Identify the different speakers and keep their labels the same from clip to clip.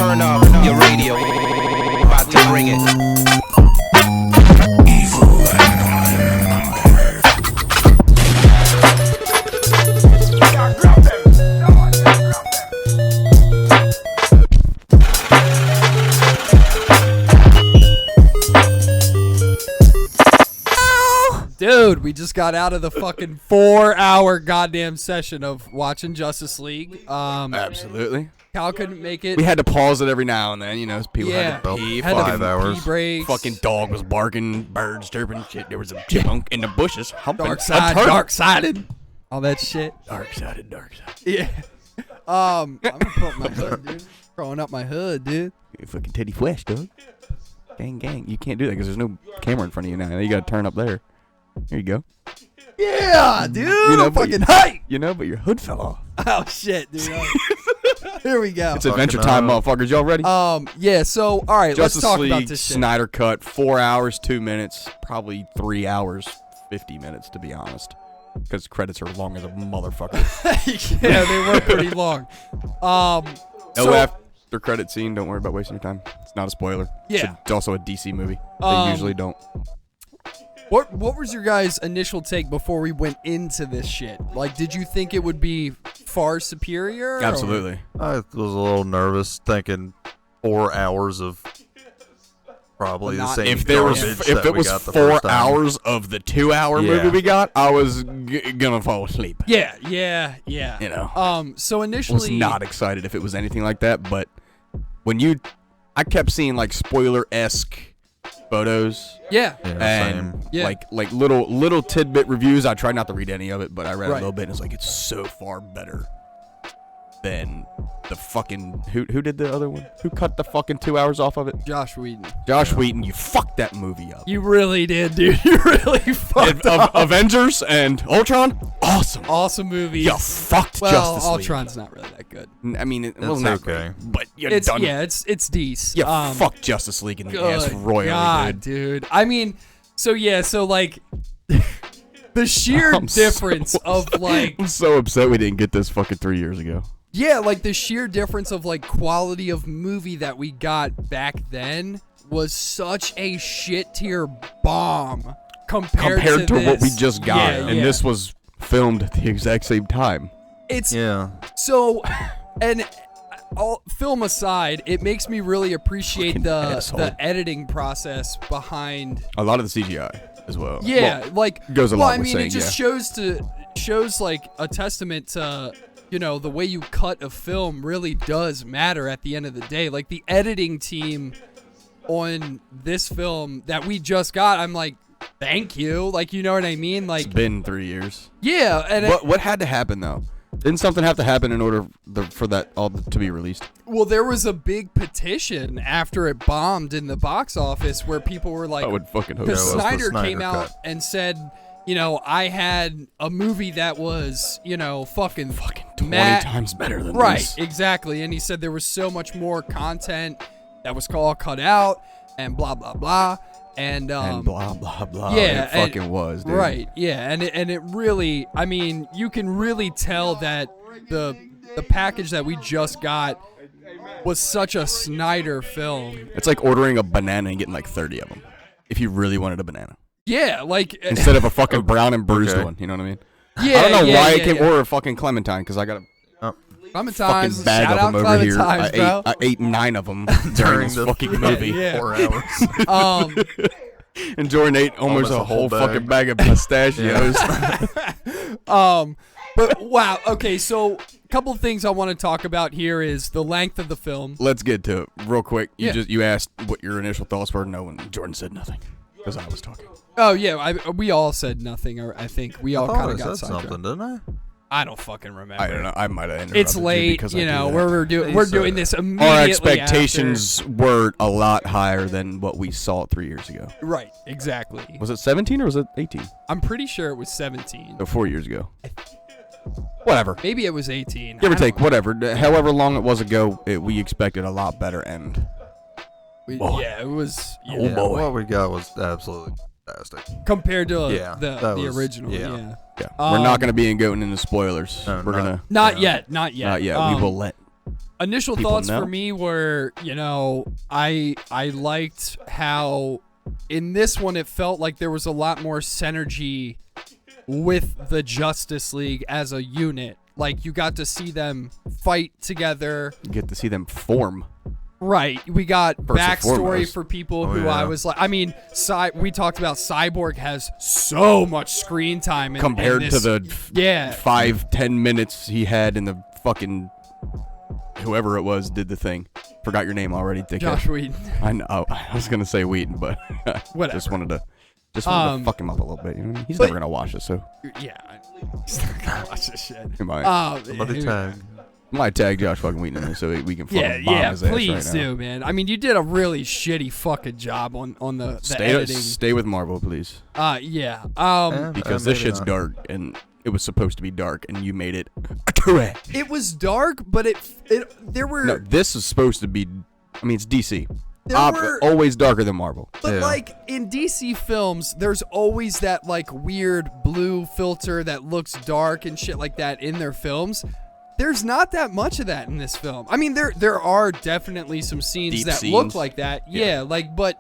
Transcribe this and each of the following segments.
Speaker 1: Turn up your radio. About to bring it.
Speaker 2: Dude, we just got out of the fucking 4-hour goddamn session of watching Justice League.
Speaker 3: Absolutely.
Speaker 2: Cal couldn't make it.
Speaker 3: We had to pause it every now and then, you know, people had to pee.
Speaker 2: Had
Speaker 3: fucking
Speaker 4: 5 hours.
Speaker 2: pee breaks.
Speaker 3: Fucking dog was barking, birds chirping, shit. There was a chipmunk in the bushes humping.
Speaker 2: Darksided. All that shit.
Speaker 3: Darksided.
Speaker 2: Yeah. I'm gonna put my hood, dude. Throwing up my hood, dude.
Speaker 3: You fucking Teddy Flash, dog. Gang. You can't do that because there's no camera in front of you now. You gotta turn up there. There you go.
Speaker 2: Yeah, dude.
Speaker 3: You know,
Speaker 2: fucking hype.
Speaker 3: You know, but your hood fell off.
Speaker 2: Oh shit, dude. Here we go.
Speaker 3: It's adventure time, motherfuckers. Y'all ready?
Speaker 2: Yeah. So, all right,
Speaker 3: Justice
Speaker 2: let's talk
Speaker 3: League,
Speaker 2: about this shit.
Speaker 3: Snyder cut, 4 hours, 2 minutes, probably 3 hours, 50 minutes to be honest, because credits are long as a motherfucker.
Speaker 2: Yeah, they were pretty long.
Speaker 3: No after credit scene. Don't worry about wasting your time. It's not a spoiler.
Speaker 2: Yeah.
Speaker 3: It's also a DC movie. They usually don't.
Speaker 2: What was your guys' initial take before we went into this shit? Like, did you think it would be far superior?
Speaker 3: Absolutely.
Speaker 4: I was a little nervous thinking 4 hours of probably the same.
Speaker 3: If it was 4 hours of the 2 hour movie we got, I was gonna fall asleep.
Speaker 2: Yeah.
Speaker 3: You know.
Speaker 2: So
Speaker 3: I
Speaker 2: initially,
Speaker 3: was not excited if it was anything like that, but I kept seeing like spoiler-esque photos.
Speaker 2: Yeah.
Speaker 3: And
Speaker 4: same.
Speaker 3: like little tidbit reviews. I tried not to read any of it, but I read a little bit and it's like it's so far better than the fucking who did the other one? Who cut the fucking 2 hours off of it?
Speaker 2: Josh Whedon.
Speaker 3: Josh Whedon, you fucked that movie up.
Speaker 2: You really did, dude. You really fucked up.
Speaker 3: Avengers and Ultron, awesome
Speaker 2: movies.
Speaker 3: You fucked
Speaker 2: well,
Speaker 3: Justice League.
Speaker 2: Ultron's not really that good.
Speaker 3: I mean, it
Speaker 4: It's
Speaker 3: wasn't that
Speaker 4: okay.
Speaker 3: great, but you're
Speaker 2: It's
Speaker 3: done.
Speaker 2: it's decent.
Speaker 3: You fucked Justice League in the ass royally,
Speaker 2: God, dude. I mean, so like the sheer difference of like
Speaker 3: I'm so upset we didn't get this fucking 3 years ago.
Speaker 2: yeah, like the sheer difference of like quality of movie that we got back then was such a shit tier bomb compared to
Speaker 3: to what we
Speaker 2: this.
Speaker 3: just got,
Speaker 2: Yeah,
Speaker 3: and
Speaker 2: yeah.
Speaker 3: this was filmed at the exact same time.
Speaker 2: It's
Speaker 4: Yeah.
Speaker 2: so, and all film aside, it makes me really appreciate
Speaker 3: Fucking asshole.
Speaker 2: the editing process behind.
Speaker 3: A lot of the CGI as well.
Speaker 2: Yeah,
Speaker 3: Well,
Speaker 2: like
Speaker 3: goes along
Speaker 2: I
Speaker 3: with
Speaker 2: mean,
Speaker 3: saying,
Speaker 2: it just shows like a testament to the way you cut a film really does matter at the end of the day. Like the editing team on this film that we just got, I'm like, thank you. Like, you know what I mean? Like,
Speaker 3: it's been 3 years.
Speaker 2: yeah, and
Speaker 3: What had to happen though? Didn't something have to happen in order for that all to be released?
Speaker 2: well, there was a big petition after it bombed in the box office where people were like,
Speaker 3: I would fucking hope
Speaker 2: because
Speaker 3: so.
Speaker 4: was the
Speaker 2: Snyder
Speaker 4: Snyder
Speaker 2: came out
Speaker 4: cut.
Speaker 2: and said, I had a movie that was, fucking
Speaker 3: 20 times better than
Speaker 2: right,
Speaker 3: this.
Speaker 2: exactly. And he said there was so much more content that was all cut out and blah blah blah. And
Speaker 3: blah blah blah.
Speaker 2: yeah,
Speaker 3: it fucking was, dude.
Speaker 2: right, yeah, and it really, I mean, you can really tell that the package that we just got was such a Snyder film.
Speaker 3: It's like ordering a banana and getting like 30 of them. If you really wanted a banana,
Speaker 2: Yeah, like
Speaker 3: instead of a fucking brown and bruised one. You know what I mean?
Speaker 2: yeah,
Speaker 3: I don't know why I
Speaker 2: yeah,
Speaker 3: can't
Speaker 2: yeah.
Speaker 3: order a fucking clementine because I got a fucking
Speaker 2: Clementines,
Speaker 3: bag
Speaker 2: shout
Speaker 3: of
Speaker 2: out
Speaker 3: them over here.
Speaker 2: Clementines, bro.
Speaker 3: I ate 9 of them during this
Speaker 4: the
Speaker 3: fucking movie.
Speaker 2: Yeah.
Speaker 4: 4 hours.
Speaker 3: And Jordan ate almost a whole fucking bag of pistachios.
Speaker 2: But wow, okay, so a couple of things I want to talk about here is the length of the film.
Speaker 3: Let's get to it real quick.
Speaker 2: Yeah.
Speaker 3: You asked what your initial thoughts were. No, and Jordan said nothing because I was talking.
Speaker 2: Oh yeah, we all said nothing, or I think we all kind of got
Speaker 4: said
Speaker 2: sidetracked.
Speaker 4: something, didn't I?
Speaker 2: I don't fucking remember.
Speaker 3: I don't know. I might have interrupted
Speaker 2: It's late,
Speaker 3: you because I do that.
Speaker 2: we're doing this immediately.
Speaker 3: Our expectations were a lot higher than what we saw 3 years ago.
Speaker 2: after. Right, exactly.
Speaker 3: Was it 17 or was it 18?
Speaker 2: I'm pretty sure it was 17.
Speaker 3: No, 4 years ago. Whatever.
Speaker 2: Maybe it was 18.
Speaker 3: Give
Speaker 2: I
Speaker 3: or take,
Speaker 2: don't know.
Speaker 3: whatever. However long it was ago, we expected a lot better end.
Speaker 2: Yeah, it was
Speaker 3: Oh,
Speaker 4: Yeah,
Speaker 3: boy.
Speaker 4: what we got was absolutely fantastic.
Speaker 2: compared to
Speaker 4: Yeah,
Speaker 2: the
Speaker 4: that was-
Speaker 2: original.
Speaker 4: yeah.
Speaker 2: Yeah.
Speaker 3: Yeah, we're not going to be going into spoilers.
Speaker 4: No,
Speaker 3: we're
Speaker 4: not-
Speaker 3: gonna
Speaker 2: Not
Speaker 4: Yeah.
Speaker 2: yet. Not yet.
Speaker 3: not yet. We will let
Speaker 2: Initial
Speaker 3: people
Speaker 2: thoughts
Speaker 3: know.
Speaker 2: for me were, I liked how in this one it felt like there was a lot more synergy with the Justice League as a unit. Like you got to see them fight together.
Speaker 3: You get to see them form.
Speaker 2: Right. We got
Speaker 3: and
Speaker 2: backstory
Speaker 3: foremost.
Speaker 2: for people
Speaker 4: Oh,
Speaker 2: who
Speaker 4: yeah.
Speaker 2: I was like, I mean, we talked about Cyborg has so much screen time in,
Speaker 3: Compared
Speaker 2: in
Speaker 3: to
Speaker 2: this,
Speaker 3: the
Speaker 2: yeah.
Speaker 3: 5-10 minutes he had in the fucking whoever it was did the thing. Forgot your name already, dickhead.
Speaker 2: Josh Whedon.
Speaker 3: I know. I was gonna say Wheaton, but
Speaker 2: Whatever.
Speaker 3: just wanted to fuck him up a little bit. You know what I mean? He's
Speaker 2: but-
Speaker 3: never gonna watch it, so
Speaker 2: Yeah. He's not gonna watch this shit.
Speaker 3: he might.
Speaker 4: Somebody tag.
Speaker 3: Might tag Josh fucking Wheaton in there so we can fucking bomb
Speaker 2: Yeah,
Speaker 3: his ass
Speaker 2: please
Speaker 3: right now.
Speaker 2: do, man. I mean, you did a really shitty fucking job on the editing.
Speaker 3: Stay with Marvel, please,
Speaker 2: Yeah.
Speaker 3: because this
Speaker 4: maybe
Speaker 3: shit's
Speaker 4: not.
Speaker 3: dark and it was supposed to be dark, and you made it correct.
Speaker 2: It was dark, but there were
Speaker 3: No, this is supposed to be. I mean, it's DC.
Speaker 2: There were-
Speaker 3: Always darker than Marvel.
Speaker 2: But
Speaker 4: Yeah.
Speaker 2: like in DC films, there's always that like weird blue filter that looks dark and shit like that in their films. There's not that much of that in this film. I mean, there are definitely some scenes
Speaker 3: Deep
Speaker 2: that look
Speaker 3: scenes.
Speaker 2: like that. Yeah, like but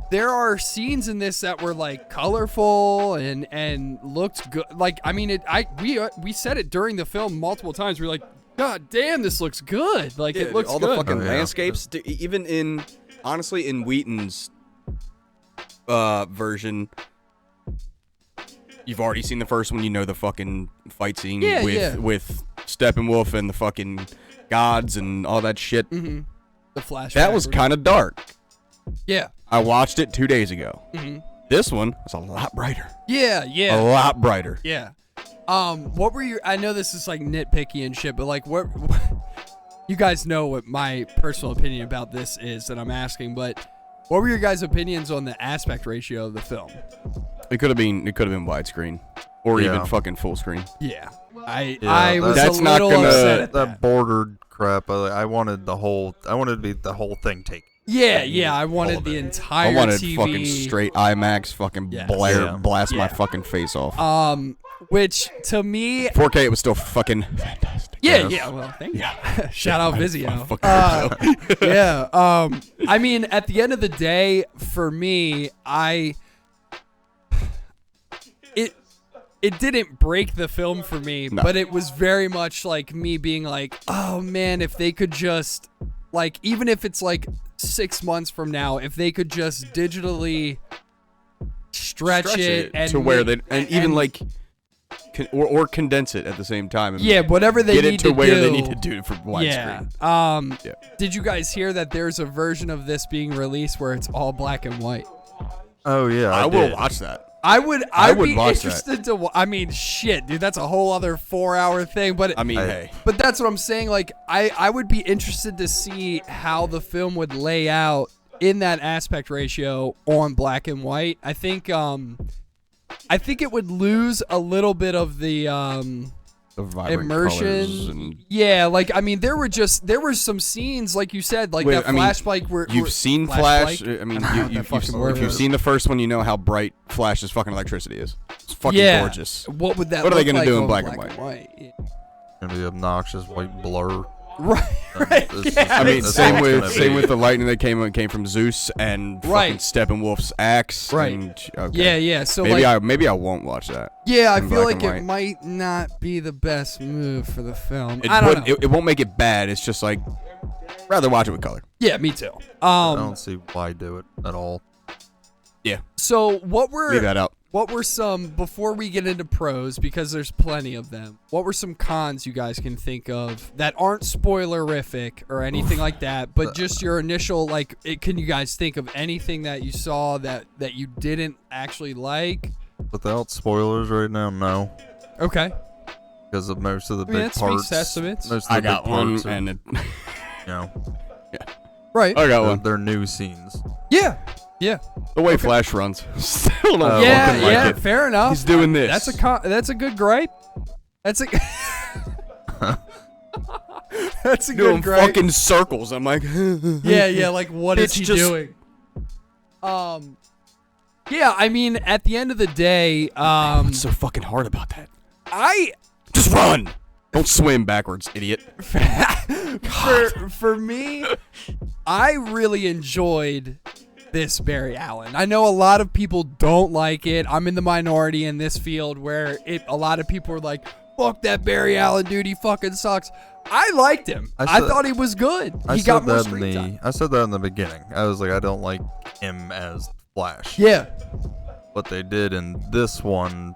Speaker 2: there are scenes in this that were like colorful and looked good. Like I mean, we said it during the film multiple times. We're like, God damn, this looks good. Like it looks
Speaker 3: all
Speaker 2: good.
Speaker 3: the fucking
Speaker 4: Oh, yeah.
Speaker 3: landscapes. Even in honestly in Wheaton's version, you've already seen the first one. You know the fucking fight scene with Steppenwolf and the fucking gods and all that shit.
Speaker 2: Mm-hmm. The flashback.
Speaker 3: That was kind of dark.
Speaker 2: Yeah.
Speaker 3: I watched it 2 days ago.
Speaker 2: Mm-hmm.
Speaker 3: This one is a lot brighter.
Speaker 2: Yeah.
Speaker 3: A lot brighter.
Speaker 2: Yeah. What were your? I know this is like nitpicky and shit, but like, what? You guys know what my personal opinion about this is that I'm asking, but what were your guys' opinions on the aspect ratio of the film?
Speaker 3: It could have been widescreen or
Speaker 4: Yeah.
Speaker 3: even fucking full screen.
Speaker 2: Yeah, I
Speaker 4: Yeah,
Speaker 2: was
Speaker 3: that's
Speaker 2: a
Speaker 3: not
Speaker 2: little
Speaker 3: gonna-
Speaker 2: upset at that.
Speaker 4: That bordered crap. I wanted to be the whole thing taken.
Speaker 2: Yeah, I wanted
Speaker 4: of
Speaker 2: the
Speaker 4: it.
Speaker 2: entire
Speaker 3: I wanted
Speaker 2: TV.
Speaker 3: fucking straight IMAX, fucking
Speaker 2: Yes.
Speaker 4: Yeah.
Speaker 3: blast my
Speaker 2: Yeah.
Speaker 3: fucking face off.
Speaker 2: Which to me,
Speaker 3: 4K, it was still fucking fantastic.
Speaker 2: yeah. Well, thank you. Shout out
Speaker 3: I
Speaker 2: Vizio.
Speaker 3: fucking
Speaker 2: Yeah. I mean, at the end of the day, for me, it didn't break the film for me,
Speaker 3: No.
Speaker 2: but it was very much like me being like, oh man, if they could just like, even if it's like 6 months from now, if they could just digitally stretch it and
Speaker 3: to where
Speaker 2: make-
Speaker 3: they and even like or condense it at the same time. And
Speaker 2: yeah, whatever they
Speaker 3: get
Speaker 2: need
Speaker 3: it to where
Speaker 2: do.
Speaker 3: they need to do it for widescreen.
Speaker 2: Yeah.
Speaker 3: Yeah.
Speaker 2: Did you guys hear that there's a version of this being released where it's all black and white?
Speaker 4: Oh yeah,
Speaker 3: I will
Speaker 4: did.
Speaker 3: watch that.
Speaker 2: I'd
Speaker 3: would
Speaker 2: be
Speaker 3: watch that.
Speaker 2: interested to. I mean, shit, dude, that's a whole other 4-hour thing. But
Speaker 3: I mean,
Speaker 4: I-
Speaker 3: hey,
Speaker 2: but that's what I'm saying. Like, I would be interested to see how the film would lay out in that aspect ratio on black and white. I think it would lose a little bit of the
Speaker 3: the vibrant
Speaker 2: immersion.
Speaker 3: colors and
Speaker 2: Yeah, like I mean, there were some scenes, like you said, like
Speaker 3: Wait,
Speaker 2: that
Speaker 3: I mean,
Speaker 2: Flash, like where
Speaker 3: you've seen Flash.
Speaker 2: Blake?
Speaker 3: I mean,
Speaker 2: I don't know what that
Speaker 3: if
Speaker 2: fucking word
Speaker 3: you've
Speaker 2: is.
Speaker 3: seen the first one, you know how bright Flash's fucking electricity is. It's fucking
Speaker 2: yeah.
Speaker 3: gorgeous.
Speaker 2: What would that?
Speaker 3: What are they
Speaker 2: look
Speaker 3: gonna
Speaker 2: like
Speaker 3: do in
Speaker 2: on
Speaker 3: black and white?
Speaker 2: Yeah.
Speaker 4: Gonna be obnoxious white blur.
Speaker 2: Right, right.
Speaker 4: It's
Speaker 2: Yeah,
Speaker 4: just-
Speaker 3: I mean,
Speaker 4: that's
Speaker 3: same
Speaker 4: all it's
Speaker 3: with
Speaker 4: gonna
Speaker 3: same
Speaker 4: be.
Speaker 3: with the lightning that came from Zeus and fucking
Speaker 2: Right.
Speaker 3: Steppenwolf's axe.
Speaker 2: Right.
Speaker 3: And, okay.
Speaker 2: Yeah. So
Speaker 3: Maybe
Speaker 2: like,
Speaker 3: maybe I won't watch that.
Speaker 2: yeah, I
Speaker 3: in
Speaker 2: feel
Speaker 3: black
Speaker 2: like
Speaker 3: and
Speaker 2: it
Speaker 3: white.
Speaker 2: might not be the best move for the film.
Speaker 3: It
Speaker 2: I don't know.
Speaker 3: wouldn't- It won't make it bad. It's just like rather watch it with color.
Speaker 2: Yeah, me too.
Speaker 4: I don't see why do it at all.
Speaker 3: Yeah,
Speaker 2: So
Speaker 3: leave that out.
Speaker 2: what were some, before we get into pros, because there's plenty of them, what were some cons you guys can think of that aren't spoilerific or anything like that, but just your initial, like, can you guys think of anything that you saw that you didn't actually like?
Speaker 4: Without spoilers right now, no.
Speaker 2: Okay.
Speaker 4: Because of most of the
Speaker 2: I mean,
Speaker 4: big
Speaker 2: that speaks
Speaker 4: parts.
Speaker 2: estimates.
Speaker 4: Most of
Speaker 3: I
Speaker 4: the
Speaker 3: got
Speaker 4: big
Speaker 3: one,
Speaker 4: parts are,
Speaker 3: and it,
Speaker 4: you know,
Speaker 2: Right.
Speaker 3: I got one.
Speaker 4: they're new scenes.
Speaker 2: Yeah. Yeah.
Speaker 3: The way Flash runs, still don't
Speaker 2: Yeah,
Speaker 3: fucking like
Speaker 2: yeah,
Speaker 3: it.
Speaker 2: fair enough.
Speaker 3: He's doing this.
Speaker 2: That's a good gripe. That's a That's a
Speaker 3: Doing
Speaker 2: good gripe.
Speaker 3: fucking circles. I'm like,
Speaker 2: Yeah, like what is
Speaker 3: It's
Speaker 2: he
Speaker 3: just-
Speaker 2: doing? Yeah, I mean, at the end of the day,
Speaker 3: What's so fucking hard about that?
Speaker 2: I
Speaker 3: Just run. Don't swim backwards, idiot.
Speaker 2: For me, I really enjoyed this Barry Allen. I know a lot of people don't like it. I'm in the minority in this field where a lot of people are like, fuck that Barry Allen dude, he fucking sucks. I liked him. I thought he was good. He got more screen time.
Speaker 4: I said that in the beginning. I was like, I don't like him as Flash.
Speaker 2: Yeah.
Speaker 4: What they did in this one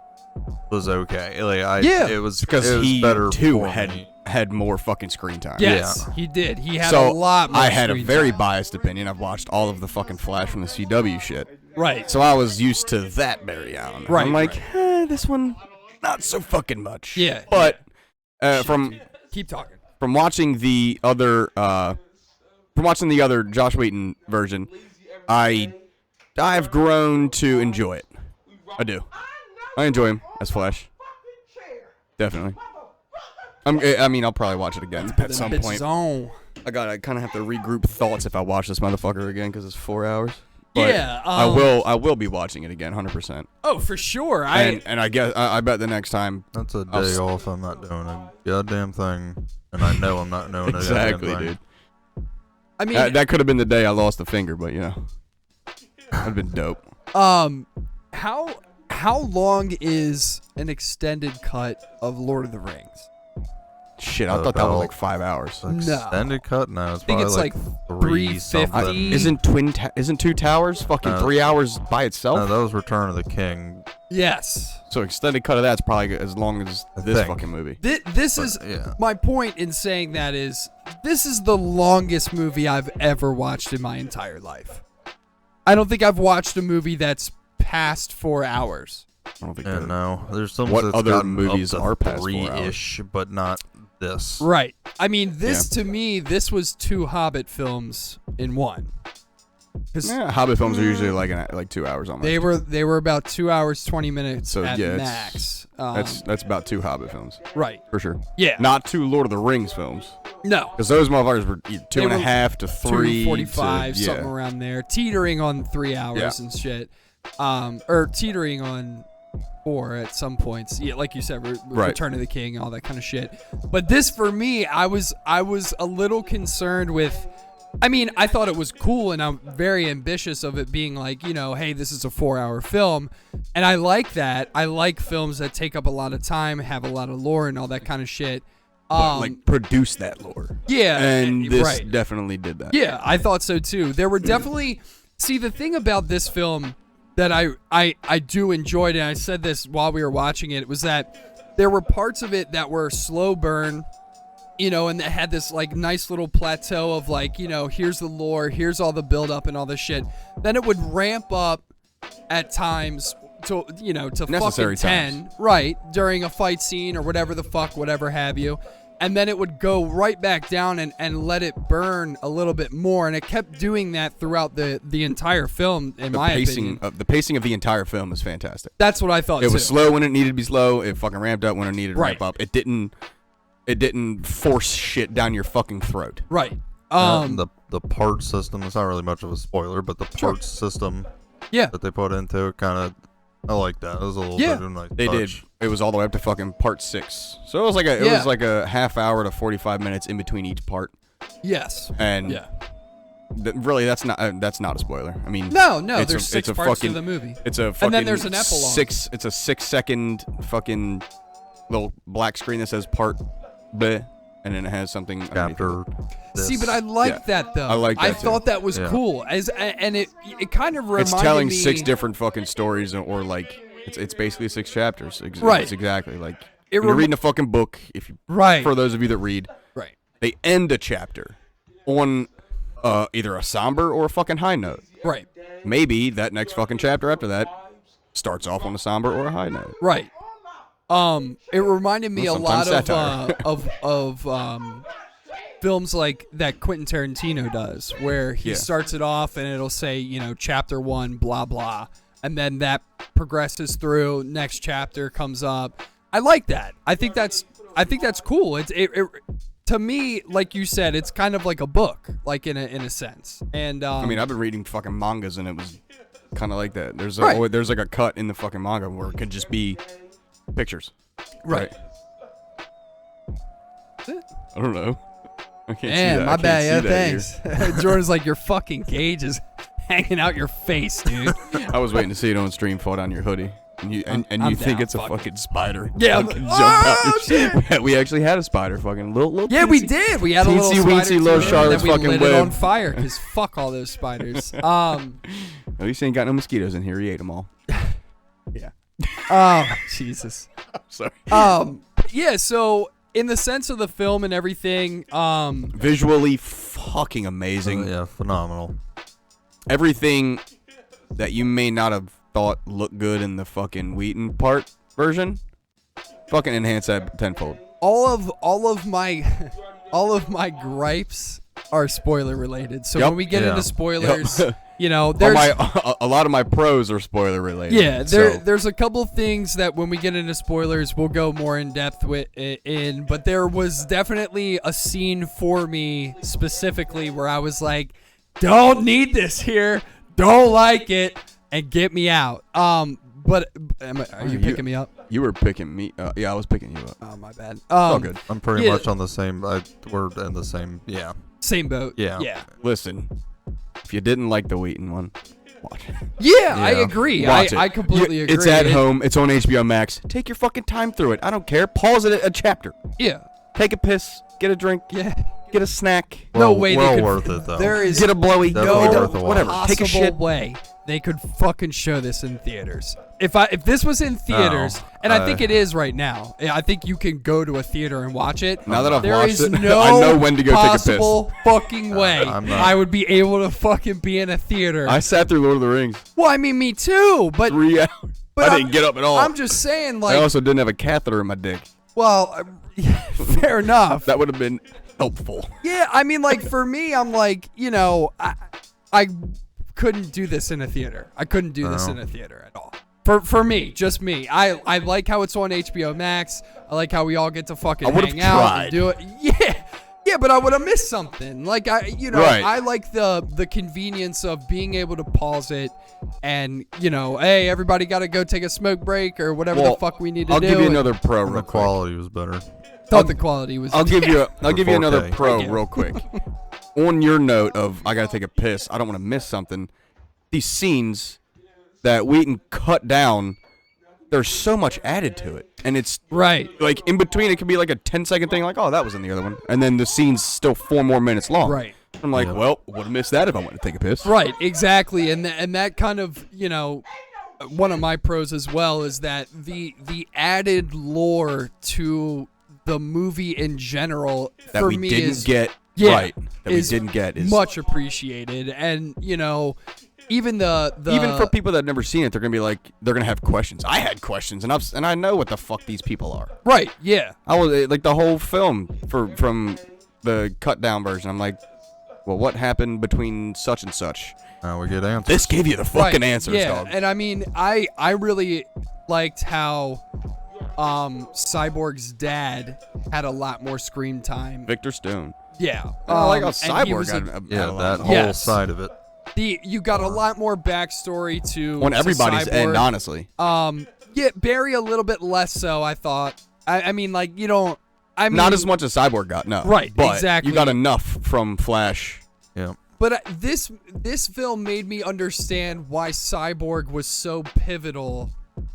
Speaker 4: was okay. Like, it was
Speaker 3: because
Speaker 4: he better
Speaker 3: too
Speaker 4: for me.
Speaker 3: had more fucking screen time.
Speaker 2: Yes,
Speaker 4: Yeah.
Speaker 2: he did. He had
Speaker 3: So
Speaker 2: a lot more
Speaker 3: I had a
Speaker 2: screen
Speaker 3: very
Speaker 2: time.
Speaker 3: biased opinion. I've watched all of the fucking Flash from the CW shit.
Speaker 2: Right.
Speaker 3: So I was used to that Barry Allen.
Speaker 2: Right,
Speaker 3: I'm like, this one, not so fucking much.
Speaker 2: Yeah.
Speaker 3: But from
Speaker 2: Keep talking.
Speaker 3: watching the other Josh Whedon version, I've grown to enjoy it. I do. I enjoy him as Flash. Definitely. I'll probably watch it again at some point. I kind of have to regroup thoughts if I watch this motherfucker again because it's 4 hours. But
Speaker 2: Yeah,
Speaker 3: I will be watching it again, 100%.
Speaker 2: Oh, for sure.
Speaker 3: And I guess I bet the next time.
Speaker 4: That's a day off. I'm not doing a goddamn thing, and I know I'm not doing
Speaker 3: Exactly,
Speaker 4: a goddamn thing.
Speaker 3: dude.
Speaker 2: I mean,
Speaker 3: That could have been the day I lost a finger, but that'd been dope.
Speaker 2: how long is an extended cut of Lord of the Rings?
Speaker 3: Shit, I thought that was like 5 hours.
Speaker 4: Extended cut? No, it's
Speaker 2: I think
Speaker 4: probably
Speaker 2: it's like
Speaker 4: 3
Speaker 2: 350.
Speaker 4: something.
Speaker 3: Isn't Two Towers fucking 3 hours by itself?
Speaker 4: No, that was Return of the King.
Speaker 2: Yes.
Speaker 3: So extended cut of that's probably as long as this
Speaker 4: think.
Speaker 3: fucking movie.
Speaker 2: This is my point in saying that is this is the longest movie I've ever watched in my entire life. I don't think I've watched a movie that's past 4 hours.
Speaker 3: I don't think
Speaker 4: Yeah, no. There's some
Speaker 3: What
Speaker 4: that's
Speaker 3: other
Speaker 4: gotten
Speaker 3: movies
Speaker 4: up to
Speaker 3: are past 4 hours?
Speaker 4: 3-ish, but not this.
Speaker 2: Right. I mean, to me, this was 2 Hobbit films in one.
Speaker 3: Hobbit films are usually like 2 hours almost.
Speaker 2: They were about 2 hours 20 minutes
Speaker 3: So,
Speaker 2: at
Speaker 3: yeah,
Speaker 2: max.
Speaker 3: that's about 2 Hobbit films
Speaker 2: Right.
Speaker 3: for sure.
Speaker 2: Yeah.
Speaker 3: Not 2 Lord of the Rings films
Speaker 2: No.
Speaker 3: because those motherfuckers were either
Speaker 2: They were
Speaker 3: 2.5 to 3,
Speaker 2: 2:45,
Speaker 3: to,
Speaker 2: something around there, teetering on 3 hours and shit, or teetering on 4 at some points. Yeah, like you said, Return of the King, all that kind of shit. But this, for me, I was a little concerned with. I mean, I thought it was cool, and I'm very ambitious of it being like, hey, this is a 4-hour film, and I like that. I like films that take up a lot of time, have a lot of lore, and all that kind of shit.
Speaker 3: but like produce that lore.
Speaker 2: Yeah,
Speaker 3: and this
Speaker 2: right.
Speaker 3: definitely did that.
Speaker 2: Yeah, I thought so too. There were definitely the thing about this film that I do enjoy, and I said this while we were watching it, was that there were parts of it that were slow burn, and that had this like nice little plateau of like, here's the lore, here's all the build up and all this shit. Then it would ramp up at times to
Speaker 3: Necessary
Speaker 2: fucking 10,
Speaker 3: times.
Speaker 2: right, during a fight scene or whatever have you. And then it would go right back down and let it burn a little bit more. And it kept doing that throughout the entire film, in my opinion.
Speaker 3: The pacing of the entire film is fantastic.
Speaker 2: That's what I thought,
Speaker 3: It was slow when it needed to be slow. It fucking ramped up when it needed to ramp
Speaker 2: Right.
Speaker 3: up. It didn't force shit down your fucking throat.
Speaker 2: Right.
Speaker 4: The part system, it's not really much of a spoiler, but the parts system that they put into it I like that. It was a little bit of a nice
Speaker 3: They
Speaker 4: touch.
Speaker 3: did. It was all the way up to fucking part 6. So it was like a half hour to 45 minutes in between each part.
Speaker 2: Yes.
Speaker 3: And really, that's not a spoiler. I mean,
Speaker 2: No,
Speaker 3: it's
Speaker 2: there's 6 parts to the movie.
Speaker 3: It's a fucking
Speaker 2: And then there's an epilogue.
Speaker 3: It's a 6-second fucking little black screen that says part B, and then it has something underneath
Speaker 4: Chapter.
Speaker 3: it.
Speaker 2: See, but I like that though.
Speaker 3: I like that,
Speaker 2: I
Speaker 3: too.
Speaker 2: thought that was
Speaker 4: Yeah.
Speaker 2: cool, and it kind of reminded
Speaker 3: It's telling
Speaker 2: me
Speaker 3: 6 different fucking stories, or like it's basically 6 chapters.
Speaker 2: Right.
Speaker 3: It's exactly like
Speaker 2: It
Speaker 3: when you're
Speaker 2: remi-
Speaker 3: reading a fucking book. If you
Speaker 2: Right.
Speaker 3: for those of you that read,
Speaker 2: Right.
Speaker 3: they end a chapter on either a somber or a fucking high note.
Speaker 2: Right.
Speaker 3: Maybe that next fucking chapter after that starts off on a somber or a high note.
Speaker 2: Right. It reminded me a lot
Speaker 3: Sometimes
Speaker 2: of films like that Quentin Tarantino does, where he starts it off and it'll say, chapter 1, blah blah, and then that progresses through. Next chapter comes up. I like that. I think that's cool. It to me, like you said, it's kind of like a book, like in a sense. And
Speaker 3: I mean, I've been reading fucking mangas and it was kind of like that. There's
Speaker 2: Right.
Speaker 3: there's like a cut in the fucking manga where it could just be pictures.
Speaker 2: Right.
Speaker 3: I don't know. I can't see
Speaker 2: Damn,
Speaker 3: that.
Speaker 2: my
Speaker 3: I can't
Speaker 2: bad.
Speaker 3: see
Speaker 2: Yeah,
Speaker 3: that
Speaker 2: thanks.
Speaker 3: here.
Speaker 2: Jordan's like, your fucking gauge is hanging out your face, dude.
Speaker 3: I was waiting to see it on stream fall down your hoodie. And you
Speaker 2: I'm
Speaker 3: you think
Speaker 2: down,
Speaker 3: it's a
Speaker 2: fuck it.
Speaker 3: fucking spider.
Speaker 2: Yeah, I'm
Speaker 3: Fucking
Speaker 2: like,
Speaker 3: jump
Speaker 2: "Oh,
Speaker 3: out.
Speaker 2: shit."
Speaker 3: Yeah, we actually had a spider fucking little
Speaker 2: Yeah, we
Speaker 3: teensy-
Speaker 2: did. We had a little
Speaker 3: teensy
Speaker 2: spider
Speaker 3: weensy little
Speaker 2: too,
Speaker 3: Charlotte's
Speaker 2: and then we
Speaker 3: fucking
Speaker 2: lit it on
Speaker 3: web.
Speaker 2: fire because fuck all those spiders.
Speaker 3: At least he ain't got no mosquitoes in here. He ate them all. Yeah.
Speaker 2: Oh, Jesus.
Speaker 3: Sorry.
Speaker 2: Yeah, so in the sense of the film and everything,
Speaker 3: Visually fucking amazing.
Speaker 4: Yeah, phenomenal.
Speaker 3: Everything that you may not have thought looked good in the fucking Wheaton part version, fucking enhance that tenfold.
Speaker 2: all of my gripes are spoiler related. So
Speaker 3: Yep.
Speaker 2: when we get
Speaker 4: Yeah.
Speaker 2: into spoilers,
Speaker 3: Yep.
Speaker 2: you know,
Speaker 3: All
Speaker 2: there's
Speaker 3: a lot of my pros are spoiler related.
Speaker 2: yeah,
Speaker 3: so.
Speaker 2: there's a couple things that when we get into spoilers, we'll go more in depth in. But there was definitely a scene for me specifically where I was like, "Don't need this here, don't like it, and get me out." But are you picking me up?
Speaker 3: You were picking me. Yeah, I was picking you up.
Speaker 2: Oh, my bad.
Speaker 3: It's all good.
Speaker 4: I'm pretty
Speaker 2: Yeah.
Speaker 4: much on the same. We're in the same. Yeah.
Speaker 2: Same boat.
Speaker 4: Yeah.
Speaker 2: Yeah.
Speaker 3: Listen, if you didn't like the Wheaton one, watch it.
Speaker 2: Yeah, I
Speaker 4: Yeah.
Speaker 2: agree.
Speaker 3: Watch
Speaker 2: I
Speaker 3: it.
Speaker 2: completely agree.
Speaker 3: It's at home. It's on HBO Max. Take your fucking time through it. I don't care. Pause it at a chapter.
Speaker 2: Yeah.
Speaker 3: Take a piss. Get a drink.
Speaker 2: Yeah.
Speaker 3: Get a snack.
Speaker 2: No
Speaker 4: Well-
Speaker 2: way
Speaker 4: well
Speaker 2: they could.
Speaker 4: worth it, though.
Speaker 2: There is
Speaker 3: Get a blowy.
Speaker 4: Definitely
Speaker 2: no
Speaker 4: worth a watch.
Speaker 3: whatever. Take a
Speaker 2: possible
Speaker 3: shit.
Speaker 2: way they could fucking show this in theaters. If this was in theaters,
Speaker 4: Oh,
Speaker 2: and I think it is right now, I think you can go to a theater and watch it.
Speaker 3: Now that I've
Speaker 2: There
Speaker 3: watched
Speaker 2: is
Speaker 3: it,
Speaker 2: no
Speaker 3: I know when to go take a piss.
Speaker 2: possible fucking way
Speaker 4: I'm not.
Speaker 2: I would be able to fucking be in a theater.
Speaker 3: I sat through Lord of the Rings
Speaker 2: Well, I mean, me too, but
Speaker 3: 3 hours.
Speaker 2: But
Speaker 3: I didn't get up at all.
Speaker 2: I'm just saying,
Speaker 3: I
Speaker 2: like,
Speaker 3: also didn't have a catheter in my dick.
Speaker 2: well, fair enough.
Speaker 3: That would have been helpful.
Speaker 2: Yeah, I mean, like, for me, I'm like, you know, I couldn't do this in a theater. I couldn't do this
Speaker 4: No.
Speaker 2: in a theater at all. For me, just me. I like how it's on HBO Max. I like how we all get to fucking
Speaker 3: I would've
Speaker 2: hang out
Speaker 3: tried.
Speaker 2: and do it. Yeah, but I would have missed something. Like,
Speaker 3: Right.
Speaker 2: I like the convenience of being able to pause it and, you know, hey, everybody got to go take a smoke break or whatever
Speaker 3: Well,
Speaker 2: the fuck we need to
Speaker 3: I'll
Speaker 2: do.
Speaker 3: give you
Speaker 2: And
Speaker 3: another pro
Speaker 4: And
Speaker 3: real
Speaker 4: the
Speaker 3: quick.
Speaker 4: quality was better.
Speaker 2: thought the quality was.
Speaker 3: I'll give you another
Speaker 4: 4K.
Speaker 3: pro
Speaker 2: Thank you.
Speaker 3: real quick. On your note of I gotta take a piss, I don't want to miss something. These scenes that Wheaton cut down, there's so much added to it, and it's
Speaker 2: right.
Speaker 3: like in between. It could be like a 10-second thing, like oh that was in the other one, and then the scene's still 4 more minutes long.
Speaker 2: Right.
Speaker 3: I'm like,
Speaker 4: Yeah.
Speaker 3: well, would have missed that if I wanted to take a piss.
Speaker 2: Right, exactly, and that kind of, you know, one of my pros as well is that the added lore to the movie in general
Speaker 3: That
Speaker 2: for
Speaker 3: we
Speaker 2: me
Speaker 3: didn't
Speaker 2: is
Speaker 3: get
Speaker 2: yeah,
Speaker 3: right. That we
Speaker 2: is
Speaker 3: didn't get is
Speaker 2: much appreciated, and you know, even the
Speaker 3: even for people that have never seen it, they're gonna have questions. I had questions, and I know what the fuck these people are.
Speaker 2: right, yeah,
Speaker 3: I was like the whole film from the cut down version. I'm like, well, what happened between such and such?
Speaker 4: Now we get answers.
Speaker 3: This gave you the fucking
Speaker 2: right,
Speaker 3: answers,
Speaker 2: yeah,
Speaker 3: dog.
Speaker 2: and I mean, I really liked how Cyborg's dad had a lot more screen time.
Speaker 3: Victor Stone.
Speaker 2: Yeah,
Speaker 3: I like how
Speaker 2: and he
Speaker 3: Cyborg
Speaker 2: was
Speaker 3: got
Speaker 2: a-
Speaker 3: a
Speaker 4: Yeah,
Speaker 3: lot
Speaker 4: that
Speaker 3: of
Speaker 4: whole
Speaker 2: Yes.
Speaker 4: side of it.
Speaker 2: you got a lot more backstory to
Speaker 3: on everybody's
Speaker 2: Cyborg.
Speaker 3: end, honestly.
Speaker 2: Yeah, Barry a little bit less so. I thought. I mean, like you don't. I mean,
Speaker 3: Not as much as Cyborg got, no.
Speaker 2: Right,
Speaker 3: but
Speaker 2: exactly.
Speaker 3: You got enough from Flash.
Speaker 4: Yeah.
Speaker 2: But this film made me understand why Cyborg was so pivotal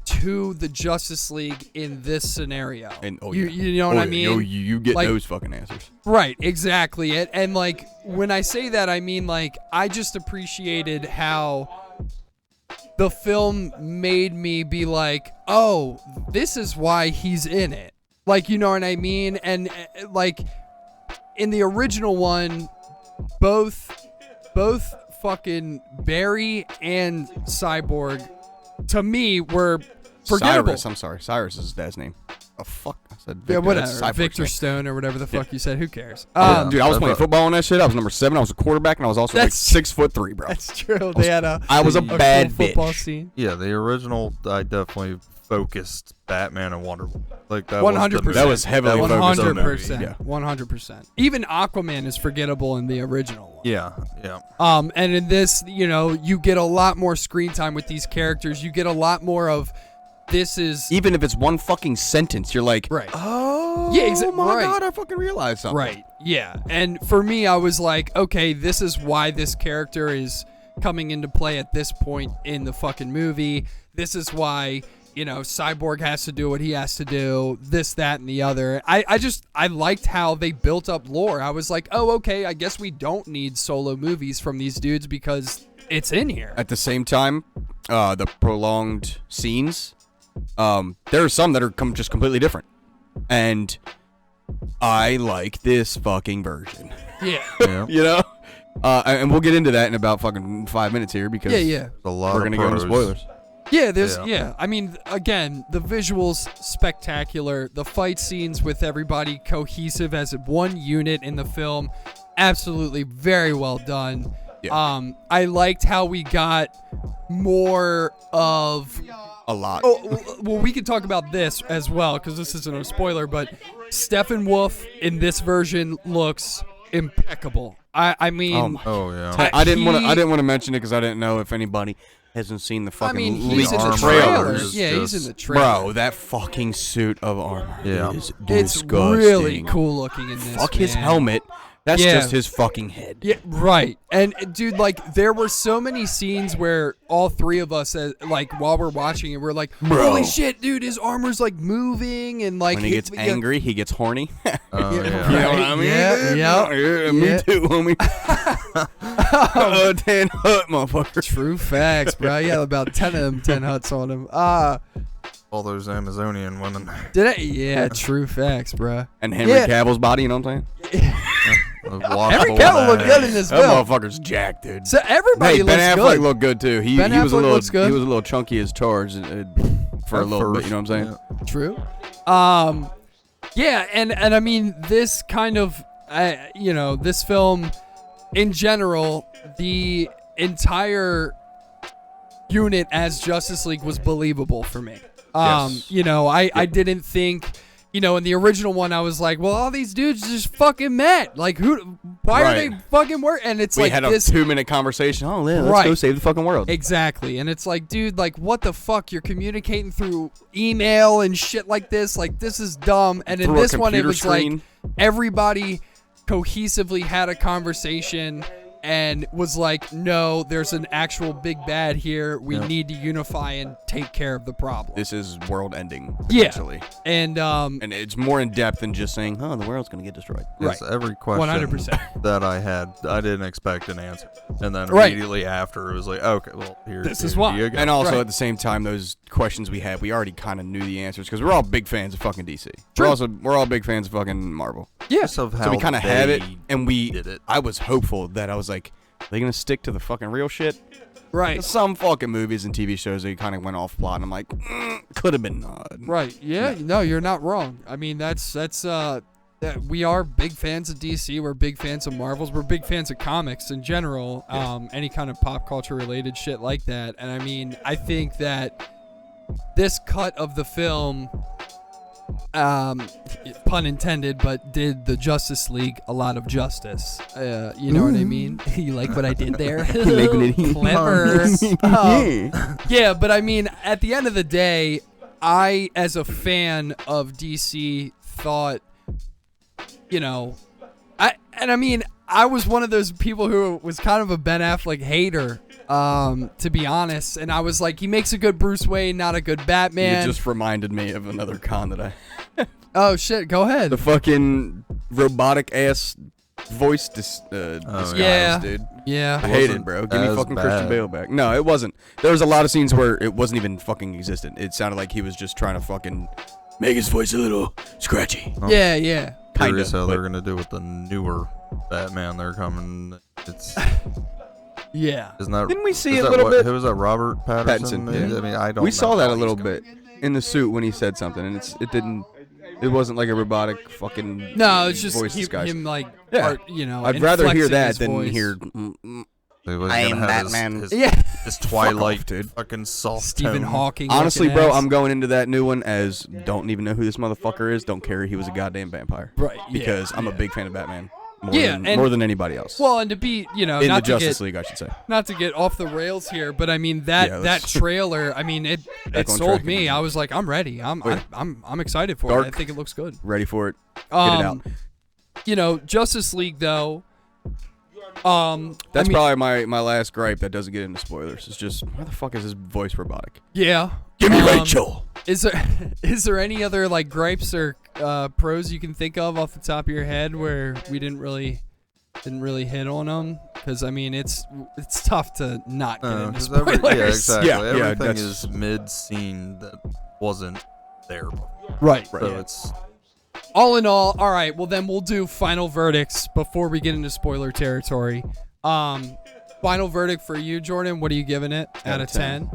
Speaker 2: to the Justice League in this scenario.
Speaker 3: And
Speaker 2: you know what I mean?
Speaker 3: You get
Speaker 2: Like-
Speaker 3: those fucking answers.
Speaker 2: Right, exactly. And like when I say that, I mean like I just appreciated how the film made me be like, oh, this is why he's in it. Like, you know what I mean? And like in the original one, both fucking Barry and Cyborg to me were forgettable.
Speaker 3: Cyrus, I'm sorry. Cyrus is his dad's name. Oh, fuck. I said Victor.
Speaker 2: Yeah,
Speaker 3: That's
Speaker 2: whatever.
Speaker 3: Cyborg's
Speaker 2: Victor
Speaker 3: name.
Speaker 2: Stone or whatever the fuck you said. Who cares?
Speaker 3: Dude, I was playing football on that shit. I was number 7. I was a quarterback, and I was also like
Speaker 2: That's-
Speaker 3: 6'3", bro.
Speaker 2: That's true. They had
Speaker 3: I was a bad
Speaker 2: cool football
Speaker 3: bitch.
Speaker 2: scene.
Speaker 4: Yeah, the original, I definitely focused Batman and Wonder Woman. Like that
Speaker 2: 100%.
Speaker 3: That was heavily
Speaker 4: That
Speaker 3: focused on the movie.
Speaker 2: 100%.
Speaker 3: Yeah.
Speaker 2: 100%. Even Aquaman is forgettable in the original one.
Speaker 4: Yeah, yeah.
Speaker 2: And in this, you know, you get a lot more screen time with these characters. You get a lot more of this is
Speaker 3: even if it's one fucking sentence, you're like,
Speaker 2: right.
Speaker 3: Oh,
Speaker 2: yeah, exactly.
Speaker 3: my
Speaker 2: right.
Speaker 3: God, I fucking realized something.
Speaker 2: Right. Yeah. And for me, I was like, okay, this is why this character is coming into play at this point in the fucking movie. This is why, you know, Cyborg has to do what he has to do, this, that, and the other. I liked how they built up lore. I was like, oh, okay, I guess we don't need solo movies from these dudes because it's in here.
Speaker 3: At the same time, the prolonged scenes, there are some that are just completely different. And I like this fucking version.
Speaker 2: Yeah.
Speaker 3: You know? And we'll get into that in about fucking 5 minutes here because
Speaker 2: yeah.
Speaker 4: A lot
Speaker 3: we're going to go into spoilers.
Speaker 2: Yeah, I mean, again, the visuals spectacular. The fight scenes with everybody cohesive as one unit in the film, absolutely very well done.
Speaker 3: Yeah.
Speaker 2: I liked how we got more of
Speaker 3: a lot.
Speaker 2: Oh, well, we can talk about this as well because this isn't a spoiler, but Steppenwolf in this version looks impeccable. I mean,
Speaker 3: I didn't want to mention it because I didn't know if anybody hasn't seen the fucking
Speaker 2: he's in the
Speaker 3: trailers.
Speaker 2: Yeah, he's in the trailer.
Speaker 3: Bro, that fucking suit of armor is
Speaker 2: it's
Speaker 3: disgusting.
Speaker 2: Really cool looking in this.
Speaker 3: Fuck his helmet. That's just his fucking head.
Speaker 2: Yeah, right. And dude, like, there were so many scenes where all three of us, like, while we're watching it, we're like, holy shit, dude, his armor's like moving, and like
Speaker 3: when he gets angry, he gets horny.
Speaker 2: You
Speaker 3: know what I mean?
Speaker 2: Yeah,
Speaker 3: me too, homie. Oh, 10 hut, motherfucker.
Speaker 2: True facts, bro. Yeah, about 10 of them 10 huts on him.
Speaker 4: All those Amazonian women.
Speaker 2: Did I? Yeah, true facts, bro.
Speaker 3: And Henry Cavill's body, you know what I'm saying?
Speaker 2: Henry Cavill looked good in this film.
Speaker 3: That motherfucker's jacked, dude.
Speaker 2: So everybody looks good.
Speaker 3: Ben Affleck looked good too. He was a little chunky as charge for a little bit. You know what I'm saying?
Speaker 2: Yeah. True. Yeah, and I mean this kind of, this film, in general, the entire unit as Justice League was believable for me.
Speaker 3: Yes.
Speaker 2: I didn't think. In the original one, I was like, well, all these dudes just fucking met. Like, why are they fucking work? And it's
Speaker 3: we had a 2-minute conversation. Oh, yeah, let's go save the fucking world.
Speaker 2: Exactly. And it's like, dude, like, what the fuck? You're communicating through email and shit like this. Like, this is dumb. And in this one, it was like everybody cohesively had a conversation and was like, no, there's an actual big bad here. We need to unify and take care of the problem.
Speaker 3: This is world ending,
Speaker 2: essentially. And
Speaker 3: it's more in depth than just saying, the world's going to get destroyed.
Speaker 4: Yes, every question
Speaker 2: 100%.
Speaker 4: that I had, I didn't expect an answer. And then immediately after, it was like, okay, well, here's
Speaker 2: why.
Speaker 3: And also at the same time, those questions we had, we already kind of knew the answers because we're all big fans of fucking DC. True. We're all big fans of fucking Marvel.
Speaker 2: Yeah.
Speaker 3: So we kind of have it, and I was hopeful that I was like, are they going to stick to the fucking real shit?
Speaker 2: Right.
Speaker 3: Some fucking movies and TV shows, they kind of went off plot, and I'm like, could have been not.
Speaker 2: Right. Yeah. No, you're not wrong. I mean, that's we are big fans of DC. We're big fans of Marvels. We're big fans of comics in general. Any kind of pop culture related shit like that. And I mean, I think that this cut of the film, pun intended, but did the Justice League a lot of justice. You know what I mean? You like what I did there? Clever. Yeah, but I mean, at the end of the day, I, as a fan of DC, thought, I was one of those people who was kind of a Ben Affleck hater, to be honest. And I was like, he makes a good Bruce Wayne, not a good Batman.
Speaker 3: It just reminded me of another con that I...
Speaker 2: Oh, shit, go ahead.
Speaker 3: The fucking robotic-ass voice disguise, dude.
Speaker 2: Yeah.
Speaker 3: I hate it, bro. Give me fucking Christian Bale back. No, it wasn't. There was a lot of scenes where it wasn't even fucking existent. It sounded like he was just trying to fucking make his voice a little scratchy.
Speaker 2: Oh. Yeah.
Speaker 4: Curious how they're gonna do with the newer Batman. They're coming. It's
Speaker 2: yeah.
Speaker 4: Isn't that?
Speaker 3: Didn't we see it a little bit?
Speaker 4: Who was that? Robert Pattinson.
Speaker 3: Yeah.
Speaker 4: I mean, I don't.
Speaker 3: We saw that a little bit in the suit when he said something, and it wasn't like a robotic fucking.
Speaker 2: No, it's just
Speaker 3: voice disguise.
Speaker 2: him like.
Speaker 3: Yeah.
Speaker 2: Or,
Speaker 3: I'd rather hear that than
Speaker 2: voice.
Speaker 3: hear.
Speaker 4: I am Batman. His Twilight, dude. Fucking soft
Speaker 2: Stephen
Speaker 4: tone.
Speaker 2: Hawking.
Speaker 3: Honestly, bro, I'm going into that new one as don't even know who this motherfucker is. Don't care. He was a goddamn vampire.
Speaker 2: Right.
Speaker 3: Because I'm a big fan of Batman. more than anybody else.
Speaker 2: Well, and to be,
Speaker 3: in the Justice League, I should say.
Speaker 2: Not to get off the rails here, but I mean that trailer. I mean it sold me. I was like, I'm ready. I'm excited for it. I think it looks good.
Speaker 3: Ready for it. Get it out.
Speaker 2: Justice League though.
Speaker 3: That's probably my last gripe that doesn't get into spoilers. It's just, why the fuck is his voice robotic?
Speaker 2: Yeah.
Speaker 3: Give me Rachel.
Speaker 2: Is there any other like gripes or pros you can think of off the top of your head where we didn't really hit on them? Because I mean, it's tough to not get into spoilers.
Speaker 4: Yeah, exactly. Everything
Speaker 3: is
Speaker 4: mid-scene that wasn't there before.
Speaker 2: Right.
Speaker 4: So it's...
Speaker 2: All in all right, well then we'll do final verdicts before we get into spoiler territory. Final verdict for you, Jordan. What are you giving it out of 10?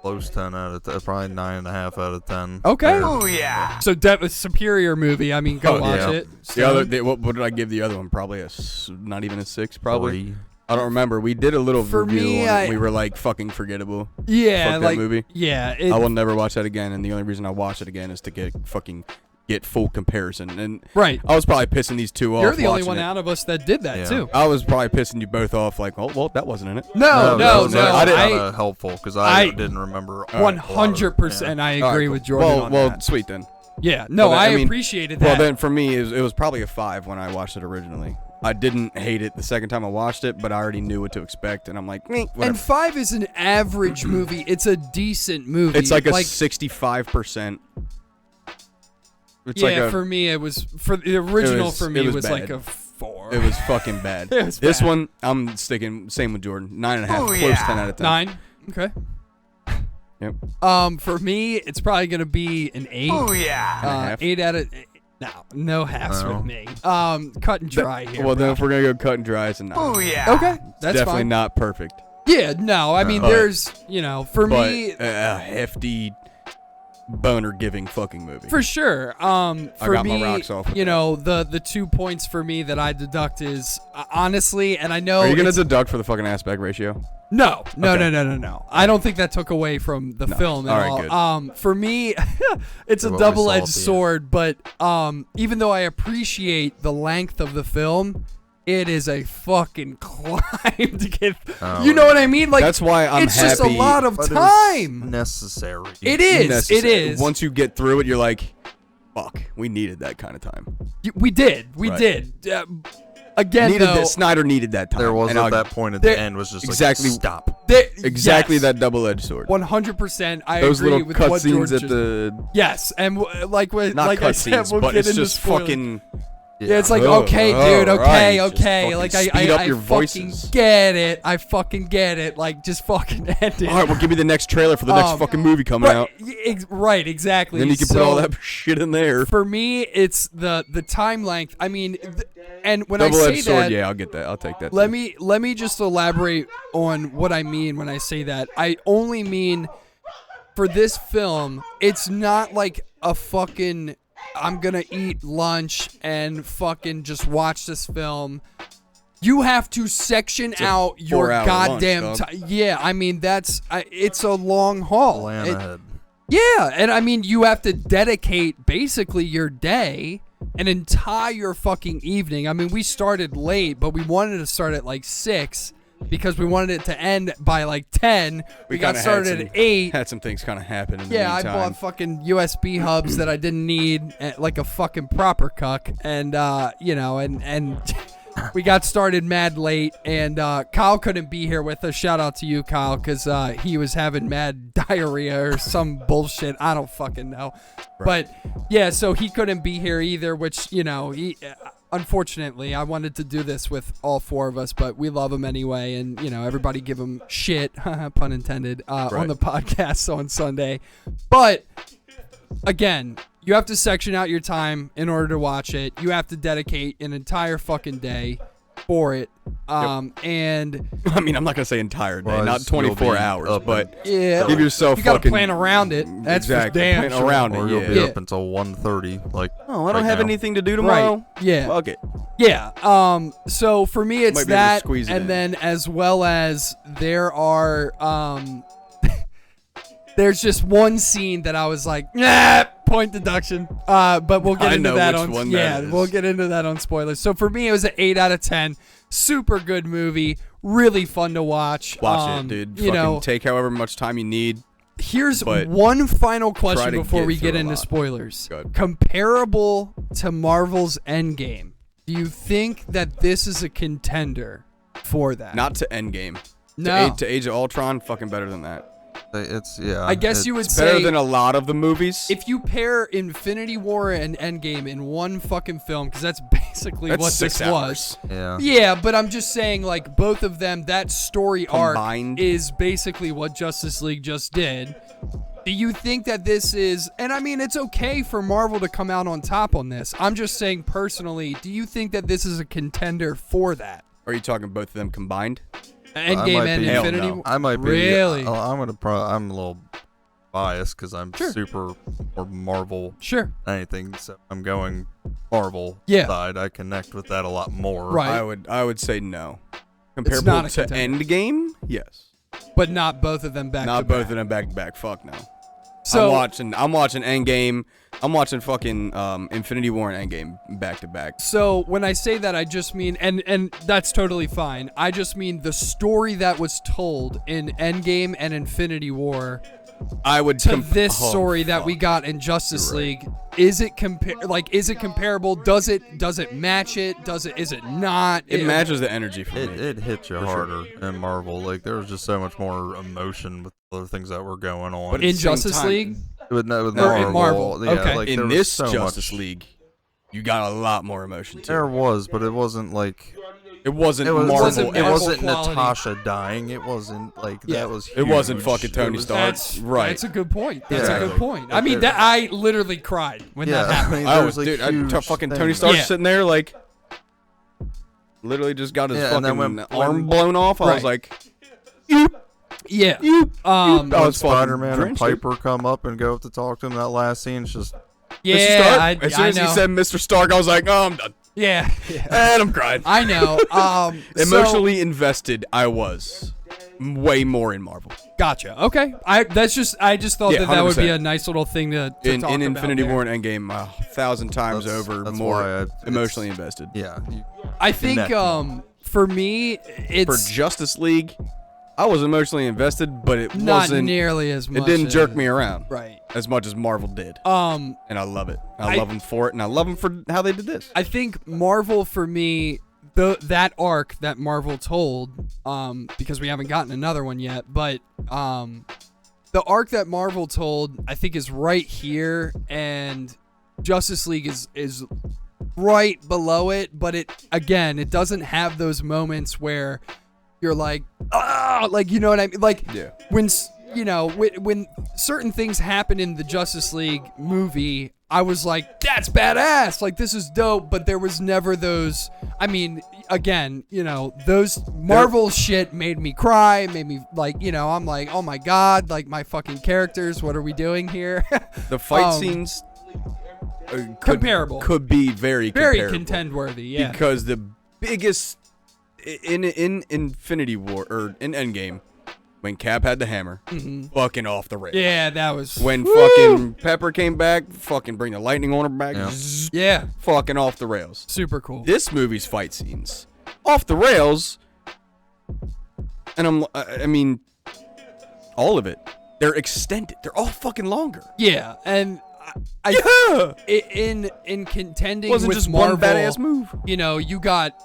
Speaker 4: Close 10 out of 10. Probably 9.5 out of 10.
Speaker 2: Okay.
Speaker 1: Oh, yeah.
Speaker 2: So a superior movie. I mean, go watch it.
Speaker 3: What did I give the other one? Probably not even a 6, probably.
Speaker 4: 3.
Speaker 3: I don't remember. We did a little review
Speaker 2: me,
Speaker 3: on it. We were like, fucking forgettable.
Speaker 2: Yeah,
Speaker 3: Fuck
Speaker 2: like
Speaker 3: that movie.
Speaker 2: Yeah,
Speaker 3: I will never watch that again, and the only reason I watch it again is to get full comparison. And
Speaker 2: right.
Speaker 3: I was probably pissing these two off.
Speaker 2: You're the only one out of us that did that too.
Speaker 3: I was probably pissing you both off. Like, oh well, that wasn't in it.
Speaker 2: No.
Speaker 4: I didn't helpful because I didn't remember.
Speaker 2: 100%. I agree with Jordan.
Speaker 3: Well,
Speaker 2: on that.
Speaker 3: Sweet then.
Speaker 2: Yeah. No, I appreciated that.
Speaker 3: Well, then for me, it was probably a 5 when I watched it originally. I didn't hate it the second time I watched it, but I already knew what to expect, and I'm like, whatever.
Speaker 2: And 5 is an average movie. It's a decent movie.
Speaker 3: It's like a 65%.
Speaker 2: For me, it was for the original. For me, it was like a 4.
Speaker 3: It was fucking bad.
Speaker 2: It was
Speaker 3: this
Speaker 2: bad.
Speaker 3: one, I'm sticking same with Jordan. 9.5, close 10 out of 10.
Speaker 2: 9. Okay.
Speaker 3: Yep.
Speaker 2: For me, it's probably gonna be an 8.
Speaker 1: Oh yeah.
Speaker 2: 8 out of. No halves with me. Cut and dry here.
Speaker 3: Well, then if we're gonna go cut and dry, it's a 9.
Speaker 1: Oh yeah.
Speaker 2: Okay, that's
Speaker 3: definitely
Speaker 2: fine.
Speaker 3: not perfect.
Speaker 2: Yeah, no. I mean, there's for me,
Speaker 3: a hefty boner-giving fucking movie.
Speaker 2: For sure. For
Speaker 3: got
Speaker 2: me,
Speaker 3: my rocks off with
Speaker 2: the 2 points for me that I deduct is honestly, and I know.
Speaker 3: Are you gonna deduct for the fucking aspect ratio?
Speaker 2: No. I don't think that took away from the film at all.
Speaker 3: Good.
Speaker 2: For me, it's a double-edged sword, but even though I appreciate the length of the film, it is a fucking climb to get. You know what I mean? Like
Speaker 3: that's why I'm
Speaker 2: it's
Speaker 3: happy.
Speaker 2: Just a lot of time.
Speaker 4: Necessary.
Speaker 2: It is. It is.
Speaker 3: Once you get through it, you're like, "Fuck, we needed that kind of time."
Speaker 2: We did. We did. Again, though,
Speaker 3: Snyder needed that time.
Speaker 4: There was at that point at the end was just
Speaker 3: exactly
Speaker 4: like, stop.
Speaker 3: That double-edged sword.
Speaker 2: 100%. I
Speaker 3: Those
Speaker 2: agree
Speaker 3: little
Speaker 2: with what George
Speaker 3: cutscenes at the
Speaker 2: and like
Speaker 3: not
Speaker 2: I said,
Speaker 3: cutscenes,
Speaker 2: we'll
Speaker 3: but
Speaker 2: get
Speaker 3: it's
Speaker 2: into
Speaker 3: just
Speaker 2: spoilers.
Speaker 3: fucking.
Speaker 2: Yeah, it's like, okay, dude, okay.
Speaker 3: Right.
Speaker 2: Like,
Speaker 3: speed up your
Speaker 2: fucking
Speaker 3: voices.
Speaker 2: get it. I fucking get it. Like, just fucking end it.
Speaker 3: All right, well, give me the next trailer for the next fucking movie coming out.
Speaker 2: Right, exactly.
Speaker 3: Then you can put all that shit in there.
Speaker 2: For me, it's the time length. I mean, and when I say
Speaker 3: double-edged sword,
Speaker 2: that,
Speaker 3: yeah, I'll get that. I'll take that.
Speaker 2: Let me just elaborate on what I mean when I say that. I only mean for this film, it's not like a fucking I'm gonna eat lunch and fucking just watch this film. You have to section out your goddamn time. Yeah, I mean it's a long haul.
Speaker 4: Plan ahead.
Speaker 2: Yeah, and I mean you have to dedicate basically your day, an entire fucking evening. I mean we started late, but we wanted to start at like 6. Because we wanted it to end by like 10. We got started at 8.
Speaker 3: Had some things kind of happen in the
Speaker 2: meantime. I bought fucking USB hubs that I didn't need, like a fucking proper cuck. And, and we got started mad late. And Kyle couldn't be here with us. Shout out to you, Kyle, because he was having mad diarrhea or some bullshit. I don't fucking know. Right. But, yeah, so he couldn't be here either, which, he... Unfortunately, I wanted to do this with all 4 of us, but we love him anyway, and everybody give him shit, pun intended, on the podcast on Sunday. But again, you have to section out your time in order to watch it. You have to dedicate an entire fucking day for it. And
Speaker 3: I mean, I'm not gonna say entire day, not 24 hours, but give yourself.
Speaker 2: You gotta plan around it. That's
Speaker 3: exactly.
Speaker 2: damn
Speaker 3: plan around
Speaker 4: or
Speaker 3: it.
Speaker 4: you'll be up until 1:30. Like,
Speaker 3: I don't have anything to do tomorrow.
Speaker 2: Right. Yeah.
Speaker 3: Fuck it.
Speaker 2: Yeah. So for me, it's that, and
Speaker 3: then
Speaker 2: as well as there are there's just one scene that I was like, Point deduction. But we'll get into that on
Speaker 3: we'll
Speaker 2: get into that on spoilers. So for me, it was an 8 out of 10. Super good movie. Really fun to watch.
Speaker 3: Watch it, dude. Fucking take however much time you need.
Speaker 2: Here's one final question before we get into spoilers. Comparable to Marvel's Endgame, do you think that this is a contender for that?
Speaker 3: Not to Endgame.
Speaker 2: No.
Speaker 3: To Age of Ultron, fucking better than that.
Speaker 2: I guess you would say
Speaker 3: better than a lot of the movies.
Speaker 2: If you pair Infinity War and Endgame in one fucking film, because that's basically what
Speaker 3: 6
Speaker 2: this
Speaker 3: hours.
Speaker 2: was. Yeah, but I'm just saying, like, both of them, that story
Speaker 3: combined
Speaker 2: arc is basically what Justice League just did. Do you think that this is, and I mean, it's okay for Marvel to come out on top on this. I'm just saying personally, do you think that this is a contender for that?
Speaker 3: Are you talking both of them combined?
Speaker 2: Endgame and Infinity War?
Speaker 4: I might be.
Speaker 2: Really?
Speaker 4: I'm a little biased because I'm super or Marvel.
Speaker 2: Sure.
Speaker 4: Anything, so I'm going Marvel side. I connect with that a lot more.
Speaker 2: Right.
Speaker 3: I would say no. Comparable to Endgame, yes.
Speaker 2: But not both of them back to back.
Speaker 3: Not both of them back to back. Fuck no.
Speaker 2: So
Speaker 3: I'm watching Endgame. I'm watching fucking Infinity War and Endgame back to back.
Speaker 2: So when I say that, I just mean, and that's totally fine. I just mean the story that was told in Endgame and Infinity War.
Speaker 3: I would
Speaker 2: this story that we got in Justice League. Is it is it comparable? Does it match it? Is it not?
Speaker 3: It matches the energy for me.
Speaker 4: It hits you harder in Marvel. Like there was just so much more emotion with other things that were going on.
Speaker 2: But in Justice League?
Speaker 4: With
Speaker 2: Marvel.
Speaker 4: Yeah,
Speaker 2: okay.
Speaker 4: like,
Speaker 3: in this Justice League, you got a lot more emotion too.
Speaker 4: There was, but it wasn't like
Speaker 3: it wasn't Marvel.
Speaker 4: It wasn't Natasha dying. It wasn't like that was. Huge.
Speaker 3: It wasn't fucking Tony Stark. Right.
Speaker 2: That's a good point. That's a good point. I mean, I literally cried when that happened.
Speaker 3: Fucking Tony Stark sitting there like, literally just got his fucking arm blown off. I was like,
Speaker 2: yeah.
Speaker 4: Spider-Man and Piper come up and go up to talk to him. That last scene is just.
Speaker 2: Yeah.
Speaker 3: As soon as he said Mr. Stark, I was like, oh, I'm done.
Speaker 2: Yeah.
Speaker 3: And I'm crying.
Speaker 2: I know.
Speaker 3: Emotionally invested, I was way more in Marvel.
Speaker 2: Gotcha. Okay. I just thought that would be a nice little thing to talk about.
Speaker 3: In Infinity War and Endgame, 1,000 times over
Speaker 4: that's
Speaker 3: more emotionally invested.
Speaker 4: Yeah.
Speaker 2: I think for me, it's
Speaker 3: for Justice League. I was emotionally invested, but it
Speaker 2: not
Speaker 3: wasn't
Speaker 2: nearly as much.
Speaker 3: It didn't jerk me around,
Speaker 2: right?
Speaker 3: As much as Marvel did.
Speaker 2: And
Speaker 3: I love it. I love them for it, and I love them for how they did this.
Speaker 2: I think Marvel for me, that arc that Marvel told, because we haven't gotten another one yet, but the arc that Marvel told, I think, is right here, and Justice League is right below it, but it doesn't have those moments where you're like, like, you know what I mean? Like, when certain things happen in the Justice League movie, I was like, that's badass. Like, this is dope. But there was never those. I mean, again, those Marvel shit made me cry, made me like, I'm like, oh my God, like my fucking characters. What are we doing here?
Speaker 3: The fight scenes
Speaker 2: comparable
Speaker 3: could be very
Speaker 2: contend worthy. Yeah,
Speaker 3: because the biggest. In Infinity War or in Endgame, when Cap had the hammer, fucking off the rails.
Speaker 2: Yeah, that was
Speaker 3: when fucking Pepper came back. Fucking bring the lightning on her back.
Speaker 2: Yeah,
Speaker 3: fucking off the rails.
Speaker 2: Super cool.
Speaker 3: This movie's fight scenes off the rails, and I mean, all of it. They're extended. They're all fucking longer.
Speaker 2: Yeah, and in contending
Speaker 3: wasn't
Speaker 2: with
Speaker 3: just
Speaker 2: Marvel,
Speaker 3: one badass move.
Speaker 2: You got.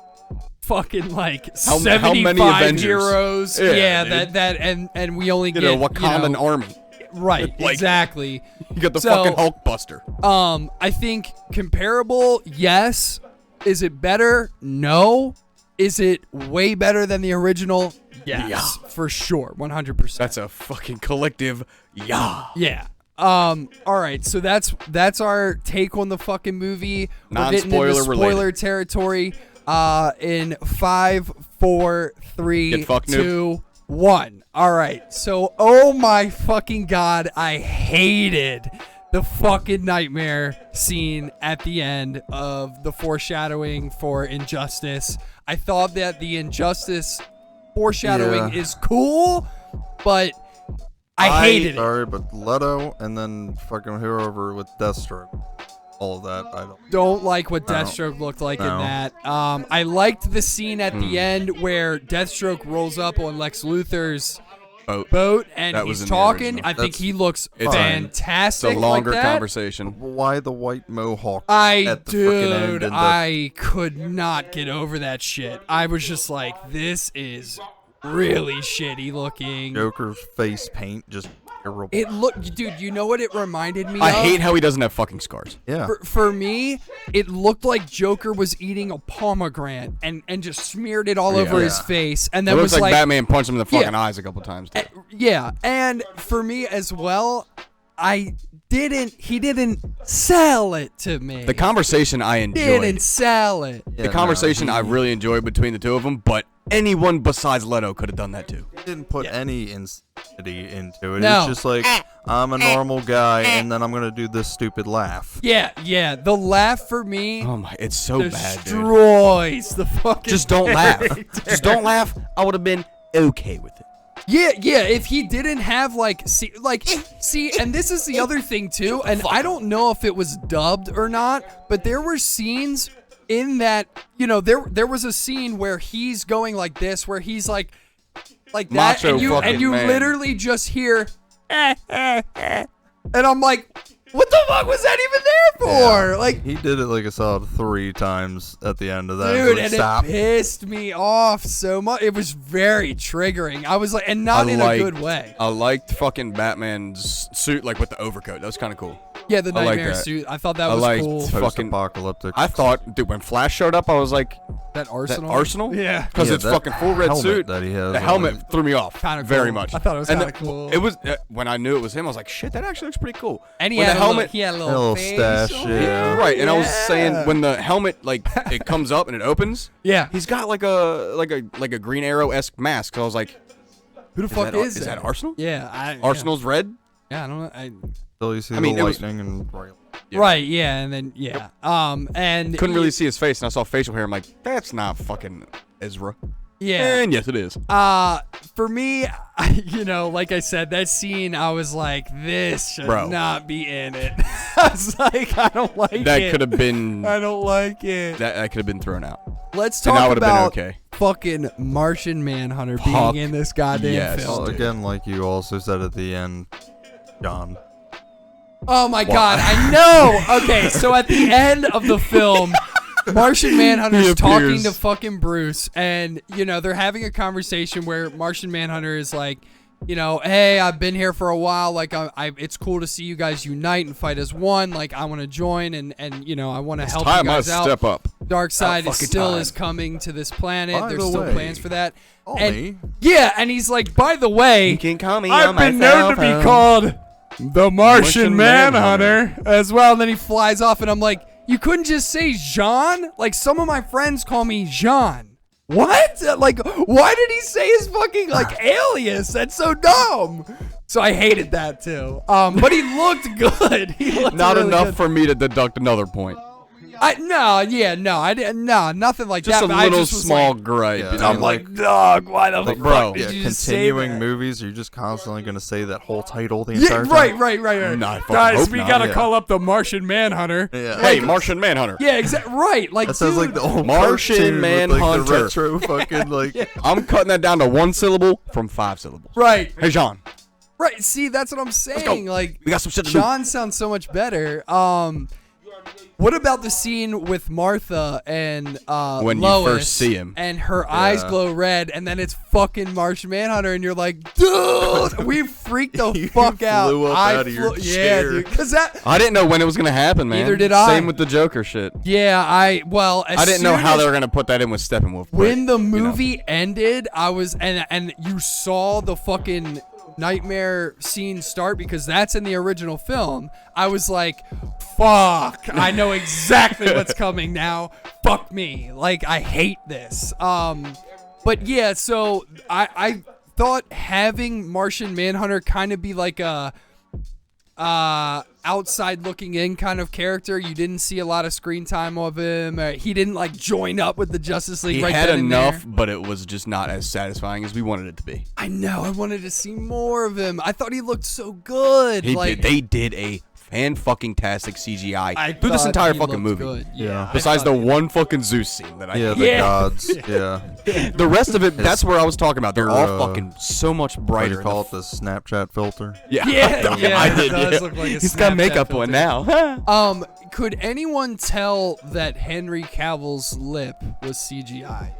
Speaker 2: Fucking like
Speaker 3: 75
Speaker 2: heroes, and we only get
Speaker 3: a Wakandan army,
Speaker 2: right?
Speaker 3: Like,
Speaker 2: exactly.
Speaker 3: You got the fucking Hulkbuster.
Speaker 2: I think comparable, yes. Is it better? No. Is it way better than the original? Yes, for sure, 100%.
Speaker 3: That's a fucking collective,
Speaker 2: yeah. All right, so that's our take on the fucking movie. We're getting into spoiler territory. In 5, 4, 3, 2, 1. All right. So, oh my fucking God, I hated the fucking nightmare scene at the end of the foreshadowing for Injustice. I thought that the Injustice foreshadowing is cool, but I hated it.
Speaker 4: Sorry, but Leto and then fucking whoever with Deathstroke. All of that, I
Speaker 2: don't like what Deathstroke looked like in that. I liked the scene at the end where Deathstroke rolls up on Lex Luthor's boat and he's talking. I think he looks fantastic.
Speaker 3: It's a longer
Speaker 2: like that.
Speaker 3: Conversation.
Speaker 4: Why the white mohawk?
Speaker 2: I could not get over that shit. I was just like, this is really shitty looking.
Speaker 4: Joker's face paint just terrible.
Speaker 2: It looked, dude. You know what it reminded me of?
Speaker 3: I hate how he doesn't have fucking scars.
Speaker 4: Yeah.
Speaker 2: For me, it looked like Joker was eating a pomegranate and just smeared it all over his face, and then
Speaker 3: it looks
Speaker 2: was
Speaker 3: like Batman punched him in the fucking eyes a couple times.
Speaker 2: Yeah, and for me as well, he didn't sell it to me.
Speaker 3: The conversation I enjoyed.
Speaker 2: Didn't sell it.
Speaker 3: The conversation I really enjoyed between the two of them, but anyone besides Leto could have done that too.
Speaker 4: He didn't put any insanity into it.
Speaker 2: No.
Speaker 4: It's just like, I'm a normal guy, and then I'm going to do this stupid laugh.
Speaker 2: Yeah. The laugh for me.
Speaker 3: Oh my, it's so bad, dude.
Speaker 2: Destroys the fucking.
Speaker 3: Just don't laugh. Just don't laugh. I would have been okay with it.
Speaker 2: Yeah. If he didn't have see, and this is the other thing too, and I don't know if it was dubbed or not, but there were scenes in that, there was a scene where he's going like this, where he's like that,
Speaker 3: Macho
Speaker 2: and you
Speaker 3: man.
Speaker 2: literally just hear, and I'm like, what the fuck was that even there for?
Speaker 4: Yeah.
Speaker 2: Like,
Speaker 4: he did it like a solid 3 times at the end of that.
Speaker 2: dude,
Speaker 4: like,
Speaker 2: and
Speaker 4: stop.
Speaker 2: it pissed me off so much. It was very triggering. I was like, and not in a good way.
Speaker 3: I liked fucking Batman's suit, like with the overcoat. That was kind of cool.
Speaker 2: Yeah, the
Speaker 3: I like
Speaker 2: nightmare
Speaker 3: that.
Speaker 2: suit. I thought that
Speaker 3: I
Speaker 2: was
Speaker 3: liked
Speaker 2: cool.
Speaker 3: fucking
Speaker 4: Post-apocalyptic.
Speaker 3: I thought, dude, when Flash showed up, I was like,
Speaker 2: That Arsenal?
Speaker 3: That Arsenal?
Speaker 2: Yeah.
Speaker 3: Because it's fucking full red
Speaker 4: helmet
Speaker 3: suit.
Speaker 4: that he has
Speaker 3: the
Speaker 4: on
Speaker 3: helmet
Speaker 4: it.
Speaker 3: threw me off
Speaker 2: Kinda
Speaker 3: very
Speaker 2: cool.
Speaker 3: much.
Speaker 2: I thought it was
Speaker 3: And
Speaker 2: kinda cool.
Speaker 3: It was when I knew it was him. I was like, shit, that actually looks pretty cool.
Speaker 2: And he
Speaker 3: when
Speaker 2: had
Speaker 3: the helmet,
Speaker 2: he had a
Speaker 4: little
Speaker 2: little face
Speaker 4: stash,
Speaker 2: on
Speaker 4: yeah.
Speaker 2: it.
Speaker 3: right? And I was saying when the helmet it comes up and it opens.
Speaker 2: Yeah.
Speaker 3: He's got like a Green Arrow-esque mask. So I was like,
Speaker 2: Who the fuck is
Speaker 3: that Arsenal?
Speaker 2: Yeah.
Speaker 3: Arsenal's red.
Speaker 2: Yeah, I don't know.
Speaker 4: Till you see
Speaker 3: I mean,
Speaker 4: the
Speaker 3: it was-
Speaker 4: lightning and
Speaker 3: Yeah.
Speaker 2: Right, yeah, and then and
Speaker 3: Couldn't really see his face, and I saw facial hair. I'm like, that's not fucking Ezra.
Speaker 2: Yeah.
Speaker 3: And yes, it is.
Speaker 2: For me, like I said, that scene, I was like, this should not be in it. I was like, I don't like it.
Speaker 3: That could have been.
Speaker 2: I don't like it.
Speaker 3: That could have been thrown out.
Speaker 2: Let's
Speaker 3: And that
Speaker 2: talk
Speaker 3: would've been
Speaker 2: about
Speaker 3: okay.
Speaker 2: fucking Martian Manhunter being in this goddamn film.
Speaker 4: Well, again, like you also said at the end, John.
Speaker 2: Oh my god, I know! Okay, so at the end of the film, Martian Manhunter's talking to fucking Bruce, and, they're having a conversation where Martian Manhunter is like, hey, I've been here for a while, like, it's cool to see you guys unite and fight as one, like, I want to join, and I want to help you guys out.
Speaker 3: Step up.
Speaker 2: Darkseid is coming to this planet,
Speaker 4: By
Speaker 2: there's
Speaker 4: the
Speaker 2: still
Speaker 4: way,
Speaker 2: plans for that.
Speaker 4: me.
Speaker 2: Yeah, and he's like, by the way,
Speaker 3: You can call me
Speaker 2: I've
Speaker 3: on my
Speaker 2: been known to
Speaker 3: cell
Speaker 2: be
Speaker 3: phone.
Speaker 2: called the Martian
Speaker 3: Martian
Speaker 2: Manhunter as well. And then he flies off, and I'm like, you couldn't just say Jean? Like, some of my friends call me Jean. What? Like, why did he say his fucking, alias? That's so dumb. So I hated that, too. But he looked good. He looked
Speaker 3: Not
Speaker 2: really
Speaker 3: enough
Speaker 2: good.
Speaker 3: for me to deduct another point.
Speaker 2: Nothing like
Speaker 3: Just
Speaker 2: that.
Speaker 3: a
Speaker 2: but I
Speaker 3: little
Speaker 2: just was
Speaker 3: small
Speaker 2: like,
Speaker 3: gripe.
Speaker 4: Yeah,
Speaker 3: you know?
Speaker 4: I'm like,
Speaker 2: dog, why the fuck
Speaker 3: bro,
Speaker 2: did
Speaker 4: Yeah,
Speaker 2: you just say
Speaker 4: continuing
Speaker 2: that?
Speaker 4: movies, you're just constantly going to say that whole title the
Speaker 2: Yeah,
Speaker 4: entire time.
Speaker 2: right.
Speaker 3: Nah, I fucking
Speaker 2: Guys,
Speaker 3: hope
Speaker 2: we
Speaker 3: not.
Speaker 2: gotta
Speaker 4: Yeah.
Speaker 2: call up the Martian Manhunter.
Speaker 4: Yeah.
Speaker 3: Hey, Martian Manhunter.
Speaker 2: Yeah, exactly. Right. Like,
Speaker 4: That sounds like
Speaker 2: dude,
Speaker 4: the old
Speaker 3: Martian
Speaker 4: cartoon with, like,
Speaker 3: Manhunter.
Speaker 4: the retro fucking, like...
Speaker 3: I'm cutting that down to 1 syllable from 5 syllables.
Speaker 2: Right.
Speaker 3: Hey, Jean.
Speaker 2: Right. See, that's what I'm saying. Like,
Speaker 3: We got some shit to do.
Speaker 2: John sounds so much better. What about the scene with Martha and
Speaker 3: When you
Speaker 2: Lois
Speaker 3: first see him.
Speaker 2: and her eyes glow red, and then it's fucking Martian Manhunter, and you're like, dude, we freaked the
Speaker 4: You
Speaker 2: fuck out.
Speaker 4: flew up out of your
Speaker 2: Yeah,
Speaker 4: chair.
Speaker 2: dude, because that.
Speaker 3: I didn't know when it was going to happen, man.
Speaker 2: Neither did I.
Speaker 3: Same with the Joker shit.
Speaker 2: Yeah, I
Speaker 3: I didn't know how they were going to put that in with Steppenwolf. but,
Speaker 2: When the
Speaker 3: you know.
Speaker 2: movie ended, I was and you saw the fucking nightmare scene start, because that's in the original film. I was like, fuck, I know exactly what's coming now. Fuck me. Like, I hate this. But yeah, so I thought having Martian Manhunter kind of be like a outside looking in kind of character. You didn't see a lot of screen time of him. He didn't like join up with the Justice League.
Speaker 3: He
Speaker 2: right
Speaker 3: had
Speaker 2: then and
Speaker 3: enough,
Speaker 2: there.
Speaker 3: but it was just not as satisfying as we wanted it to be.
Speaker 2: I know. I wanted to see more of him. I thought he looked so good.
Speaker 3: They did a fan-fucking-tastic CGI through this
Speaker 2: thought
Speaker 3: entire
Speaker 2: he
Speaker 3: fucking
Speaker 2: looked
Speaker 3: movie.
Speaker 2: good. Yeah.
Speaker 3: Besides the one fucking Zeus scene that I
Speaker 4: Yeah, the gods. Yeah.
Speaker 3: The rest of it, that's where I was talking about. They're all fucking so much
Speaker 4: What do
Speaker 3: brighter.
Speaker 4: you call it? The Snapchat filter?
Speaker 2: Yeah,
Speaker 3: I did.
Speaker 2: it does look like a
Speaker 3: He's got
Speaker 2: Snapchat
Speaker 3: makeup
Speaker 2: filter.
Speaker 3: on now.
Speaker 2: Could anyone tell that Henry Cavill's lip was CGI?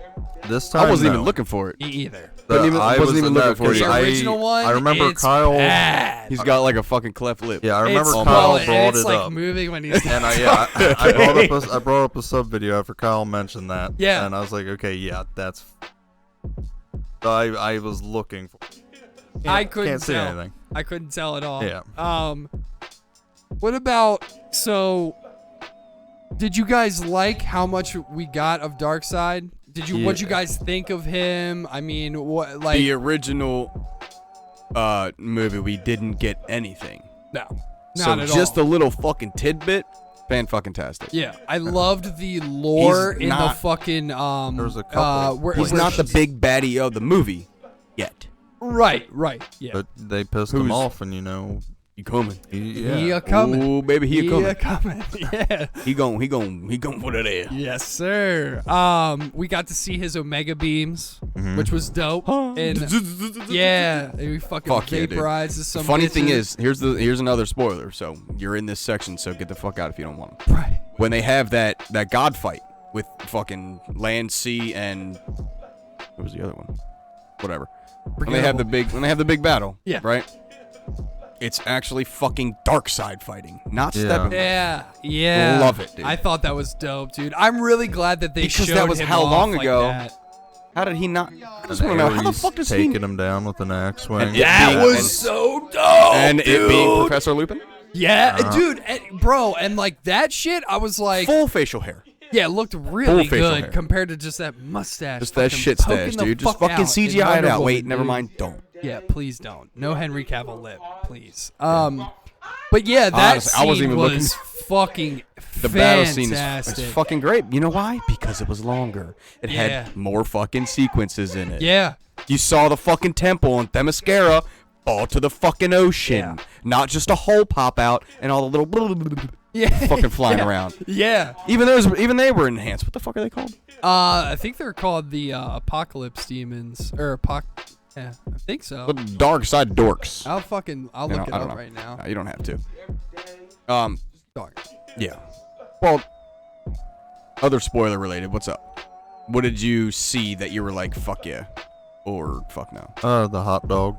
Speaker 4: This time,
Speaker 3: I wasn't
Speaker 4: no.
Speaker 3: even looking for it.
Speaker 2: Me either.
Speaker 4: I
Speaker 3: wasn't even looking for it.
Speaker 2: The
Speaker 3: I
Speaker 2: original one,
Speaker 4: I remember
Speaker 2: it's
Speaker 4: Kyle.
Speaker 2: bad.
Speaker 3: He's got like a fucking cleft lip.
Speaker 4: Yeah, I remember
Speaker 2: It's-
Speaker 4: Kyle
Speaker 2: well,
Speaker 4: brought
Speaker 2: it's
Speaker 4: it
Speaker 2: like
Speaker 4: up.
Speaker 2: moving when he's
Speaker 4: And I brought up a sub video after Kyle mentioned that.
Speaker 2: Yeah.
Speaker 4: And I was like, okay, yeah, that's. So I was looking for.
Speaker 2: I couldn't
Speaker 4: Can't see
Speaker 2: tell.
Speaker 4: anything.
Speaker 2: I couldn't tell at all.
Speaker 4: Yeah.
Speaker 2: What about did you guys like how much we got of Darkseid? What'd you guys think of him? I mean, what like
Speaker 3: The original movie, we didn't get anything.
Speaker 2: no.
Speaker 3: So
Speaker 2: Not at
Speaker 3: just
Speaker 2: all.
Speaker 3: a little fucking tidbit, fan-fucking-tastic.
Speaker 2: Yeah, I loved the lore
Speaker 3: He's
Speaker 2: in the
Speaker 3: not-
Speaker 2: fucking
Speaker 4: There's a couple.
Speaker 3: He's not the big baddie of the movie yet.
Speaker 2: right, yeah.
Speaker 4: But they pissed him
Speaker 3: Who's-
Speaker 4: off, and you know,
Speaker 3: He coming.
Speaker 2: He a coming.
Speaker 3: Ooh, baby, he coming.
Speaker 2: a coming. Yeah.
Speaker 3: He gon' put it there.
Speaker 2: Yes, sir. We got to see his Omega beams, which was dope. And yeah, we fucking
Speaker 3: Fuck yeah, dude.
Speaker 2: vaporized
Speaker 3: The
Speaker 2: some
Speaker 3: funny thing
Speaker 2: bitches.
Speaker 3: is, here's another spoiler. So you're in this section, so get the fuck out if you don't want to.
Speaker 2: Right.
Speaker 3: When they have that god fight with fucking land, sea, and what was the other one? Whatever. When they have the big battle.
Speaker 2: Yeah.
Speaker 3: Right. It's actually fucking Darkseid fighting, not Steppenwolf.
Speaker 2: Yeah.
Speaker 3: Love it, dude.
Speaker 2: I thought that was dope, dude. I'm really glad that they
Speaker 3: Because
Speaker 2: showed
Speaker 3: that was
Speaker 2: him
Speaker 3: how
Speaker 2: off
Speaker 3: long
Speaker 2: like
Speaker 3: ago?
Speaker 2: that.
Speaker 3: How did he not? I just want to know how the fuck does he?
Speaker 4: taking him down with an axe wing?
Speaker 3: And that was
Speaker 2: so dope.
Speaker 3: And it being Professor Lupin,
Speaker 2: Yeah, dude, bro, and like that shit, I was like,
Speaker 3: full facial hair.
Speaker 2: yeah, it looked really
Speaker 3: facial
Speaker 2: good
Speaker 3: hair.
Speaker 2: compared to just that mustache.
Speaker 3: Just that
Speaker 2: fucking
Speaker 3: shit
Speaker 2: poking
Speaker 3: stash,
Speaker 2: the
Speaker 3: dude. Just
Speaker 2: fuck
Speaker 3: fucking
Speaker 2: out in
Speaker 3: CGI it
Speaker 2: Wonder
Speaker 3: out.
Speaker 2: Woman,
Speaker 3: Wait, never
Speaker 2: dude.
Speaker 3: mind. Don't.
Speaker 2: Yeah, please don't. No Henry Cavill lip, please. But yeah, that
Speaker 3: Honestly, I
Speaker 2: scene
Speaker 3: wasn't even looking-
Speaker 2: was fucking
Speaker 3: The battle scene
Speaker 2: fantastic.
Speaker 3: is fucking great. You know why? Because it was longer. It
Speaker 2: Yeah.
Speaker 3: had more fucking sequences in it.
Speaker 2: Yeah,
Speaker 3: You saw the fucking temple on Themyscira fall to the fucking ocean.
Speaker 2: Yeah.
Speaker 3: Not just a hole pop out and all the little
Speaker 2: yeah,
Speaker 3: fucking flying
Speaker 2: yeah.
Speaker 3: around.
Speaker 2: Yeah,
Speaker 3: Even they were enhanced. What the fuck are they called?
Speaker 2: I think they're called the Apocalypse Demons or Yeah, I think so.
Speaker 3: The Darkseid dorks.
Speaker 2: I'll
Speaker 3: You
Speaker 2: look
Speaker 3: know,
Speaker 2: it
Speaker 3: I don't
Speaker 2: up
Speaker 3: know.
Speaker 2: right now.
Speaker 3: No, you don't have to.
Speaker 2: Dark.
Speaker 3: Yeah. Well, other spoiler related. What's up? What did you see that you were like, fuck yeah, or fuck no?
Speaker 4: The hot dog.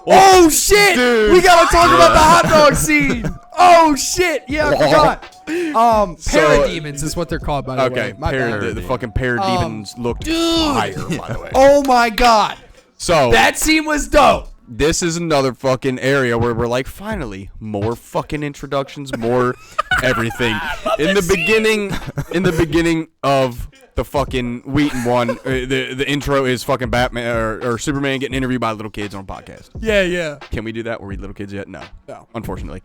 Speaker 2: Oh shit! We gotta talk about the hot dog scene. Oh shit! Yeah, I forgot. Parademons is what they're called, by the
Speaker 3: Okay,
Speaker 2: way. My bad.
Speaker 3: the fucking parademons looked
Speaker 2: dude.
Speaker 3: fire, by the way.
Speaker 2: Oh my god,
Speaker 3: So
Speaker 2: that scene was dope.
Speaker 3: this is another fucking area where we're like, finally, more fucking introductions, more everything. In the beginning of the fucking Wheaton one, the intro is fucking Batman or Superman getting interviewed by little kids on a podcast.
Speaker 2: Yeah.
Speaker 3: Can we do that? Were we little kids yet? No,
Speaker 2: No.
Speaker 3: unfortunately.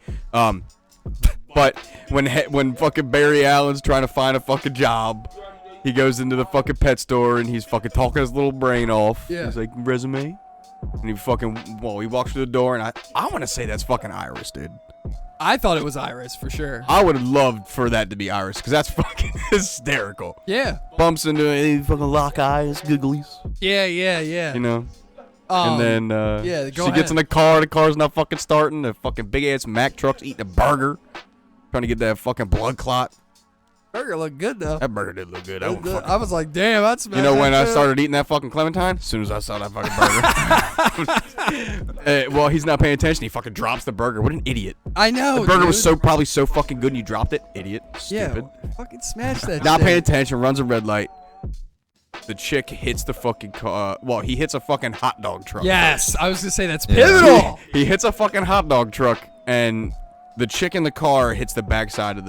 Speaker 3: But when fucking Barry Allen's trying to find a fucking job, he goes into the fucking pet store and he's fucking talking his little brain off.
Speaker 2: Yeah.
Speaker 3: He's like, resume? And he walks through the door, and I want to say that's fucking Iris, dude.
Speaker 2: I thought it was Iris for sure.
Speaker 3: I would have loved for that to be Iris, because that's fucking hysterical.
Speaker 2: Yeah.
Speaker 3: Bumps into it, fucking lock eyes, gigglies,
Speaker 2: Yeah.
Speaker 3: you know?
Speaker 2: Um,
Speaker 3: And then
Speaker 2: yeah, go
Speaker 3: she gets in
Speaker 2: ahead.
Speaker 3: the car's not fucking starting. The fucking big-ass Mack truck's eating a burger, trying to get that fucking blood clot.
Speaker 2: burger looked good though.
Speaker 3: That burger did look good. I would fucking
Speaker 2: I was like, damn, that's
Speaker 3: You know when I started eating that fucking Clementine? As soon as I saw that fucking burger. Well, he's not paying attention. He fucking drops the burger. What an idiot.
Speaker 2: I know.
Speaker 3: The burger was
Speaker 2: dude.
Speaker 3: probably so fucking good and you dropped it. Idiot.
Speaker 2: Yeah,
Speaker 3: Stupid.
Speaker 2: fucking smash that.
Speaker 3: Not
Speaker 2: shit.
Speaker 3: paying attention. Runs a red light. The chick hits the fucking car. Well, he hits a fucking hot dog truck.
Speaker 2: Yes, I was gonna say that's pivotal.
Speaker 3: He hits a fucking hot dog truck, and the chick in the car hits the backside of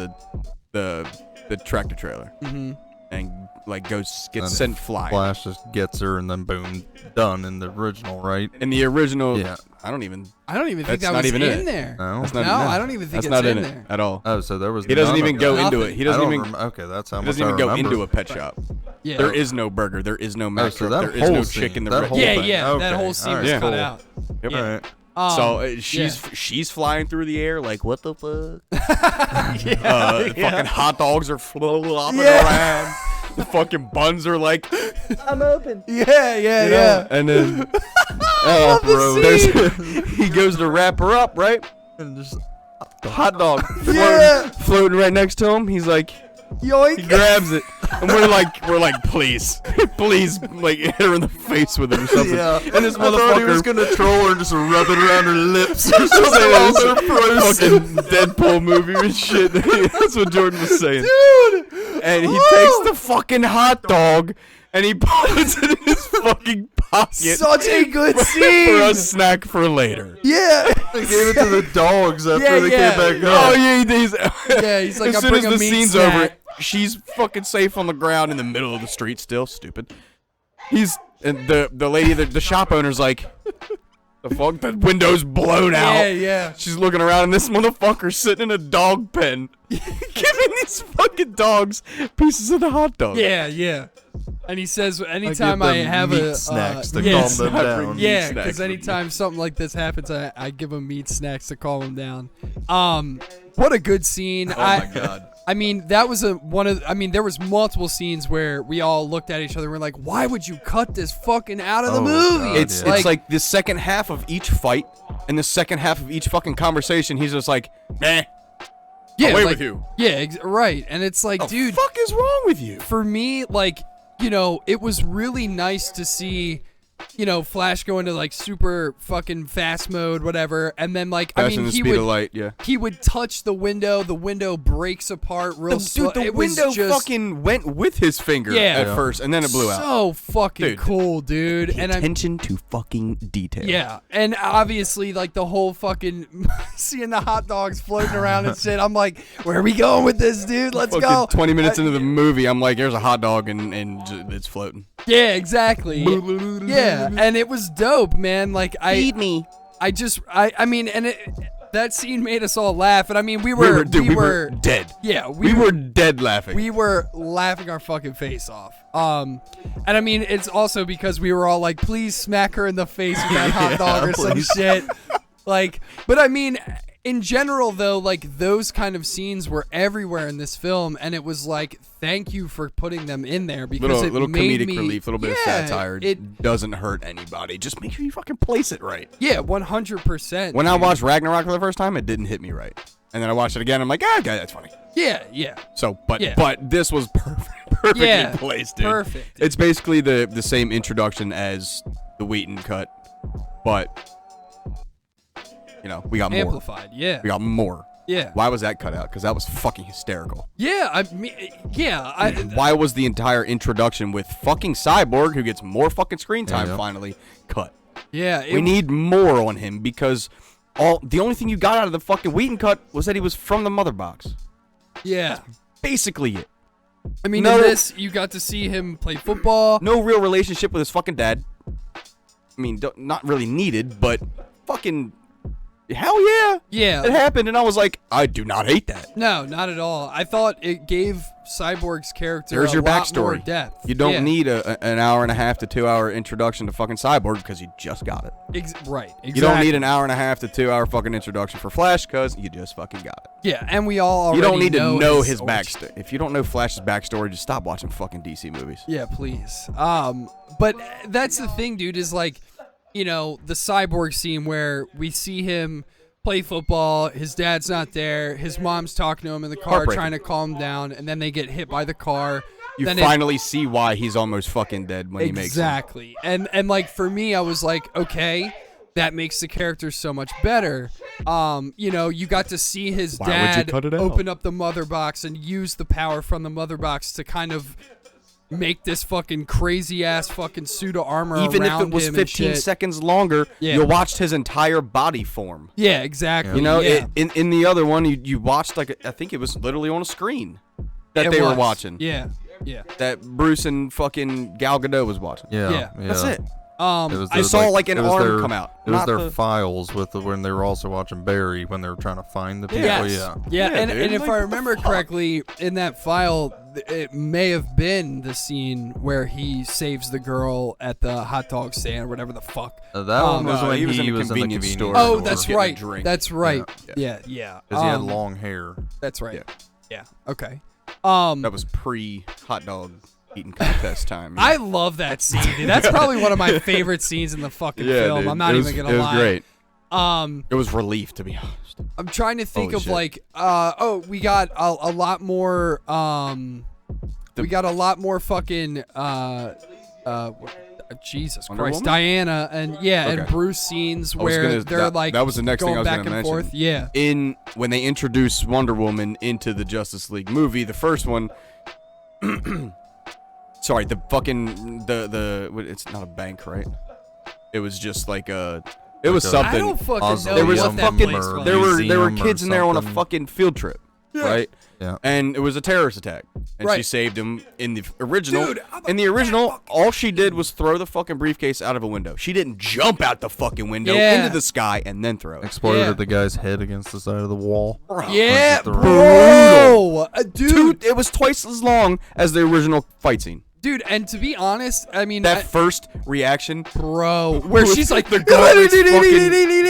Speaker 3: the tractor trailer. Mm-hmm. and like gets sent flying.
Speaker 4: Flash just gets her and then boom, done in the original, right?
Speaker 3: In the original,
Speaker 4: yeah.
Speaker 3: I don't even
Speaker 2: think that was in there.
Speaker 4: No,
Speaker 2: I don't even think it's in there
Speaker 3: at all.
Speaker 4: Oh, so there was.
Speaker 3: He doesn't even go into it. He doesn't even.
Speaker 4: Okay, that's how much.
Speaker 3: He doesn't even go into a pet shop.
Speaker 2: Yeah.
Speaker 3: There is no burger. There is no mac
Speaker 4: so
Speaker 3: truck. There is no chicken.
Speaker 2: That whole scene was cut out.
Speaker 3: Yep.
Speaker 2: Yeah.
Speaker 3: Right. So she's flying through the air like, what the fuck? Fucking hot dogs are flopping around. The fucking buns are like,
Speaker 5: I'm open.
Speaker 2: Yeah.
Speaker 3: And then he goes to wrap her up, right? And just hot dog floating right next to him. He's like,
Speaker 2: yoink.
Speaker 3: He grabs it, and we're like, please, like hit her in the face with it or something. Yeah. And this motherfucker,
Speaker 4: he was gonna troll her and just rub it around her lips.
Speaker 3: Or something. Fucking Deadpool movie and shit. That's what Jordan was saying, dude. And he takes the fucking hot dog and he puts it in his fucking pocket.
Speaker 2: Such a good scene
Speaker 3: for a snack for later.
Speaker 2: Yeah.
Speaker 4: He gave it to the dogs after they came back up.
Speaker 3: Oh yeah,
Speaker 2: he's like,
Speaker 3: as soon as the scene's over, she's fucking safe on the ground in the middle of the street still. Stupid. And the lady, the shop owner's like, the fuck? The window's blown out.
Speaker 2: Yeah.
Speaker 3: She's looking around, and this motherfucker's sitting in a dog pen, giving these fucking dogs pieces of the hot dog.
Speaker 2: Yeah. And he says, anytime I have
Speaker 4: meat snacks to calm them down.
Speaker 2: Yeah, because anytime something like this happens, I give them meat snacks to calm them down. What a good scene.
Speaker 3: Oh my god.
Speaker 2: I mean, that was there was multiple scenes where we all looked at each other and we're like, why would you cut this fucking out of the movie?
Speaker 4: God,
Speaker 3: it's like the second half of each fight and the second half of each fucking conversation, he's just like, meh.
Speaker 2: Yeah,
Speaker 3: away with you.
Speaker 2: Yeah, right. And it's like, dude,
Speaker 3: what the fuck is wrong with you?
Speaker 2: For me, like, it was really nice to see, Flash go into like super fucking fast mode, whatever, and then like, he would touch the window breaks apart real slow.
Speaker 3: Dude, the window fucking went with his finger at first, and then it blew out.
Speaker 2: So fucking cool, dude.
Speaker 3: And attention to fucking detail.
Speaker 2: Yeah, and obviously, like the whole fucking seeing the hot dogs floating around and shit. I'm like, where are we going with this, dude? Let's go.
Speaker 3: 20 minutes into the movie, I'm like, there's a hot dog and it's floating.
Speaker 2: Yeah, exactly. Yeah, and it was dope, man. Like,
Speaker 3: feed me.
Speaker 2: I mean, and that scene made us all laugh. And I mean, we were
Speaker 3: dead.
Speaker 2: Yeah,
Speaker 3: we were dead laughing.
Speaker 2: We were laughing our fucking face off. And I mean, it's also because we were all like, please smack her in the face with that hot dog or some shit. Like, but I mean, in general, though, like, those kind of scenes were everywhere in this film, and it was like, thank you for putting them in there, because
Speaker 3: little
Speaker 2: made
Speaker 3: comedic
Speaker 2: me,
Speaker 3: relief, a little bit of satire. It doesn't hurt anybody. Just make sure you fucking place it right.
Speaker 2: Yeah, 100%.
Speaker 3: When I watched Ragnarok for the first time, it didn't hit me right. And then I watched it again, I'm like, okay, that's funny.
Speaker 2: Yeah.
Speaker 3: So, but this was perfectly placed, dude.
Speaker 2: Perfect.
Speaker 3: It's basically the same introduction as the Wheaton cut, but... we got more.
Speaker 2: Amplified, yeah.
Speaker 3: We got more.
Speaker 2: Yeah.
Speaker 3: Why was that cut out? Because that was fucking hysterical.
Speaker 2: Yeah, I mean,
Speaker 3: why was the entire introduction with fucking Cyborg, who gets more fucking screen time finally, cut?
Speaker 2: Yeah.
Speaker 3: We need more on him, because the only thing you got out of the fucking Wheaton cut was that he was from the mother box.
Speaker 2: Yeah.
Speaker 3: That's basically it.
Speaker 2: I mean, in this, you got to see him play football.
Speaker 3: No real relationship with his fucking dad. I mean, not really needed, but fucking... Hell yeah.
Speaker 2: Yeah.
Speaker 3: It happened, and I was like, I do not hate that.
Speaker 2: No, not at all. I thought it gave Cyborg's character
Speaker 3: There's your
Speaker 2: lot
Speaker 3: backstory.
Speaker 2: more depth.
Speaker 3: You don't need an hour and a half to 2 hour introduction to fucking Cyborg, because you just got it.
Speaker 2: Right, exactly.
Speaker 3: You don't need an hour and a half to 2 hour fucking introduction for Flash, because you just fucking got it.
Speaker 2: Yeah, and we all already
Speaker 3: You don't need to know his
Speaker 2: origin.
Speaker 3: backstory. If you don't know Flash's backstory, just stop watching fucking DC movies.
Speaker 2: Yeah, please. But that's the thing, dude, is like, the Cyborg scene where we see him play football, his dad's not there, his mom's talking to him in the car trying to calm him down, and then they get hit by the car.
Speaker 3: You finally see why he's almost fucking dead when he makes it.
Speaker 2: Exactly. And like, for me, I was like, okay, that makes the character so much better. You got to see his dad open up the mother box and use the power from the mother box to kind of make this fucking crazy ass fucking suit of armor
Speaker 3: even
Speaker 2: around
Speaker 3: if it was
Speaker 2: him
Speaker 3: 15 seconds longer, you watched his entire body form.
Speaker 2: Yeah, exactly.
Speaker 3: In the other one, you watched, like, I think it was literally on a screen that they were watching.
Speaker 2: Yeah. Yeah.
Speaker 3: That Bruce and fucking Gal Gadot was watching.
Speaker 2: Yeah.
Speaker 3: That's it.
Speaker 2: I
Speaker 3: saw like an arm come out.
Speaker 4: It was their files when they were also watching Barry when they were trying to find the people.
Speaker 2: Yes. Yeah, and if I remember correctly, in that file, it may have been the scene where he saves the girl at the hot dog stand or whatever the fuck.
Speaker 4: That one was when he was in the convenience store.
Speaker 2: Oh, that's right. That's right. Yeah.
Speaker 4: Because he had long hair.
Speaker 2: That's right. Yeah. Okay.
Speaker 3: That was pre-hot dog eating contest time. Man.
Speaker 2: I love that scene, dude. That's probably one of my favorite scenes in the fucking film. Dude. I'm not even gonna lie.
Speaker 3: It was great. It was relief, to be honest.
Speaker 2: I'm trying to think of like, we got a lot more. We got a lot more fucking. Jesus
Speaker 3: Wonder
Speaker 2: Christ,
Speaker 3: Woman?
Speaker 2: Diana and Bruce scenes where they're like
Speaker 3: that was the next
Speaker 2: going
Speaker 3: thing I was
Speaker 2: back
Speaker 3: gonna
Speaker 2: and
Speaker 3: mention.
Speaker 2: forth. Yeah.
Speaker 3: When they introduced Wonder Woman into the Justice League movie, the first one. Sorry, the fucking it's not a bank, right? It was just like a. It was something.
Speaker 2: I don't fucking know.
Speaker 3: There was a
Speaker 2: what that
Speaker 3: fucking.
Speaker 2: place was.
Speaker 3: There were kids in there on a fucking field trip, right?
Speaker 4: Yeah.
Speaker 3: And it was a terrorist attack, and she saved him in the original.
Speaker 2: Dude,
Speaker 3: in the original, all she did was throw the fucking briefcase out of a window. She didn't jump out the fucking window into the sky and then throw it.
Speaker 4: Exploded the guy's head against the side of the wall.
Speaker 2: Yeah,
Speaker 3: brutal.
Speaker 2: Dude,
Speaker 3: it was twice as long as the original fight scene.
Speaker 2: Dude, and to be honest, I mean
Speaker 3: that first reaction,
Speaker 2: bro, where she's like
Speaker 3: the girl is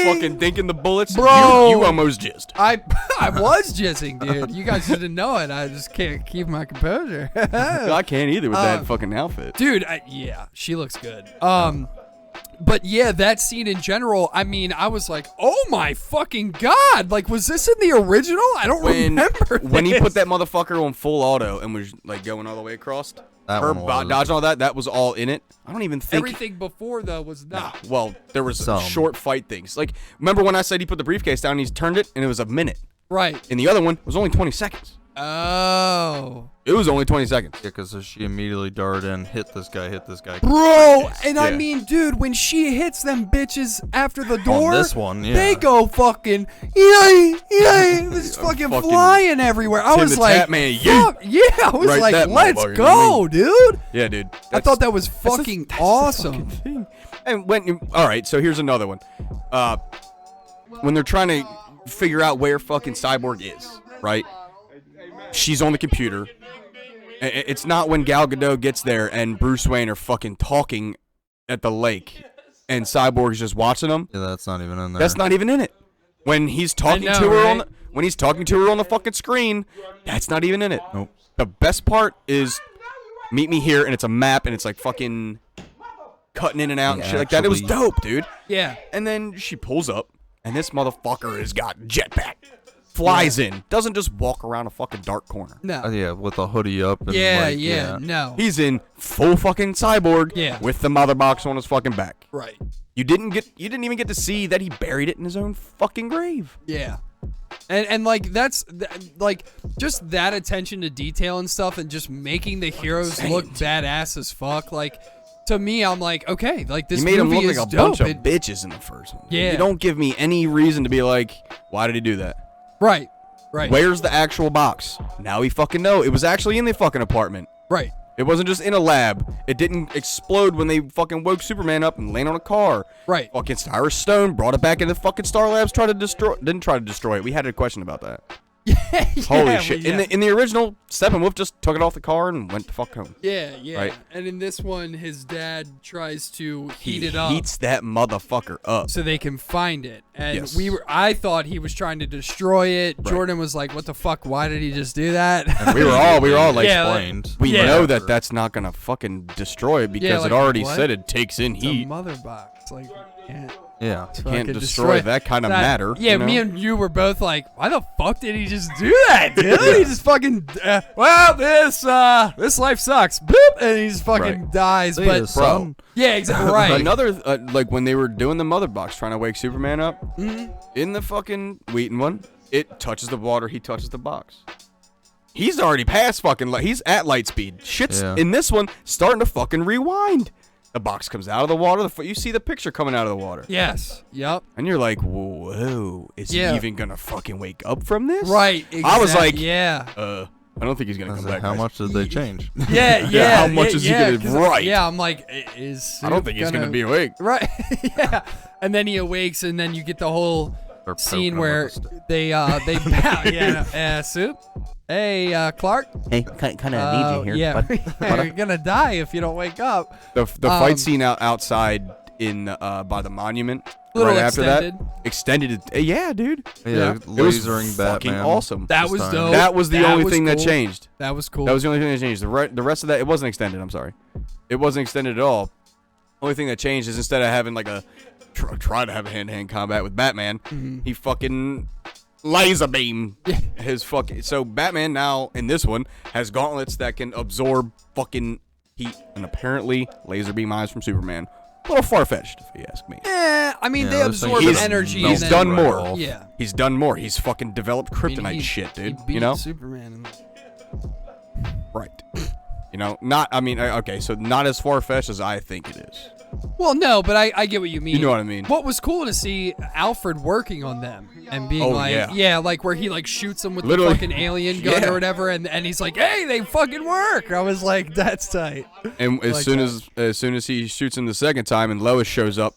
Speaker 3: fucking thinking the bullets,
Speaker 2: bro,
Speaker 3: you almost jizzed.
Speaker 2: I was jizzing, dude. You guys didn't know it. I just can't keep my composure.
Speaker 3: I can't either with that fucking outfit,
Speaker 2: dude. Yeah, she looks good. But yeah, that scene in general, I mean, I was like, oh my fucking god! Like, was this in the original? I don't remember.
Speaker 3: When he put that motherfucker on full auto and was like going all the way across. Her dodge all that was all in it. I don't even think
Speaker 2: everything before though was not.
Speaker 3: Well, there was some short fight things. Like, remember when I said he put the briefcase down and he's turned it and it was a minute.
Speaker 2: Right.
Speaker 3: And the other one was only 20 seconds.
Speaker 2: Oh.
Speaker 3: It was only 20 seconds.
Speaker 4: Yeah, because she immediately darted in, hit this guy.
Speaker 2: Bro, and I mean, dude, when she hits them bitches after the door,
Speaker 4: on this one,
Speaker 2: they go fucking, it's fucking flying everywhere. I was like, fuck, I was like, let's go, dude.
Speaker 3: Yeah, dude.
Speaker 2: I thought that was fucking awesome.
Speaker 3: Thing. And all right, so here's another one. When they're trying to figure out where fucking Cyborg is, right? She's on the computer. It's not when Gal Gadot gets there and Bruce Wayne are fucking talking at the lake and Cyborg's just watching them.
Speaker 4: Yeah, that's not even in there.
Speaker 3: That's not even in it. When he's talking to her when he's talking to her on the fucking screen, that's not even in it.
Speaker 4: Nope.
Speaker 3: The best part is meet me here and it's a map and it's like fucking cutting in and out and shit like that. It was dope, dude.
Speaker 2: Yeah.
Speaker 3: And then she pulls up and this motherfucker has got jetpack. Flies in, doesn't just walk around a fucking dark corner.
Speaker 2: No.
Speaker 4: Yeah, with a hoodie up. And
Speaker 2: no.
Speaker 3: He's in full fucking Cyborg. With the mother box on his fucking back.
Speaker 2: Right.
Speaker 3: You didn't even get to see that he buried it in his own fucking grave.
Speaker 2: Yeah. And like that's like just that attention to detail and stuff, and just making the heroes look badass as fuck. Like, to me, I'm like, okay, like this movie is dope.
Speaker 3: You made him look like a bunch of bitches in the first one.
Speaker 2: Yeah.
Speaker 3: You don't give me any reason to be like, why did he do that?
Speaker 2: Right.
Speaker 3: Where's the actual box? Now we fucking know. It was actually in the fucking apartment.
Speaker 2: Right.
Speaker 3: It wasn't just in a lab. It didn't explode when they fucking woke Superman up and landed on a car.
Speaker 2: Right.
Speaker 3: Fucking Cyrus Stone brought it back in the fucking Star Labs, didn't try to destroy it. We had a question about that. Holy shit.
Speaker 2: Yeah.
Speaker 3: In the original, Steppenwolf just took it off the car and went to fuck home.
Speaker 2: Yeah.
Speaker 3: Right.
Speaker 2: And in this one, his dad tries to heat it up.
Speaker 3: He heats that motherfucker up.
Speaker 2: So they can find it. And
Speaker 3: Yes.
Speaker 2: I thought he was trying to destroy it. Right. Jordan was like, what the fuck? Why did he just do that?
Speaker 3: And we were all like,
Speaker 4: explained.
Speaker 3: We know that's not going to fucking destroy it because it already said it takes in heat.
Speaker 2: It's a mother box. Like,
Speaker 3: you can't destroy that kind of matter.
Speaker 2: Yeah, you know? Me and you were both like, why the fuck did he just do that, dude? He just fucking, this life sucks. Boop, and he just fucking dies. But
Speaker 3: bro,
Speaker 2: yeah, exactly right.
Speaker 3: Another, like when they were doing the mother box, trying to wake Superman up, in the fucking Wheaton one, it touches the water, he touches the box. He's already past fucking, he's at light speed. Shit's in this one starting to fucking rewind. The box comes out of the water. You see the picture coming out of the water.
Speaker 2: Yes. Yep.
Speaker 3: And you're like, whoa, is he even gonna fucking wake up from this?
Speaker 2: Right. Exactly.
Speaker 3: I was like, I don't think he's gonna come back.
Speaker 4: How
Speaker 3: guys.
Speaker 4: much did they change?
Speaker 2: Yeah.
Speaker 3: How much is he gonna? Right.
Speaker 2: Yeah, I'm like, is
Speaker 3: I don't think he's gonna be awake.
Speaker 2: Right. Yeah. And then he awakes, and then you get the whole scene where they bow. Yeah. Soup. Hey, Clark.
Speaker 5: Hey, kind of need you here.
Speaker 2: Yeah, you're gonna die if you don't wake up.
Speaker 3: The fight scene outside in by the monument.
Speaker 2: Little
Speaker 3: right after
Speaker 2: extended.
Speaker 3: that, extended. Yeah, dude.
Speaker 4: Yeah,
Speaker 3: It was
Speaker 4: lasering
Speaker 3: fucking
Speaker 4: Batman.
Speaker 3: awesome.
Speaker 2: That was dope.
Speaker 3: That was the only thing that
Speaker 2: cool.
Speaker 3: changed.
Speaker 2: That was cool.
Speaker 3: That was the only thing that changed. The rest of that, it wasn't extended. I'm sorry, it wasn't extended at all. Only thing that changed is instead of having like a try to have a hand-to-hand combat with Batman, he fucking laser beam his fucking. So Batman now in this one has gauntlets that can absorb fucking heat, and apparently laser beam eyes from Superman. A little far-fetched, if you ask me.
Speaker 2: I mean,
Speaker 4: Yeah,
Speaker 2: they
Speaker 4: those
Speaker 2: absorb
Speaker 4: things
Speaker 2: energy.
Speaker 3: He's
Speaker 2: and
Speaker 3: done
Speaker 2: then,
Speaker 3: more.
Speaker 2: Yeah.
Speaker 3: He's done more. He's fucking developed kryptonite
Speaker 2: he-
Speaker 3: shit, dude.
Speaker 2: He beat
Speaker 3: You know?
Speaker 2: Superman.
Speaker 3: Right. You know, not, I mean, okay, so not as far-fetched as I think it is.
Speaker 2: Well, no, but I get what you mean.
Speaker 3: You know what I mean.
Speaker 2: What was cool to see Alfred working on them and being like where he like shoots them with
Speaker 3: Literally.
Speaker 2: the fucking alien gun
Speaker 3: Yeah.
Speaker 2: or whatever, and he's like, hey, they fucking work. I was like, that's tight.
Speaker 3: And as soon as he shoots him the second time and Lois shows up,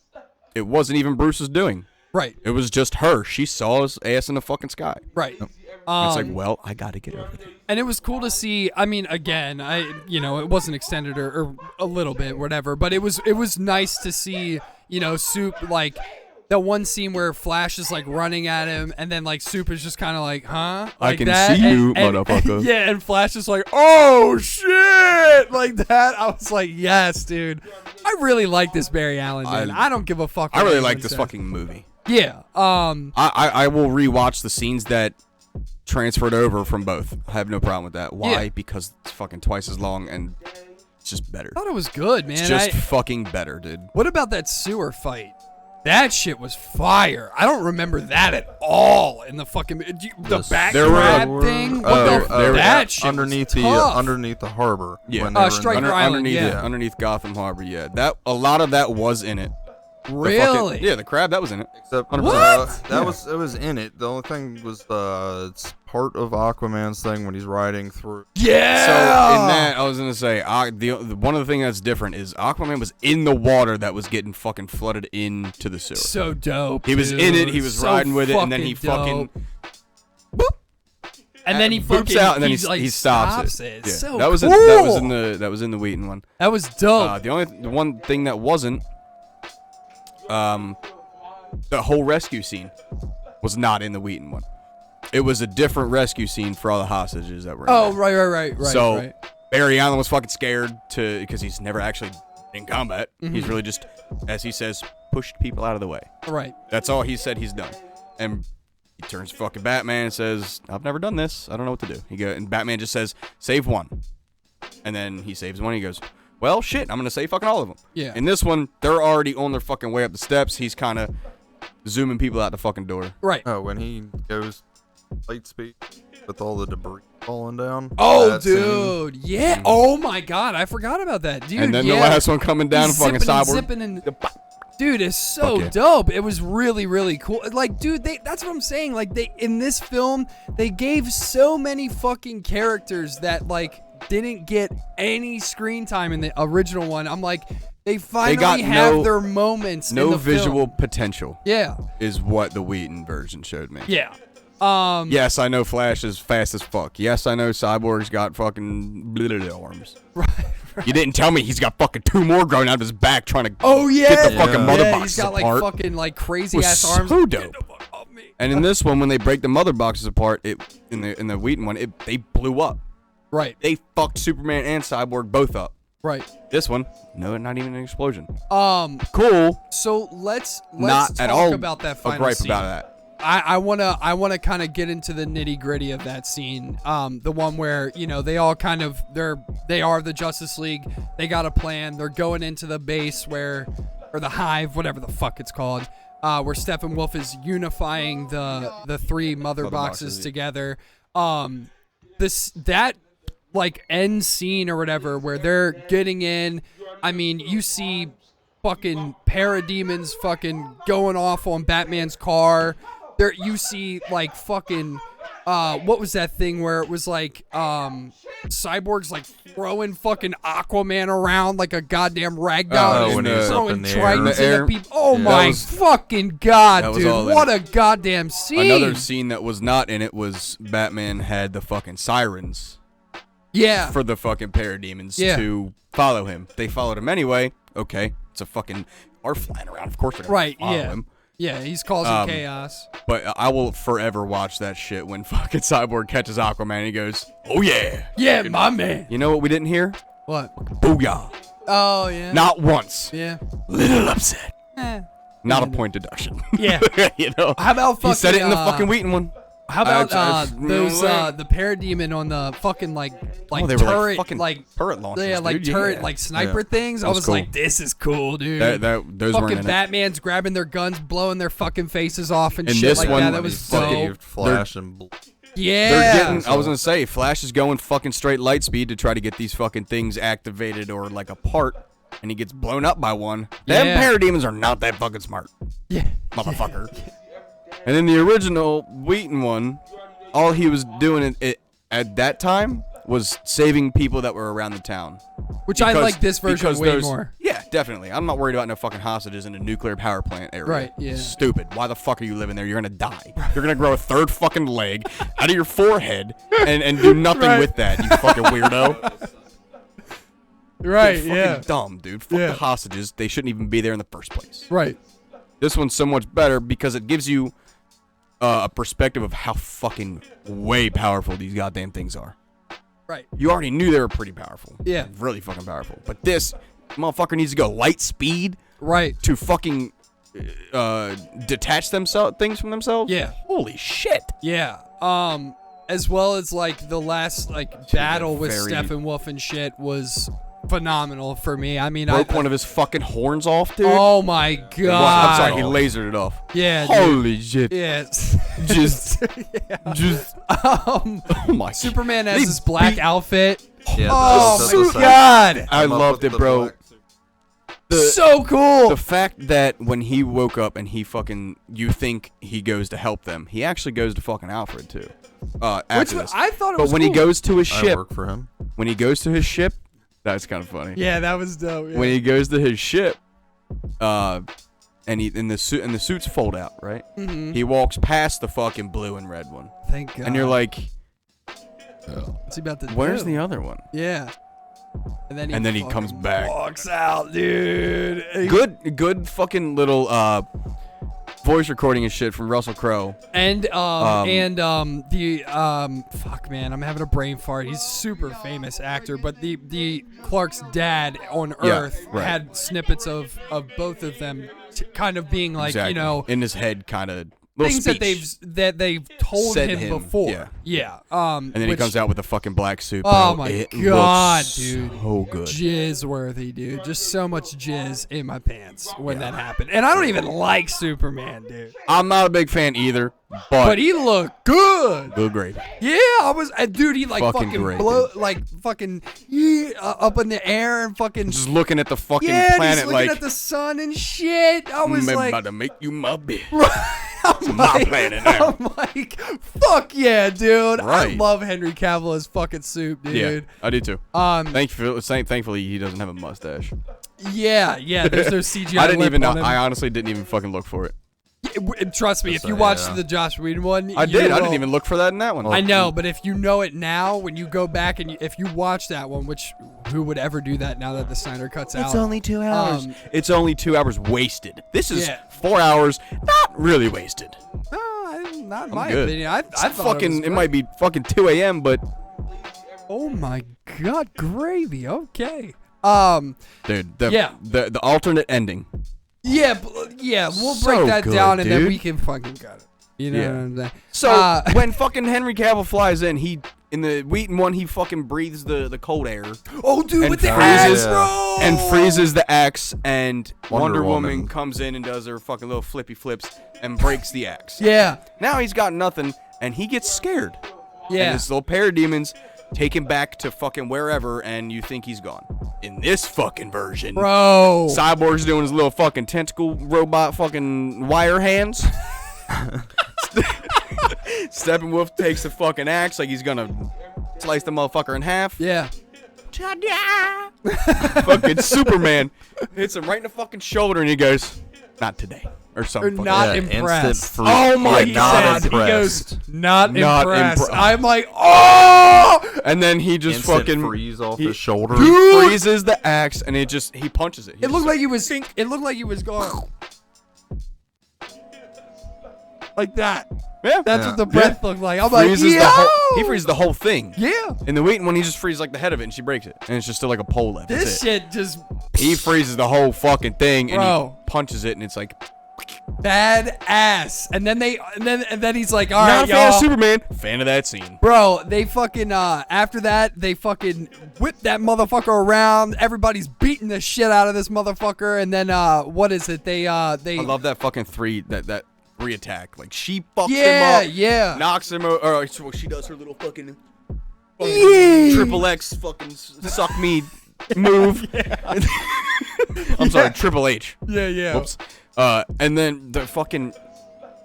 Speaker 3: it wasn't even Bruce's doing.
Speaker 2: Right.
Speaker 3: It was just her. She saw his ass in the fucking sky.
Speaker 2: Right.
Speaker 3: It's like, well, I got to get over there.
Speaker 2: And it was cool to see. I mean, again, it wasn't extended or a little bit, whatever. But it was nice to see, Soup like that one scene where Flash is like running at him, and then like Soup is just kind of like, huh? Like
Speaker 3: I can
Speaker 2: that.
Speaker 3: see you,
Speaker 2: and,
Speaker 3: motherfucker.
Speaker 2: Yeah, and Flash is like, oh shit, like that. I was like, yes, dude. I really like this Barry Allen, man. I don't give a fuck.
Speaker 3: I
Speaker 2: what
Speaker 3: really
Speaker 2: anyone
Speaker 3: like this
Speaker 2: says.
Speaker 3: fucking movie.
Speaker 2: Yeah.
Speaker 3: I will rewatch the scenes that transferred over from both. I have no problem with that. Why?
Speaker 2: Yeah.
Speaker 3: Because it's fucking twice as long and it's just better.
Speaker 2: I thought it was good, man.
Speaker 3: It's just fucking better, dude.
Speaker 2: What about that sewer fight? That shit was fire. I don't remember that at all in the fucking the back
Speaker 3: there were-
Speaker 2: grab thing. What that shit
Speaker 4: underneath
Speaker 2: was tough.
Speaker 4: underneath the harbor.
Speaker 3: Yeah.
Speaker 4: when they were in
Speaker 2: Striker
Speaker 4: the-
Speaker 2: Island,
Speaker 3: underneath Gotham Harbor. Yeah, that a lot of that was in it.
Speaker 2: Really?
Speaker 3: The crab that was in it.
Speaker 4: Except
Speaker 3: 100%.
Speaker 4: it was in it. The only thing was it's part of Aquaman's thing when he's riding through.
Speaker 2: Yeah.
Speaker 3: So in that, I was gonna say, one of the things that's different is Aquaman was in the water that was getting fucking flooded into the sewer.
Speaker 2: So dope.
Speaker 3: He was
Speaker 2: dude.
Speaker 3: in it. He was
Speaker 2: So
Speaker 3: riding with it, and then he
Speaker 2: dope.
Speaker 3: fucking
Speaker 2: and then he
Speaker 3: boops
Speaker 2: fucking
Speaker 3: out, and then
Speaker 2: he
Speaker 3: stops it.
Speaker 2: It's so
Speaker 3: that was
Speaker 2: cool.
Speaker 3: that was in the Wheaton one.
Speaker 2: That was dope.
Speaker 3: The one thing that wasn't, the whole rescue scene was not in the Wheaton one. It was a different rescue scene for all the hostages that were in there.
Speaker 2: Right.
Speaker 3: So
Speaker 2: right.
Speaker 3: Barry Allen was fucking scared because he's never actually in combat. He's really just, as he says, pushed people out of the way.
Speaker 2: Right.
Speaker 3: That's all he said he's done. And he turns to fucking Batman and says, I've never done this. I don't know what to do. And Batman just says, save one. And then he saves one. He goes, well, shit, I'm going to save fucking all of them.
Speaker 2: Yeah.
Speaker 3: In this one, they're already on their fucking way up the steps. He's kind of zooming people out the fucking door.
Speaker 2: Right.
Speaker 4: Oh, when he goes light speed with all the debris falling down.
Speaker 2: Oh,
Speaker 4: that scene.
Speaker 2: dude. Yeah. Oh, my God. I forgot about that. Dude,
Speaker 3: And then
Speaker 2: yeah.
Speaker 3: the last one coming down,
Speaker 2: He's
Speaker 3: fucking
Speaker 2: zipping and
Speaker 3: cyborg.
Speaker 2: zipping and dude, it's so
Speaker 3: Fuck yeah.
Speaker 2: dope. It was really, really cool. Like, dude, that's what I'm saying. Like, in this film, they gave so many fucking characters that, like, didn't get any screen time in the original one. I'm like, they finally have their moments in the
Speaker 3: visual
Speaker 2: film.
Speaker 3: potential.
Speaker 2: Yeah.
Speaker 3: Is what the Wheaton version showed me.
Speaker 2: Yeah.
Speaker 3: Yes, I know Flash is fast as fuck. Yes, I know Cyborg's got fucking arms.
Speaker 2: Right.
Speaker 3: You didn't tell me he's got fucking 2 more growing out of his back trying to
Speaker 2: Oh, yeah.
Speaker 3: get the fucking mother
Speaker 2: Yeah,
Speaker 3: boxes
Speaker 2: he's got, like,
Speaker 3: apart.
Speaker 2: fucking, like, crazy
Speaker 3: Was
Speaker 2: ass arms.
Speaker 3: so
Speaker 2: Get
Speaker 3: dope.
Speaker 2: the fuck off me.
Speaker 3: And in this one, when they break the mother boxes apart, in the Wheaton one, they blew up.
Speaker 2: Right.
Speaker 3: They fucked Superman and Cyborg both up.
Speaker 2: Right.
Speaker 3: This one, no, not even an explosion.
Speaker 2: Cool. So let's
Speaker 3: Not
Speaker 2: talk
Speaker 3: at all
Speaker 2: about that
Speaker 3: a
Speaker 2: final
Speaker 3: gripe
Speaker 2: scene.
Speaker 3: about that.
Speaker 2: I wanna kind of get into the nitty gritty of that scene. The one where they all kind of they are the Justice League. They got a plan. They're going into the base or the hive, whatever the fuck it's called. Where Steppenwolf is unifying the 3 mother boxes
Speaker 3: yeah.
Speaker 2: together. That like end scene or whatever where they're getting in. I mean, you see fucking parademons fucking going off on Batman's car. There you see like fucking what was that thing where it was like Cyborg's like throwing fucking Aquaman around like a goddamn ragdoll,
Speaker 4: when he was up
Speaker 2: throwing
Speaker 4: in the
Speaker 2: tridents
Speaker 3: air.
Speaker 2: at people. Oh
Speaker 3: Yeah.
Speaker 2: my fucking god,
Speaker 3: that was
Speaker 2: dude!
Speaker 3: all in
Speaker 2: What
Speaker 3: it.
Speaker 2: a goddamn scene!
Speaker 3: Another scene that was not in it was Batman had the fucking sirens
Speaker 2: yeah,
Speaker 3: for the fucking parademons
Speaker 2: Yeah.
Speaker 3: to follow him. They followed him anyway. Okay, it's a fucking are flying around. Of course they're gonna
Speaker 2: right,
Speaker 3: follow
Speaker 2: yeah,
Speaker 3: him.
Speaker 2: yeah. He's causing chaos.
Speaker 3: But I will forever watch that shit when fucking Cyborg catches Aquaman and he goes, "Oh yeah,
Speaker 2: Yeah, my man.
Speaker 3: You know what we didn't hear?
Speaker 2: What?
Speaker 3: Booyah!
Speaker 2: Oh yeah.
Speaker 3: Not once.
Speaker 2: Yeah.
Speaker 3: Little upset.
Speaker 2: Eh.
Speaker 3: Not a point deduction.
Speaker 2: Yeah.
Speaker 3: You know.
Speaker 2: How about fucking?
Speaker 3: He said it in the fucking Wheaton one.
Speaker 2: How about those
Speaker 3: no
Speaker 2: the parademon on the fucking like
Speaker 3: they were
Speaker 2: turret
Speaker 3: fucking
Speaker 2: like
Speaker 3: turret launchers,
Speaker 2: yeah like
Speaker 3: dude.
Speaker 2: turret
Speaker 3: Yeah.
Speaker 2: like sniper things? I
Speaker 3: That's
Speaker 2: was
Speaker 3: cool.
Speaker 2: like, this is cool, dude.
Speaker 3: Those weren't
Speaker 2: fucking
Speaker 3: in it.
Speaker 2: Batman's grabbing their guns, blowing their fucking faces off and
Speaker 3: And
Speaker 2: shit
Speaker 3: this
Speaker 2: like
Speaker 3: one
Speaker 2: that. That
Speaker 3: was
Speaker 2: was
Speaker 3: fucking-
Speaker 2: dope.
Speaker 4: Flash and
Speaker 2: Yeah.
Speaker 3: They're getting. I was gonna say, Flash is going fucking straight light speed to try to get these fucking things activated or like apart, and he gets blown up by one. Them
Speaker 2: Yeah.
Speaker 3: parademons are not that fucking smart,
Speaker 2: Yeah.
Speaker 3: motherfucker. And then the original Wheaton one, all he was doing at that time was saving people that were around the town.
Speaker 2: Which I like this version
Speaker 3: because
Speaker 2: way
Speaker 3: those-
Speaker 2: more.
Speaker 3: Yeah, definitely. I'm not worried about no fucking hostages in a nuclear power plant area.
Speaker 2: Right, yeah.
Speaker 3: Stupid. Why the fuck are you living there? You're gonna die. You're gonna grow a third fucking leg out of your forehead and do nothing with that, you fucking weirdo.
Speaker 2: Right.
Speaker 3: You're fucking dumb, dude. Fuck the hostages. They shouldn't even be there in the first place.
Speaker 2: Right.
Speaker 3: This one's so much better because it gives you a perspective of how fucking way powerful these goddamn things are.
Speaker 2: Right.
Speaker 3: You already knew they were pretty powerful.
Speaker 2: Yeah.
Speaker 3: Really fucking powerful. But this motherfucker needs to go light speed
Speaker 2: Right.
Speaker 3: to fucking detach things from themselves.
Speaker 2: Yeah.
Speaker 3: Holy shit.
Speaker 2: Yeah. As well as like the last like battle with
Speaker 3: very-
Speaker 2: Steppenwolf and shit was phenomenal for me. I mean,
Speaker 3: Broke one of his fucking horns off, dude.
Speaker 2: Oh my god.
Speaker 3: Well, I'm sorry, he lasered it off.
Speaker 2: Yeah. Dude.
Speaker 3: Holy shit.
Speaker 2: Yes.
Speaker 3: Just, just. Oh my.
Speaker 2: Superman has
Speaker 3: They
Speaker 2: his black
Speaker 3: beat-
Speaker 2: outfit.
Speaker 4: Yeah,
Speaker 2: Oh
Speaker 4: that's
Speaker 2: my
Speaker 4: the same.
Speaker 2: god.
Speaker 3: I
Speaker 4: Come up
Speaker 3: loved
Speaker 4: with
Speaker 3: it,
Speaker 4: the
Speaker 3: bro.
Speaker 4: black suit.
Speaker 2: So cool.
Speaker 3: The fact that when he woke up and he fucking, you think he goes to help them, he actually goes to fucking Alfred too. After
Speaker 2: Which
Speaker 3: this.
Speaker 2: I thought it
Speaker 3: But
Speaker 2: was
Speaker 3: when
Speaker 2: cool.
Speaker 3: he goes to his
Speaker 4: I
Speaker 3: ship,
Speaker 4: work for him.
Speaker 3: when he goes to his ship, that's kind of funny.
Speaker 2: Yeah, that was dope. Yeah.
Speaker 3: When he goes to his ship, and the suits fold out, right?
Speaker 2: Mhm.
Speaker 3: He walks past the fucking blue and red one,
Speaker 2: Thank God.
Speaker 3: and you're like,
Speaker 2: what's he about to
Speaker 3: "Where's
Speaker 2: do?
Speaker 3: the other one?"
Speaker 2: Yeah. And then he,
Speaker 3: comes
Speaker 2: fucking
Speaker 3: back.
Speaker 2: Walks out, dude.
Speaker 3: Good fucking little voice recording and shit from Russell Crowe.
Speaker 2: And fuck man, I'm having a brain fart. He's a super famous actor, but the Clark's dad on
Speaker 3: Yeah,
Speaker 2: Earth
Speaker 3: right.
Speaker 2: had snippets of both of them kind of being like,
Speaker 3: Exactly.
Speaker 2: you know,
Speaker 3: in his head, kind of
Speaker 2: things that they've told
Speaker 3: Said
Speaker 2: him
Speaker 3: him,
Speaker 2: before.
Speaker 3: yeah.
Speaker 2: And
Speaker 3: And then he comes out with a fucking black suit.
Speaker 2: Oh
Speaker 3: bro.
Speaker 2: my
Speaker 3: It
Speaker 2: God,
Speaker 3: looks
Speaker 2: dude.
Speaker 3: so good.
Speaker 2: Jizz worthy, dude. Just so much jizz in my pants when that happened. And I don't even like Superman, dude.
Speaker 3: I'm not a big fan either,
Speaker 2: But he looked good.
Speaker 3: good great.
Speaker 2: Yeah, I was, dude. He like
Speaker 3: Fucking
Speaker 2: fucking
Speaker 3: great,
Speaker 2: blow, like fucking up in the air and fucking
Speaker 3: Just looking at the fucking
Speaker 2: yeah,
Speaker 3: planet
Speaker 2: just looking
Speaker 3: like,
Speaker 2: at the sun and shit. I was
Speaker 3: I'm
Speaker 2: like,
Speaker 3: about to make you my bitch.
Speaker 2: I'm
Speaker 3: my
Speaker 2: like,
Speaker 3: planet now.
Speaker 2: I'm like, fuck yeah, dude. I
Speaker 3: Right.
Speaker 2: love Henry Cavill's fucking suit, dude.
Speaker 3: Yeah, I do too.
Speaker 2: Um,
Speaker 3: Thankfully, he doesn't have a mustache.
Speaker 2: yeah. There's no CGI.
Speaker 3: I didn't
Speaker 2: lip
Speaker 3: even know.
Speaker 2: on him.
Speaker 3: I honestly didn't even fucking look for it.
Speaker 2: Trust me, if you
Speaker 4: Yeah.
Speaker 2: watched the Joss Whedon one,
Speaker 3: I
Speaker 2: you
Speaker 3: did. I
Speaker 2: will-
Speaker 3: didn't even look for that in that one.
Speaker 2: I know, but if you know it now, when you go back and if you watch that one, which who would ever do that now that the Snyder cuts out?
Speaker 5: It's only 2 hours.
Speaker 3: It's only 2 hours wasted. This is
Speaker 2: Yeah.
Speaker 3: 4 hours, not really wasted.
Speaker 2: Not in my
Speaker 3: good.
Speaker 2: opinion. I
Speaker 3: It's
Speaker 2: thought
Speaker 3: fucking.
Speaker 2: it
Speaker 3: It might be fucking 2 a.m., but
Speaker 2: Oh my god, gravy. Okay.
Speaker 3: dude,
Speaker 2: Yeah.
Speaker 3: the alternate ending.
Speaker 2: Yeah, we'll
Speaker 3: So
Speaker 2: break that
Speaker 3: good,
Speaker 2: down and then
Speaker 3: dude.
Speaker 2: we can fucking cut it. You know
Speaker 3: Yeah.
Speaker 2: what I'm saying?
Speaker 3: So when fucking Henry Cavill flies in, he in the Wheaton one, he fucking breathes the cold air
Speaker 2: oh, dude,
Speaker 3: and
Speaker 2: with the
Speaker 3: freezes
Speaker 2: axe, bro.
Speaker 3: and freezes the axe, and Wonder
Speaker 4: Wonder
Speaker 3: Woman
Speaker 4: Woman.
Speaker 3: comes in and does her fucking little flippy flips and breaks the axe.
Speaker 2: Yeah,
Speaker 3: Now he's got nothing, and he gets scared.
Speaker 2: yeah.
Speaker 3: And his little parademons take him back to fucking wherever, and you think he's gone. In this fucking version,
Speaker 2: Bro.
Speaker 3: Cyborg's doing his little fucking tentacle robot fucking wire hands. Steppenwolf takes the fucking axe like he's gonna slice the motherfucker in half.
Speaker 2: Yeah.
Speaker 3: Fucking Superman hits him right in the fucking shoulder, and he goes, "Not today," or something.
Speaker 2: Or not
Speaker 4: instant
Speaker 2: impressed.
Speaker 4: freeze.
Speaker 2: Oh my
Speaker 4: Yeah,
Speaker 2: god!
Speaker 4: not
Speaker 2: He goes, not impressed.
Speaker 3: impre-
Speaker 2: I'm like, oh!
Speaker 3: And then he just
Speaker 4: Instant
Speaker 3: fucking
Speaker 4: freeze off his shoulder.
Speaker 3: He freezes the axe, and he punches it.
Speaker 2: It looked like he was. It looked like he was going like that.
Speaker 3: Yeah,
Speaker 2: That's what the breath looked like. I'm like,
Speaker 3: freezes
Speaker 2: yo!
Speaker 3: he freezes the whole thing.
Speaker 2: Yeah.
Speaker 3: In the Wheaton one, he just freezes like the head of it, and she breaks it, and it's just still like a pole left.
Speaker 2: This
Speaker 3: That's it.
Speaker 2: shit just
Speaker 3: He freezes the whole fucking thing, and
Speaker 2: Bro.
Speaker 3: he punches it, and it's like
Speaker 2: badass. And then he's like, all
Speaker 3: not
Speaker 2: right,
Speaker 3: a fan of
Speaker 2: y'all.
Speaker 3: Superman. Fan of that scene.
Speaker 2: Bro, they fucking after that they fucking whip that motherfucker around. Everybody's beating the shit out of this motherfucker, and then what is it? They
Speaker 3: I love that fucking that attack. Like she fucks him
Speaker 2: yeah,
Speaker 3: up,
Speaker 2: yeah.
Speaker 3: knocks him over. Or she does her little fucking
Speaker 2: Yeah.
Speaker 3: triple X fucking suck me move. I'm sorry, Triple H.
Speaker 2: Yeah, yeah.
Speaker 3: Whoops. And then the fucking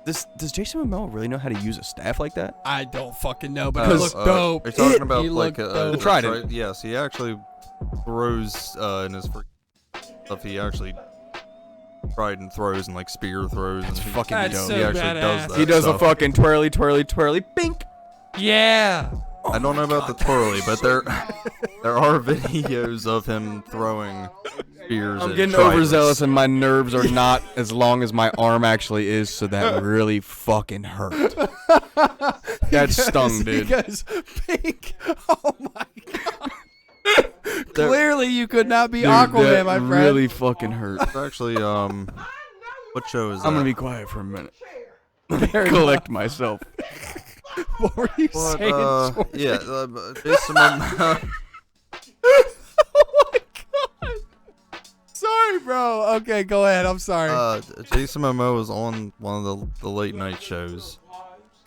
Speaker 3: does Jason Momoa really know how to use a staff like that?
Speaker 2: I don't fucking know, but he looked dope.
Speaker 4: Are you talking about
Speaker 2: He
Speaker 4: like
Speaker 2: looked dope.
Speaker 3: The trident?
Speaker 4: Yes, he actually throws in his stuff. He actually trident throws and like spear throws.
Speaker 3: That's
Speaker 4: and
Speaker 3: fucking
Speaker 2: That's
Speaker 3: dope.
Speaker 2: so
Speaker 4: he actually
Speaker 2: badass.
Speaker 4: does that.
Speaker 3: He does a
Speaker 4: stuff.
Speaker 3: fucking twirly, bink.
Speaker 2: Yeah.
Speaker 4: I don't know about the twirly, but there are videos of him throwing spears.
Speaker 3: I'm
Speaker 4: and
Speaker 3: getting
Speaker 4: tridents.
Speaker 3: overzealous, and my nerves are not as long as my arm actually is, so that really fucking hurt. That stung, dude.
Speaker 2: He goes, pink. Oh my god. Clearly, you could not be
Speaker 3: Dude,
Speaker 2: Aquaman,
Speaker 3: that
Speaker 2: my friend.
Speaker 3: really fucking hurt.
Speaker 4: It's actually, what show is that?
Speaker 3: I'm gonna be quiet for a minute. Collect myself.
Speaker 2: What were you
Speaker 4: But,
Speaker 2: saying? Jordan?
Speaker 4: yeah, Jason Momoa.
Speaker 2: Oh my god. Sorry, bro. Okay, go ahead. I'm sorry.
Speaker 4: Jason Momoa was on one of the late night shows.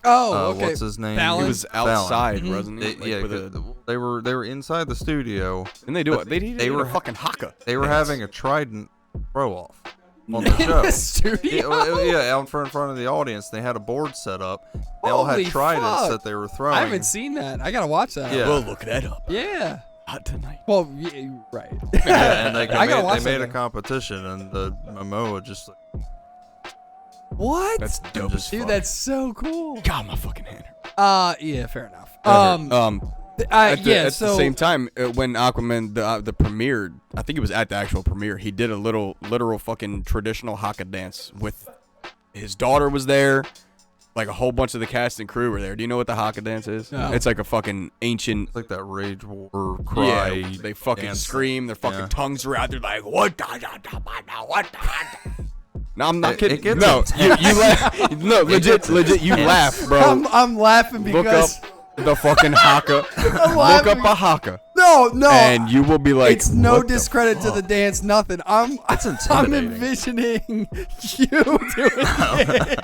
Speaker 2: Oh, okay.
Speaker 4: What's his name?
Speaker 2: Fallon?
Speaker 3: He was outside,
Speaker 2: Mhm.
Speaker 3: wasn't he?
Speaker 4: Yeah, they were inside the studio.
Speaker 3: And they do it. They
Speaker 4: were
Speaker 3: were fucking haka.
Speaker 4: They were having a trident throw off on the
Speaker 2: In
Speaker 4: show.
Speaker 2: the studio?
Speaker 4: Yeah, out in front of the audience. They had a board set up. They all
Speaker 2: Holy
Speaker 4: had tridents
Speaker 2: fuck.
Speaker 4: that they were throwing.
Speaker 2: I haven't seen that. I gotta watch that.
Speaker 4: Yeah.
Speaker 3: We'll look that up.
Speaker 2: Yeah.
Speaker 3: Not tonight.
Speaker 2: Well, yeah, right.
Speaker 4: Yeah, and they
Speaker 2: I gotta watch
Speaker 4: made a
Speaker 2: that.
Speaker 4: competition, and the Momoa just
Speaker 2: What?
Speaker 3: That's dope as
Speaker 2: Dude,
Speaker 3: fuck.
Speaker 2: that's so cool.
Speaker 3: God, my fucking hand hurt.
Speaker 2: Yeah, fair enough.
Speaker 3: At
Speaker 2: Yeah,
Speaker 3: the
Speaker 2: so
Speaker 3: same time, when Aquaman the premiered, I think it was at the actual premiere. He did a literal fucking traditional haka dance with his daughter was there, like a whole bunch of the cast and crew were there. Do you know what the haka dance is?
Speaker 2: No.
Speaker 3: It's like a fucking ancient.
Speaker 4: it's like that rage war cry.
Speaker 3: Yeah, they fucking
Speaker 4: dance.
Speaker 3: scream. Their fucking
Speaker 4: Yeah.
Speaker 3: tongues are out. They're like, what? What? No, I'm not
Speaker 4: It
Speaker 3: kidding.
Speaker 4: gets
Speaker 3: No,
Speaker 4: intense.
Speaker 3: you laugh. No, legit, you laugh, bro.
Speaker 2: I'm laughing
Speaker 3: Look
Speaker 2: because
Speaker 3: up the fucking haka. Look
Speaker 2: laughing.
Speaker 3: up a haka,
Speaker 2: no,
Speaker 3: and you will be like,
Speaker 2: it's no
Speaker 3: what the
Speaker 2: discredit to the dance, nothing. I'm
Speaker 4: intimidating.
Speaker 2: envisioning you doing it.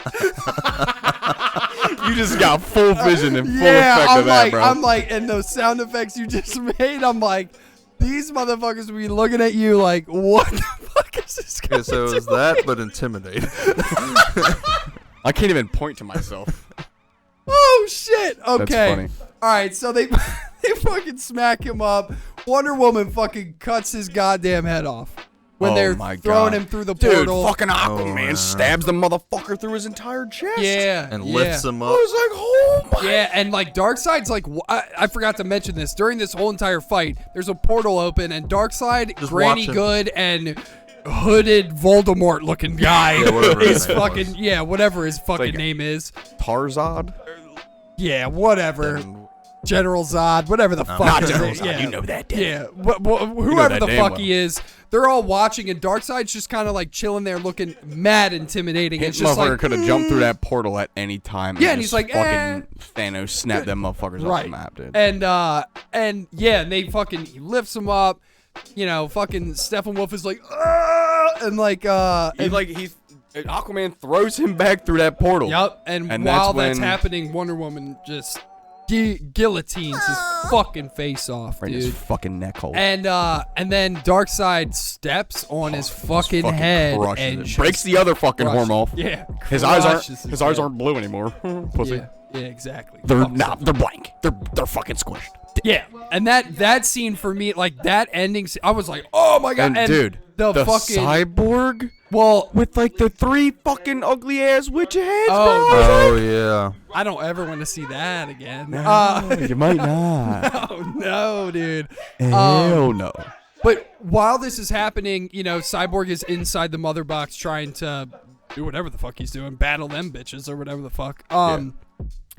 Speaker 3: You just got full vision and full
Speaker 2: Yeah,
Speaker 3: effect of that, bro.
Speaker 2: I'm like, and those sound effects you just made, I'm like, these motherfuckers will be looking at you like, what the fuck is this guy
Speaker 4: Okay, so it was
Speaker 2: doing?
Speaker 4: that, but intimidating.
Speaker 3: I can't even point to myself.
Speaker 2: Oh shit! Okay.
Speaker 3: That's funny.
Speaker 2: All right, so they they fucking smack him up. Wonder Woman fucking cuts his goddamn head off when
Speaker 3: Oh
Speaker 2: they're
Speaker 3: my
Speaker 2: throwing
Speaker 3: God.
Speaker 2: him through the
Speaker 3: Dude,
Speaker 2: portal.
Speaker 3: fucking Aquaman
Speaker 4: man.
Speaker 3: stabs the motherfucker through his entire chest.
Speaker 2: Yeah,
Speaker 4: and
Speaker 2: yeah.
Speaker 4: lifts him
Speaker 3: I
Speaker 4: up.
Speaker 3: was like, oh my.
Speaker 2: Yeah, and like Darkseid's like, I forgot to mention this during this whole entire fight. There's a portal open, and Darkseid,
Speaker 4: Just
Speaker 2: Granny
Speaker 4: watching.
Speaker 2: Good, and hooded Voldemort-looking guy
Speaker 4: Yeah, whatever his
Speaker 2: is
Speaker 4: name
Speaker 2: fucking
Speaker 4: was.
Speaker 2: whatever his fucking
Speaker 3: like-
Speaker 2: name is.
Speaker 3: Tarzad?
Speaker 2: Yeah, whatever.
Speaker 4: And
Speaker 2: General Zod, whatever the fuck.
Speaker 3: Not
Speaker 2: his
Speaker 3: General
Speaker 2: name-
Speaker 3: Zod,
Speaker 2: yeah.
Speaker 3: you know that, damn
Speaker 2: Yeah, whoever
Speaker 3: that
Speaker 2: the
Speaker 3: name
Speaker 2: fuck
Speaker 3: well.
Speaker 2: he is, they're all watching, and Darkseid's just kind of like chilling there, looking mad intimidating.
Speaker 3: This
Speaker 2: It's just
Speaker 3: motherfucker
Speaker 2: like,
Speaker 3: could have jumped through that portal at any time.
Speaker 2: Yeah, and he's
Speaker 3: just
Speaker 2: like,
Speaker 3: fucking Thanos snapped them motherfuckers off
Speaker 2: right,
Speaker 3: the map, dude.
Speaker 2: and yeah, and they fucking he lifts him up. You know, fucking Steppenwolf is like, and like,
Speaker 3: Aquaman throws him back through that portal.
Speaker 2: yep. And
Speaker 3: And
Speaker 2: while
Speaker 3: that's
Speaker 2: that's
Speaker 3: when-
Speaker 2: happening, Wonder Woman just guillotines his fucking face off,
Speaker 3: Right in his
Speaker 2: dude.
Speaker 3: fucking neck hole.
Speaker 2: And then Darkseid steps on his fucking head
Speaker 3: crushes
Speaker 2: and
Speaker 3: it.
Speaker 2: just
Speaker 3: breaks the other fucking
Speaker 2: crushes-
Speaker 3: horn off.
Speaker 2: Yeah,
Speaker 3: His eyes
Speaker 2: crushes
Speaker 3: aren't
Speaker 2: head.
Speaker 3: blue anymore. Pussy.
Speaker 2: Yeah, Yeah, exactly.
Speaker 3: They're blank. They're fucking squished.
Speaker 2: Yeah, and that scene for me, like that ending, I was like, oh my god,
Speaker 3: And dude, the
Speaker 2: fucking
Speaker 3: cyborg, with like the 3 fucking ugly ass witch heads.
Speaker 4: Oh yeah.
Speaker 2: I don't ever want to see that again.
Speaker 3: You might not.
Speaker 2: No, dude.
Speaker 3: Hell no.
Speaker 2: But while this is happening, Cyborg is inside the mother box trying to do whatever the fuck he's doing, battle them bitches or whatever the fuck.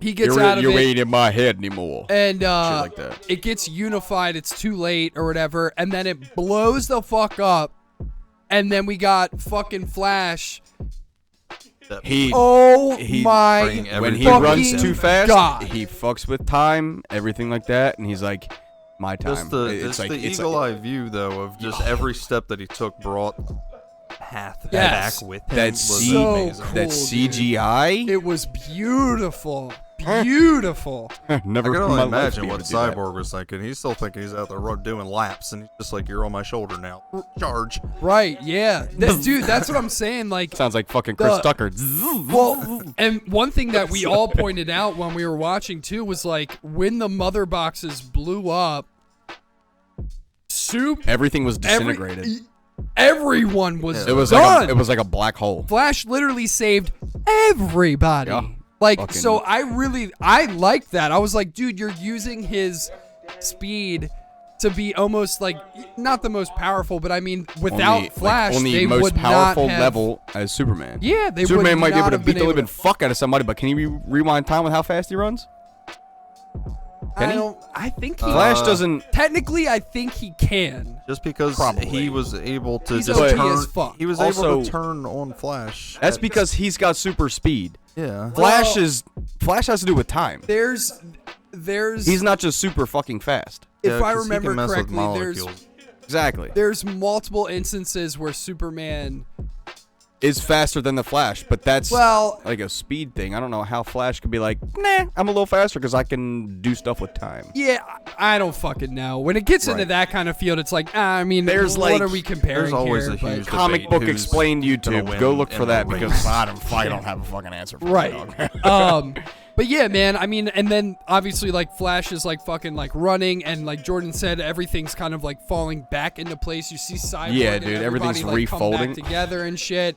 Speaker 2: He gets out of it.
Speaker 3: You ain't in my head anymore.
Speaker 2: And
Speaker 3: shit like that.
Speaker 2: It gets unified. It's too late or whatever. And then it blows the fuck up. And then we got fucking Flash.
Speaker 3: When
Speaker 2: he
Speaker 3: runs too fast,
Speaker 2: God.
Speaker 3: he fucks with time, everything like that, and he's like, my time.
Speaker 4: It's the eagle-eye view, though, of just every step that he took brought half back with him.
Speaker 3: That CGI?
Speaker 2: It was beautiful. Beautiful.
Speaker 3: Never
Speaker 4: I can only imagine what Cyborg was thinking. He's still thinking he's out there doing laps, and he's just like, you're on my shoulder now. Charge.
Speaker 2: Right, yeah. Dude, that's what I'm saying. Like,
Speaker 3: sounds like fucking Chris Tucker.
Speaker 2: Well, and one thing that we all pointed out when we were watching, too, was like, when the mother boxes blew up,
Speaker 3: everything was disintegrated.
Speaker 2: Everyone was
Speaker 3: it was
Speaker 2: done.
Speaker 3: It was like a black hole.
Speaker 2: Flash literally saved everybody.
Speaker 3: Yeah.
Speaker 2: So I liked that. I was like, dude, you're using his speed to be almost like not the most powerful, but I mean, without Flash,
Speaker 3: on the
Speaker 2: they
Speaker 3: most
Speaker 2: would
Speaker 3: powerful
Speaker 2: not have,
Speaker 3: level as Superman.
Speaker 2: Yeah,
Speaker 3: Superman might be able to beat the
Speaker 2: able
Speaker 3: living fuck out of somebody, but can he rewind time with how fast he runs?
Speaker 2: I think he
Speaker 3: Flash doesn't.
Speaker 2: Technically, I think he can.
Speaker 4: Just because he was able to
Speaker 2: He's
Speaker 4: just
Speaker 2: OP
Speaker 4: turn.
Speaker 2: as fuck.
Speaker 4: He was able to turn on Flash.
Speaker 3: That's because he's got super speed.
Speaker 4: Yeah.
Speaker 3: Flash has to do with time.
Speaker 2: There's.
Speaker 3: He's not just super fucking fast.
Speaker 2: If I remember correctly, there's multiple instances where Superman
Speaker 3: is faster than the Flash, but that's like a speed thing. I don't know how Flash could be like, nah, I'm a little faster because I can do stuff with time.
Speaker 2: Yeah, I don't fucking know. When it gets into that kind of field, it's like, I mean, what are we comparing
Speaker 4: there's always
Speaker 2: here?
Speaker 4: A huge
Speaker 3: comic book explained YouTube. Go look for that because I don't have a fucking answer for
Speaker 2: that. But yeah, man, I mean, and then obviously like Flash is like fucking like running, and like Jordan said, everything's kind of like falling back into place. You see Cyborg and
Speaker 3: everything's
Speaker 2: like,
Speaker 3: refolding
Speaker 2: come back together and shit.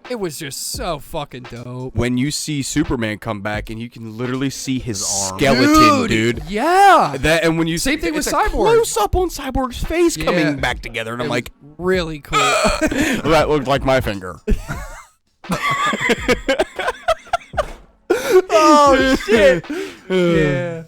Speaker 2: It was just so fucking dope.
Speaker 3: When you see Superman come back and you can literally see his skeleton, dude.
Speaker 2: Yeah.
Speaker 3: And when you
Speaker 2: same thing with Cyborg.
Speaker 3: Close up on Cyborg's face coming back together, and I'm like,
Speaker 2: really cool.
Speaker 3: That looked like my finger.
Speaker 2: Oh shit! Yeah.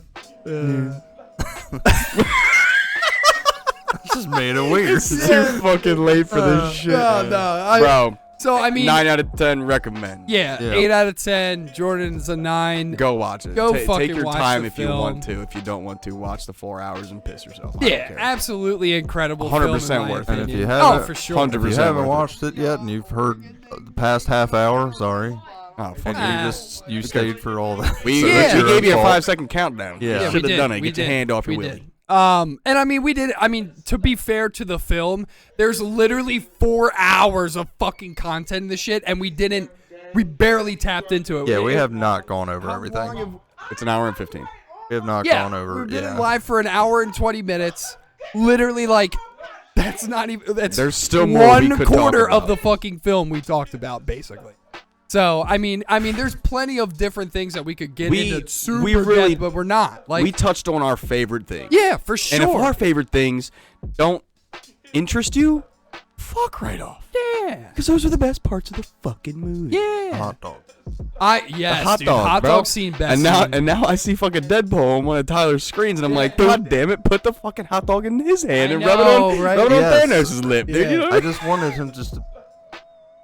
Speaker 4: Just made it weird.
Speaker 3: It's too fucking late for this shit. Bro.
Speaker 2: So I mean,
Speaker 3: 9 out of 10 recommend.
Speaker 2: Yeah, 8 out of 10. Jordan's a 9.
Speaker 3: Go watch it.
Speaker 2: Go fucking
Speaker 3: take your
Speaker 2: watch
Speaker 3: time
Speaker 2: the
Speaker 3: if
Speaker 2: film.
Speaker 3: you want to. If you don't want to, watch the 4 hours and piss yourself.
Speaker 2: Yeah, absolutely incredible.
Speaker 3: 100% worth it.
Speaker 4: And if you haven't,
Speaker 2: for sure.
Speaker 4: If you haven't watched it yet and you've heard the past half hour, sorry.
Speaker 3: Oh, fuck.
Speaker 4: And you stayed for all that.
Speaker 3: We gave you a 5-second countdown.
Speaker 4: Yeah,
Speaker 3: should have done it. Get your hand off your wheel.
Speaker 2: And I mean, we did. I mean, to be fair to the film, there's literally 4 hours of fucking content in this shit, and we barely tapped into it.
Speaker 4: Yeah, we have not gone over everything.
Speaker 3: It's an hour and 15.
Speaker 4: We have not gone over.
Speaker 2: We did it live for an hour and 20 minutes. Literally, like, that's not even. There's
Speaker 3: still more we could talk
Speaker 2: 1/4
Speaker 3: about.
Speaker 2: of the fucking film we talked about, basically. So I mean, there's plenty of different things that we could get into super depth, but we're not. Like,
Speaker 3: we touched on our favorite things.
Speaker 2: Yeah, for sure.
Speaker 3: And if our favorite things don't interest you, fuck right off.
Speaker 2: Yeah.
Speaker 3: Because those are the best parts of the fucking movie.
Speaker 2: Yeah.
Speaker 4: The hot dog.
Speaker 2: Hot dog scene best.
Speaker 3: And now I see fucking Deadpool on one of Tyler's screens, and I'm like, God damn it, put the fucking hot dog in his hand and rub it on Thanos' lip, dude. You know?
Speaker 4: I just wanted him just to.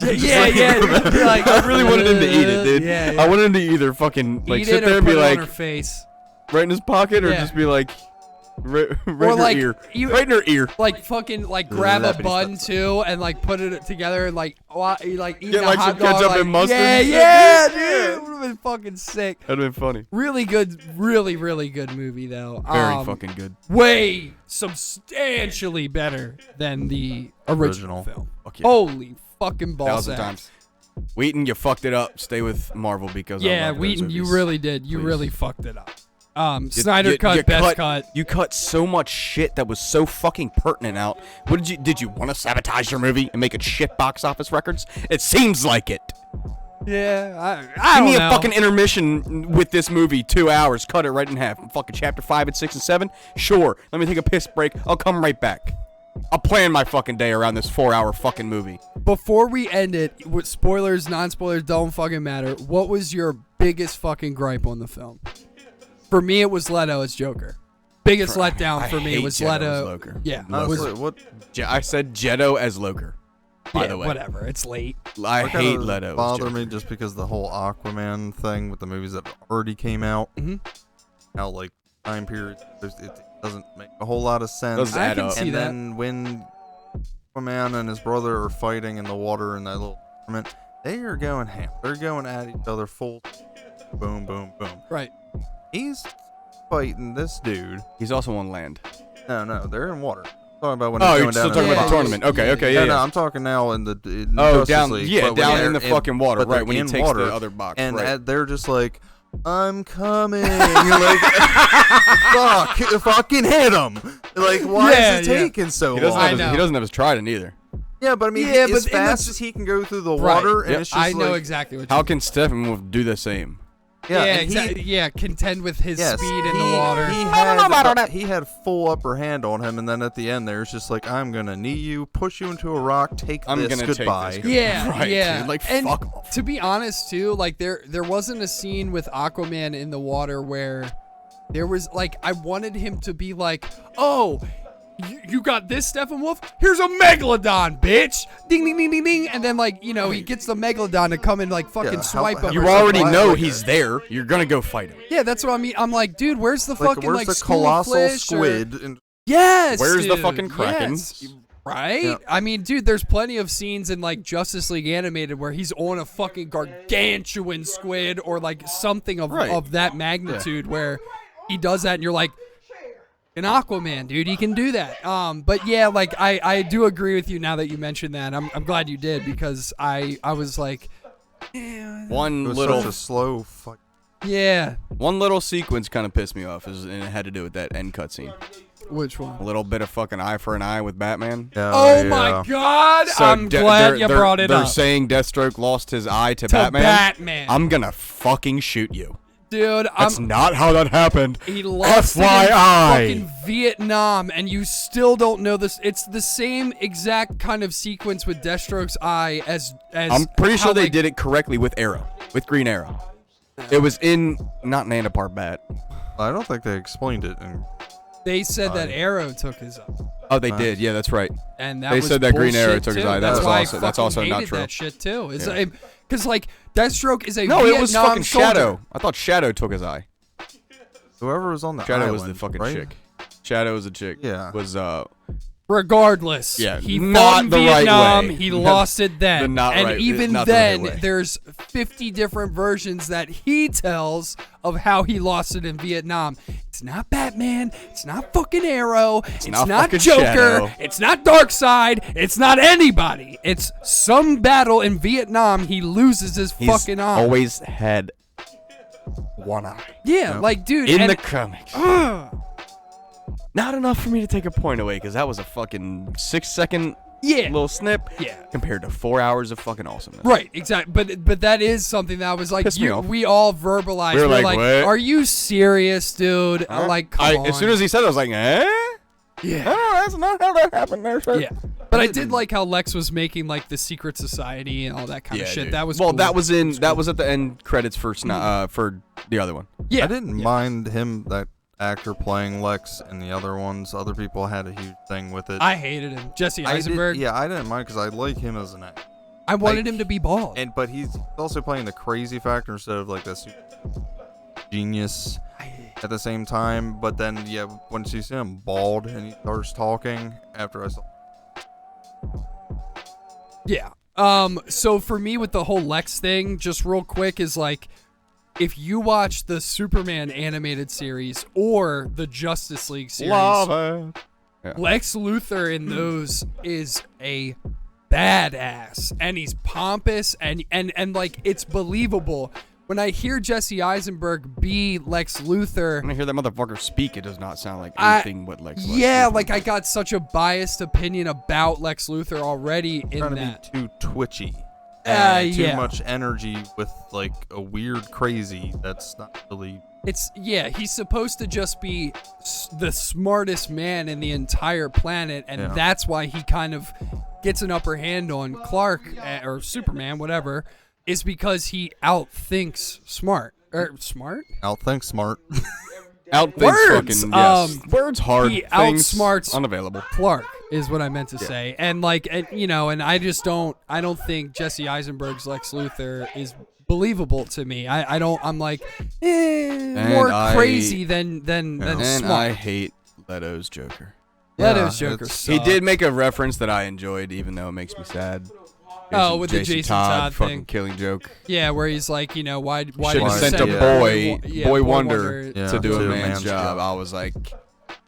Speaker 2: Like,
Speaker 3: I really wanted him to eat it, dude.
Speaker 2: Yeah.
Speaker 3: I wanted him to either fucking like
Speaker 2: eat
Speaker 3: sit
Speaker 2: it
Speaker 3: there
Speaker 2: or
Speaker 3: and be
Speaker 2: put it
Speaker 3: like
Speaker 2: on her face.
Speaker 3: right in his pocket, or just be like right in her ear, right in her ear.
Speaker 2: Like fucking like grab a bun too and like put it together and like eat
Speaker 3: Get
Speaker 2: a
Speaker 3: like
Speaker 2: hot
Speaker 3: some
Speaker 2: dog.
Speaker 3: ketchup
Speaker 2: Like,
Speaker 3: and mustard.
Speaker 2: Yeah, dude. It would have been fucking sick.
Speaker 3: That'd have been funny.
Speaker 2: Really good, really good movie though.
Speaker 3: Very fucking good.
Speaker 2: Way substantially better than the original film.
Speaker 3: Okay.
Speaker 2: Holy fucking ball
Speaker 3: 1,000
Speaker 2: sacks.
Speaker 3: times. Wheaton, you fucked it up. Stay with Marvel because I love those
Speaker 2: Wheaton, you
Speaker 3: movies.
Speaker 2: really did. You
Speaker 3: Please.
Speaker 2: really fucked it up. Snyder cut, best cut.
Speaker 3: You cut so much shit that was so fucking pertinent out. What did you want to sabotage your movie and make it shit box office records? It seems like it.
Speaker 2: Yeah, I
Speaker 3: Give
Speaker 2: don't
Speaker 3: me
Speaker 2: know.
Speaker 3: a fucking intermission with this movie, 2 hours, cut it right in half. Fucking chapter 5 and 6 and 7? Sure. Let me take a piss break. I'll come right back. I'll plan my fucking day around this 4-hour fucking movie.
Speaker 2: Before we end it, with spoilers, non-spoilers, don't fucking matter. What was your biggest fucking gripe on the film? For me, it was Leto as Joker. Biggest letdown for me was Leto. Yeah,
Speaker 3: I said Jetto as Loker. By the way,
Speaker 2: whatever. It's late.
Speaker 3: I hate Leto.
Speaker 4: Bother me just because the whole Aquaman thing with the movies that already came out.
Speaker 2: Mm-hmm.
Speaker 4: How like time period, it doesn't make a whole lot of sense.
Speaker 3: Doesn't add up.
Speaker 2: See
Speaker 4: and
Speaker 2: that.
Speaker 4: then when Aquaman and his brother are fighting in the water in that little tournament, they are going ham. They're going at each other full. Boom, boom, boom.
Speaker 2: Right.
Speaker 4: He's fighting this dude.
Speaker 3: He's also on land.
Speaker 4: No, they're in water. I'm talking about when
Speaker 3: Oh,
Speaker 4: they're
Speaker 3: you're
Speaker 4: going
Speaker 3: still
Speaker 4: down
Speaker 3: talking
Speaker 4: in
Speaker 3: about the
Speaker 4: water.
Speaker 3: tournament. Okay, yeah.
Speaker 4: No, I'm talking now in the
Speaker 3: Oh,
Speaker 4: Justice
Speaker 3: down,
Speaker 4: League,
Speaker 3: yeah,
Speaker 4: but
Speaker 3: down
Speaker 4: when
Speaker 3: in the
Speaker 4: they're
Speaker 3: fucking water,
Speaker 4: but they're
Speaker 3: right, when he
Speaker 4: in
Speaker 3: takes
Speaker 4: water,
Speaker 3: the other box,
Speaker 4: and
Speaker 3: right.
Speaker 4: they're just like, I'm coming. You're like, fucking hit him. Like, why is it taking so long?
Speaker 3: He doesn't have his trident either.
Speaker 4: Yeah, but I mean,
Speaker 2: Yeah,
Speaker 4: as
Speaker 2: but
Speaker 4: fast as he can go through the water, and it's just
Speaker 2: I know
Speaker 4: like,
Speaker 2: exactly what
Speaker 3: How
Speaker 2: you
Speaker 3: can Stephen do the same?
Speaker 4: yeah,
Speaker 2: yeah,
Speaker 4: and
Speaker 2: exactly. Yeah, contend with his
Speaker 4: yes,
Speaker 2: speed in the water.
Speaker 4: He had full upper hand on him, and then at the end, there's just like, I'm gonna knee you, push you into a rock, take
Speaker 3: I'm
Speaker 4: this,
Speaker 3: gonna take
Speaker 4: goodbye.
Speaker 3: this.
Speaker 2: Yeah,
Speaker 3: Right,
Speaker 2: yeah.
Speaker 3: dude, like,
Speaker 2: and
Speaker 3: fuck off.
Speaker 2: to be honest, too, like there wasn't a scene with Aquaman in the water where there was like I wanted him to be like, oh, you got this, Steppenwolf? Here's a megalodon, bitch! Ding, ding, ding, ding, ding, and then like he gets the megalodon to come and like fucking swipe him.
Speaker 3: You
Speaker 2: or
Speaker 3: already
Speaker 2: something.
Speaker 3: know he's there. You're gonna go fight him.
Speaker 2: Yeah, that's what I mean. I'm like, dude, where's the fucking
Speaker 4: where's the
Speaker 2: school
Speaker 4: colossal
Speaker 2: fish or-
Speaker 4: squid? And
Speaker 2: Yes.
Speaker 3: Where's the
Speaker 2: dude,
Speaker 3: fucking Kraken?
Speaker 2: yes. Right?
Speaker 4: Yeah.
Speaker 2: I mean, dude, there's plenty of scenes in like Justice League Animated where he's on a fucking gargantuan squid or like something of that magnitude where he does that and you're like, an Aquaman, dude, he can do that. But yeah, like I do agree with you now that you mentioned that. I'm glad you did because I was like,
Speaker 4: it
Speaker 3: One
Speaker 4: was
Speaker 3: little
Speaker 4: such a slow fuck.
Speaker 2: yeah.
Speaker 3: One little sequence kind of pissed me off, and it had to do with that end cutscene.
Speaker 2: Which one?
Speaker 3: A little bit of fucking eye for an eye with Batman.
Speaker 2: Oh my God!
Speaker 3: So
Speaker 2: I'm glad you brought it
Speaker 3: they're
Speaker 2: up.
Speaker 3: saying Deathstroke lost his eye to
Speaker 2: To
Speaker 3: Batman. I'm gonna fucking shoot you.
Speaker 2: Dude,
Speaker 3: That's not how that happened.
Speaker 2: He lost it in fucking Vietnam, and you still don't know this. It's the same exact kind of sequence with Deathstroke's eye as
Speaker 3: I'm pretty
Speaker 2: how,
Speaker 3: sure they
Speaker 2: like-
Speaker 3: did it correctly with Arrow, with Green Arrow. It was in not Nanda Parbat.
Speaker 4: I don't think they explained it.
Speaker 2: They said that Arrow took his eye,
Speaker 3: Oh, they did. Yeah, that's right.
Speaker 2: and that
Speaker 3: They
Speaker 2: was
Speaker 3: said that Green Arrow
Speaker 2: bullshit,
Speaker 3: took his
Speaker 2: too.
Speaker 3: eye. That
Speaker 2: That's
Speaker 3: was
Speaker 2: why
Speaker 3: also-
Speaker 2: I
Speaker 3: that's
Speaker 2: fucking
Speaker 3: also not
Speaker 2: hated
Speaker 3: true.
Speaker 2: That shit too. It's
Speaker 3: Yeah.
Speaker 2: because like Deathstroke is a
Speaker 3: No,
Speaker 2: Vietnam
Speaker 3: it was fucking
Speaker 2: soldier.
Speaker 3: Shadow. I thought Shadow took his eye.
Speaker 4: Whoever was on the
Speaker 3: Shadow
Speaker 4: island,
Speaker 3: was the fucking
Speaker 4: right?
Speaker 3: chick. Shadow was a chick.
Speaker 4: Yeah.
Speaker 3: Was
Speaker 2: Regardless,
Speaker 3: Yeah,
Speaker 2: he
Speaker 3: not
Speaker 2: fought in
Speaker 3: the right
Speaker 2: Vietnam.
Speaker 3: way.
Speaker 2: He
Speaker 3: The-
Speaker 2: lost it then,
Speaker 3: the not
Speaker 2: and
Speaker 3: right-
Speaker 2: even
Speaker 3: not the right
Speaker 2: then,
Speaker 3: way.
Speaker 2: there's 50 different versions that he tells of how he lost it in Vietnam. It's not Batman. It's not fucking Arrow. It's
Speaker 3: not
Speaker 2: not
Speaker 3: fucking
Speaker 2: Joker.
Speaker 3: Shadow.
Speaker 2: It's not Darkseid. It's not anybody. It's some battle in Vietnam. He loses his
Speaker 3: he's
Speaker 2: fucking eye.
Speaker 3: always had one eye.
Speaker 2: Yeah, like dude.
Speaker 3: In
Speaker 2: and
Speaker 3: the comics. Not enough for me to take a point away because that was a fucking 6-second
Speaker 2: Yeah.
Speaker 3: little snip.
Speaker 2: Yeah.
Speaker 3: Compared to 4 hours of fucking awesomeness.
Speaker 2: Right, exactly. But that is something that was like
Speaker 3: Pissed me off.
Speaker 2: we all verbalized.
Speaker 3: We were
Speaker 2: We're
Speaker 3: like, what?
Speaker 2: are you serious, dude? Like, come on.
Speaker 3: As soon as he said it, I was like, eh?
Speaker 2: yeah.
Speaker 3: Oh, that's not how that happened there, sir.
Speaker 2: Yeah. But I did like how Lex was making like the secret society and all that kind of shit.
Speaker 3: dude.
Speaker 2: That was
Speaker 3: well.
Speaker 2: cool.
Speaker 3: That was at the end credits for for the other one.
Speaker 2: yeah.
Speaker 4: I didn't mind him, that actor playing Lex, and the other ones. Other people had a huge thing with it.
Speaker 2: I hated him, Jesse Eisenberg.
Speaker 4: I didn't mind because I like him as an actor.
Speaker 2: I wanted
Speaker 4: like-
Speaker 2: him to be bald.
Speaker 4: But he's also playing the crazy factor instead of like that super genius at the same time. But then once you see him bald and he starts talking after I saw.
Speaker 2: Yeah. So for me with the whole Lex thing, just real quick, is like, if you watch the Superman animated series or the Justice League series,
Speaker 3: Love it. Yeah.
Speaker 2: Lex Luthor in those is a badass and he's pompous and like it's believable. When I hear Jesse Eisenberg be Lex Luthor,
Speaker 3: When I hear that motherfucker speak, it does not sound like anything what Lex
Speaker 2: yeah,
Speaker 3: Luthor
Speaker 2: like I
Speaker 3: does.
Speaker 2: got such a biased opinion about Lex Luthor already in
Speaker 4: Trying
Speaker 2: that.
Speaker 4: to be too twitchy. And too
Speaker 2: Yeah.
Speaker 4: much energy with like a weird crazy that's not really.
Speaker 2: He's supposed to just be the smartest man in the entire planet, and that's why he kind of gets an upper hand on Clark or Superman, whatever, is because he outthinks smart. Smart?
Speaker 4: Outthink smart.
Speaker 3: Outthink
Speaker 2: Words!
Speaker 3: fucking, yes. Words hard.
Speaker 2: He
Speaker 3: Things
Speaker 2: outsmarts
Speaker 3: unavailable.
Speaker 2: Clark is what I meant to say. And like, and I don't think Jesse Eisenberg's Lex Luthor is believable to me. I'm like, more crazy than
Speaker 3: And
Speaker 2: smart.
Speaker 3: I hate Leto's Joker.
Speaker 2: Leto's Joker
Speaker 3: He did make a reference that I enjoyed, even though it makes me sad.
Speaker 2: Oh, with the Jason Todd
Speaker 3: fucking
Speaker 2: thing.
Speaker 3: killing joke.
Speaker 2: Yeah, where he's like, why
Speaker 3: Should
Speaker 2: did
Speaker 3: have
Speaker 2: you
Speaker 3: sent
Speaker 2: send
Speaker 3: a
Speaker 2: a
Speaker 3: Boy Wonder
Speaker 4: Yeah,
Speaker 3: to do
Speaker 4: to
Speaker 3: a man's job. I was like,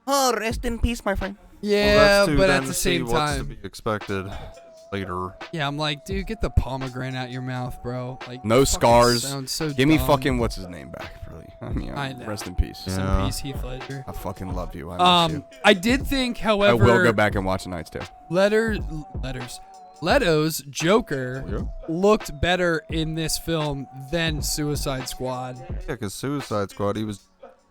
Speaker 5: Oh, rest in peace, my friend.
Speaker 2: Yeah,
Speaker 4: Well, that's to
Speaker 2: but
Speaker 4: then
Speaker 2: at the
Speaker 4: see
Speaker 2: same
Speaker 4: what's to
Speaker 2: time,
Speaker 4: be expected later.
Speaker 2: yeah, I'm like, dude, get the pomegranate out your mouth, bro. Like,
Speaker 3: no
Speaker 2: fucking
Speaker 3: scars.
Speaker 2: sounds so
Speaker 3: Give me
Speaker 2: dumb.
Speaker 3: fucking what's his name back, really. I mean,
Speaker 2: I know.
Speaker 3: rest in peace.
Speaker 2: Rest in
Speaker 4: Yeah.
Speaker 2: peace, Heath Ledger.
Speaker 3: I fucking love you. I miss you.
Speaker 2: I did think,
Speaker 3: I
Speaker 2: however,
Speaker 3: will go back and watch The Knight's Tale.
Speaker 2: Leto's Joker looked better in this film than Suicide Squad.
Speaker 4: Yeah, because Suicide Squad, he was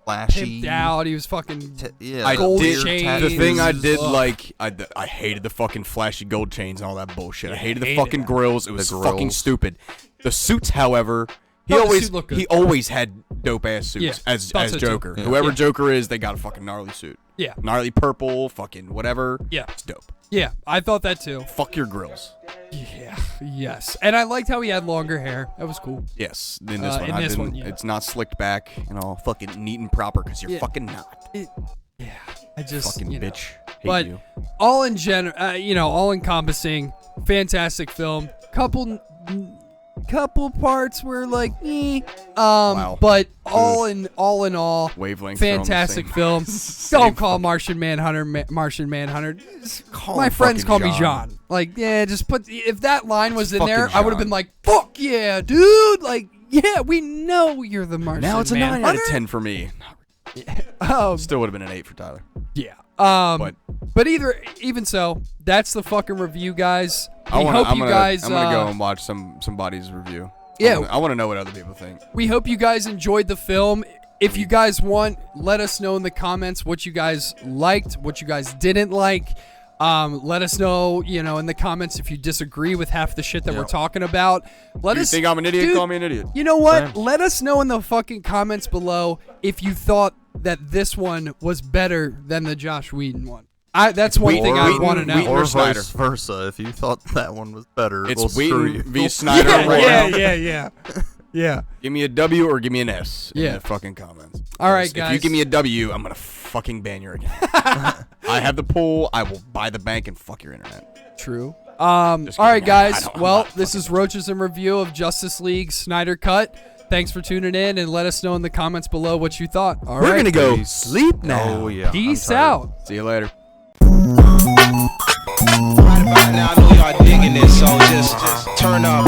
Speaker 4: flashy.
Speaker 2: Pimped out, he was fucking.
Speaker 4: Yeah,
Speaker 2: Gold
Speaker 3: did,
Speaker 2: chains.
Speaker 3: The thing I did
Speaker 2: Ugh.
Speaker 3: like, I hated the fucking flashy gold chains and all that bullshit. I hated the
Speaker 2: hated
Speaker 3: fucking
Speaker 2: that.
Speaker 3: grills. It was
Speaker 4: The
Speaker 3: fucking
Speaker 4: grills.
Speaker 3: stupid. The suits, however, he
Speaker 2: Thought the
Speaker 3: always
Speaker 2: suit looked good.
Speaker 3: he always had dope ass suits
Speaker 2: Yeah,
Speaker 3: as
Speaker 2: thought so too.
Speaker 3: Joker.
Speaker 4: Yeah.
Speaker 3: Whoever
Speaker 2: Yeah.
Speaker 3: Joker is, they got a fucking gnarly suit.
Speaker 2: Yeah,
Speaker 3: Gnarly purple, fucking whatever.
Speaker 2: yeah,
Speaker 3: It's dope.
Speaker 2: yeah. I thought that too.
Speaker 3: Fuck your grills.
Speaker 2: Yeah, yes. And I liked how he had longer hair. That was cool.
Speaker 3: Yes, in this one,
Speaker 2: in
Speaker 3: I
Speaker 2: this
Speaker 3: didn't.
Speaker 2: one, yeah.
Speaker 3: It's not slicked back and all fucking neat and proper because you're
Speaker 2: Yeah.
Speaker 3: fucking not.
Speaker 2: Yeah, I just
Speaker 3: Fucking bitch. Hate
Speaker 2: But
Speaker 3: you.
Speaker 2: all in general, all encompassing, fantastic film. Couple parts were like,
Speaker 3: Wow.
Speaker 2: but all in all,
Speaker 3: Wavelengths. are on the
Speaker 2: fantastic
Speaker 3: same-
Speaker 2: film. Don't call Martian Manhunter Martian Manhunter. My
Speaker 3: him
Speaker 2: friends
Speaker 3: fucking
Speaker 2: call me
Speaker 3: John.
Speaker 2: John. Like, yeah, just put. If that line was in
Speaker 3: fucking
Speaker 2: there, I would have
Speaker 3: John.
Speaker 2: been like, fuck yeah, dude. Like, yeah, we know you're the Martian
Speaker 3: Now it's a 9 out of
Speaker 2: Manhunter.
Speaker 3: 10 for me.
Speaker 2: Um,
Speaker 3: Still would have been an 8 for Tyler.
Speaker 2: yeah.
Speaker 3: But
Speaker 2: But even so, that's the fucking review, guys. We
Speaker 3: I'm
Speaker 2: hope you guys.
Speaker 3: gonna go and watch somebody's review.
Speaker 2: Yeah.
Speaker 3: I want to know what other people think.
Speaker 2: We hope you guys enjoyed the film. If you guys want, let us know in the comments what you guys liked, what you guys didn't like. Let us know, in the comments if you disagree with half the shit that we're talking about. Let
Speaker 3: You
Speaker 2: us
Speaker 3: think I'm an idiot?
Speaker 2: Dude,
Speaker 3: Call me an idiot.
Speaker 2: You know what?
Speaker 4: Same.
Speaker 2: Let us know in the fucking comments below if you thought that this one was better than the Josh Whedon one. That's one thing I
Speaker 3: Whedon-
Speaker 2: want to know.
Speaker 3: Whedon
Speaker 4: Or
Speaker 3: or Snyder.
Speaker 4: vice versa. If you thought that one was better,
Speaker 3: It's
Speaker 4: we'll screw
Speaker 3: Whedon
Speaker 4: you.
Speaker 3: v. Snyder
Speaker 2: yeah,
Speaker 3: right
Speaker 2: yeah,
Speaker 3: now.
Speaker 2: yeah. Yeah.
Speaker 3: Give me a W or give me an S in
Speaker 2: Yeah.
Speaker 3: the fucking comments.
Speaker 2: All right,
Speaker 3: If you
Speaker 2: guys.
Speaker 3: give me a W, I'm going to fucking ban your account. I have the pool. I will buy the bank and fuck your internet.
Speaker 2: True.
Speaker 3: Just
Speaker 2: All right,
Speaker 3: kidding. I
Speaker 2: guys.
Speaker 3: don't- I'm
Speaker 2: Well,
Speaker 3: not
Speaker 2: this is Roaches in Review of Justice League Snyder Cut. Thanks for tuning in, and let us know in the comments below what you thought. All right.
Speaker 3: We're going to go
Speaker 4: Peace.
Speaker 3: sleep now.
Speaker 4: Oh, yeah.
Speaker 2: Peace
Speaker 4: I'm tired.
Speaker 2: out.
Speaker 3: See you later.
Speaker 1: Right about now, I know y'all digging this, so just turn up.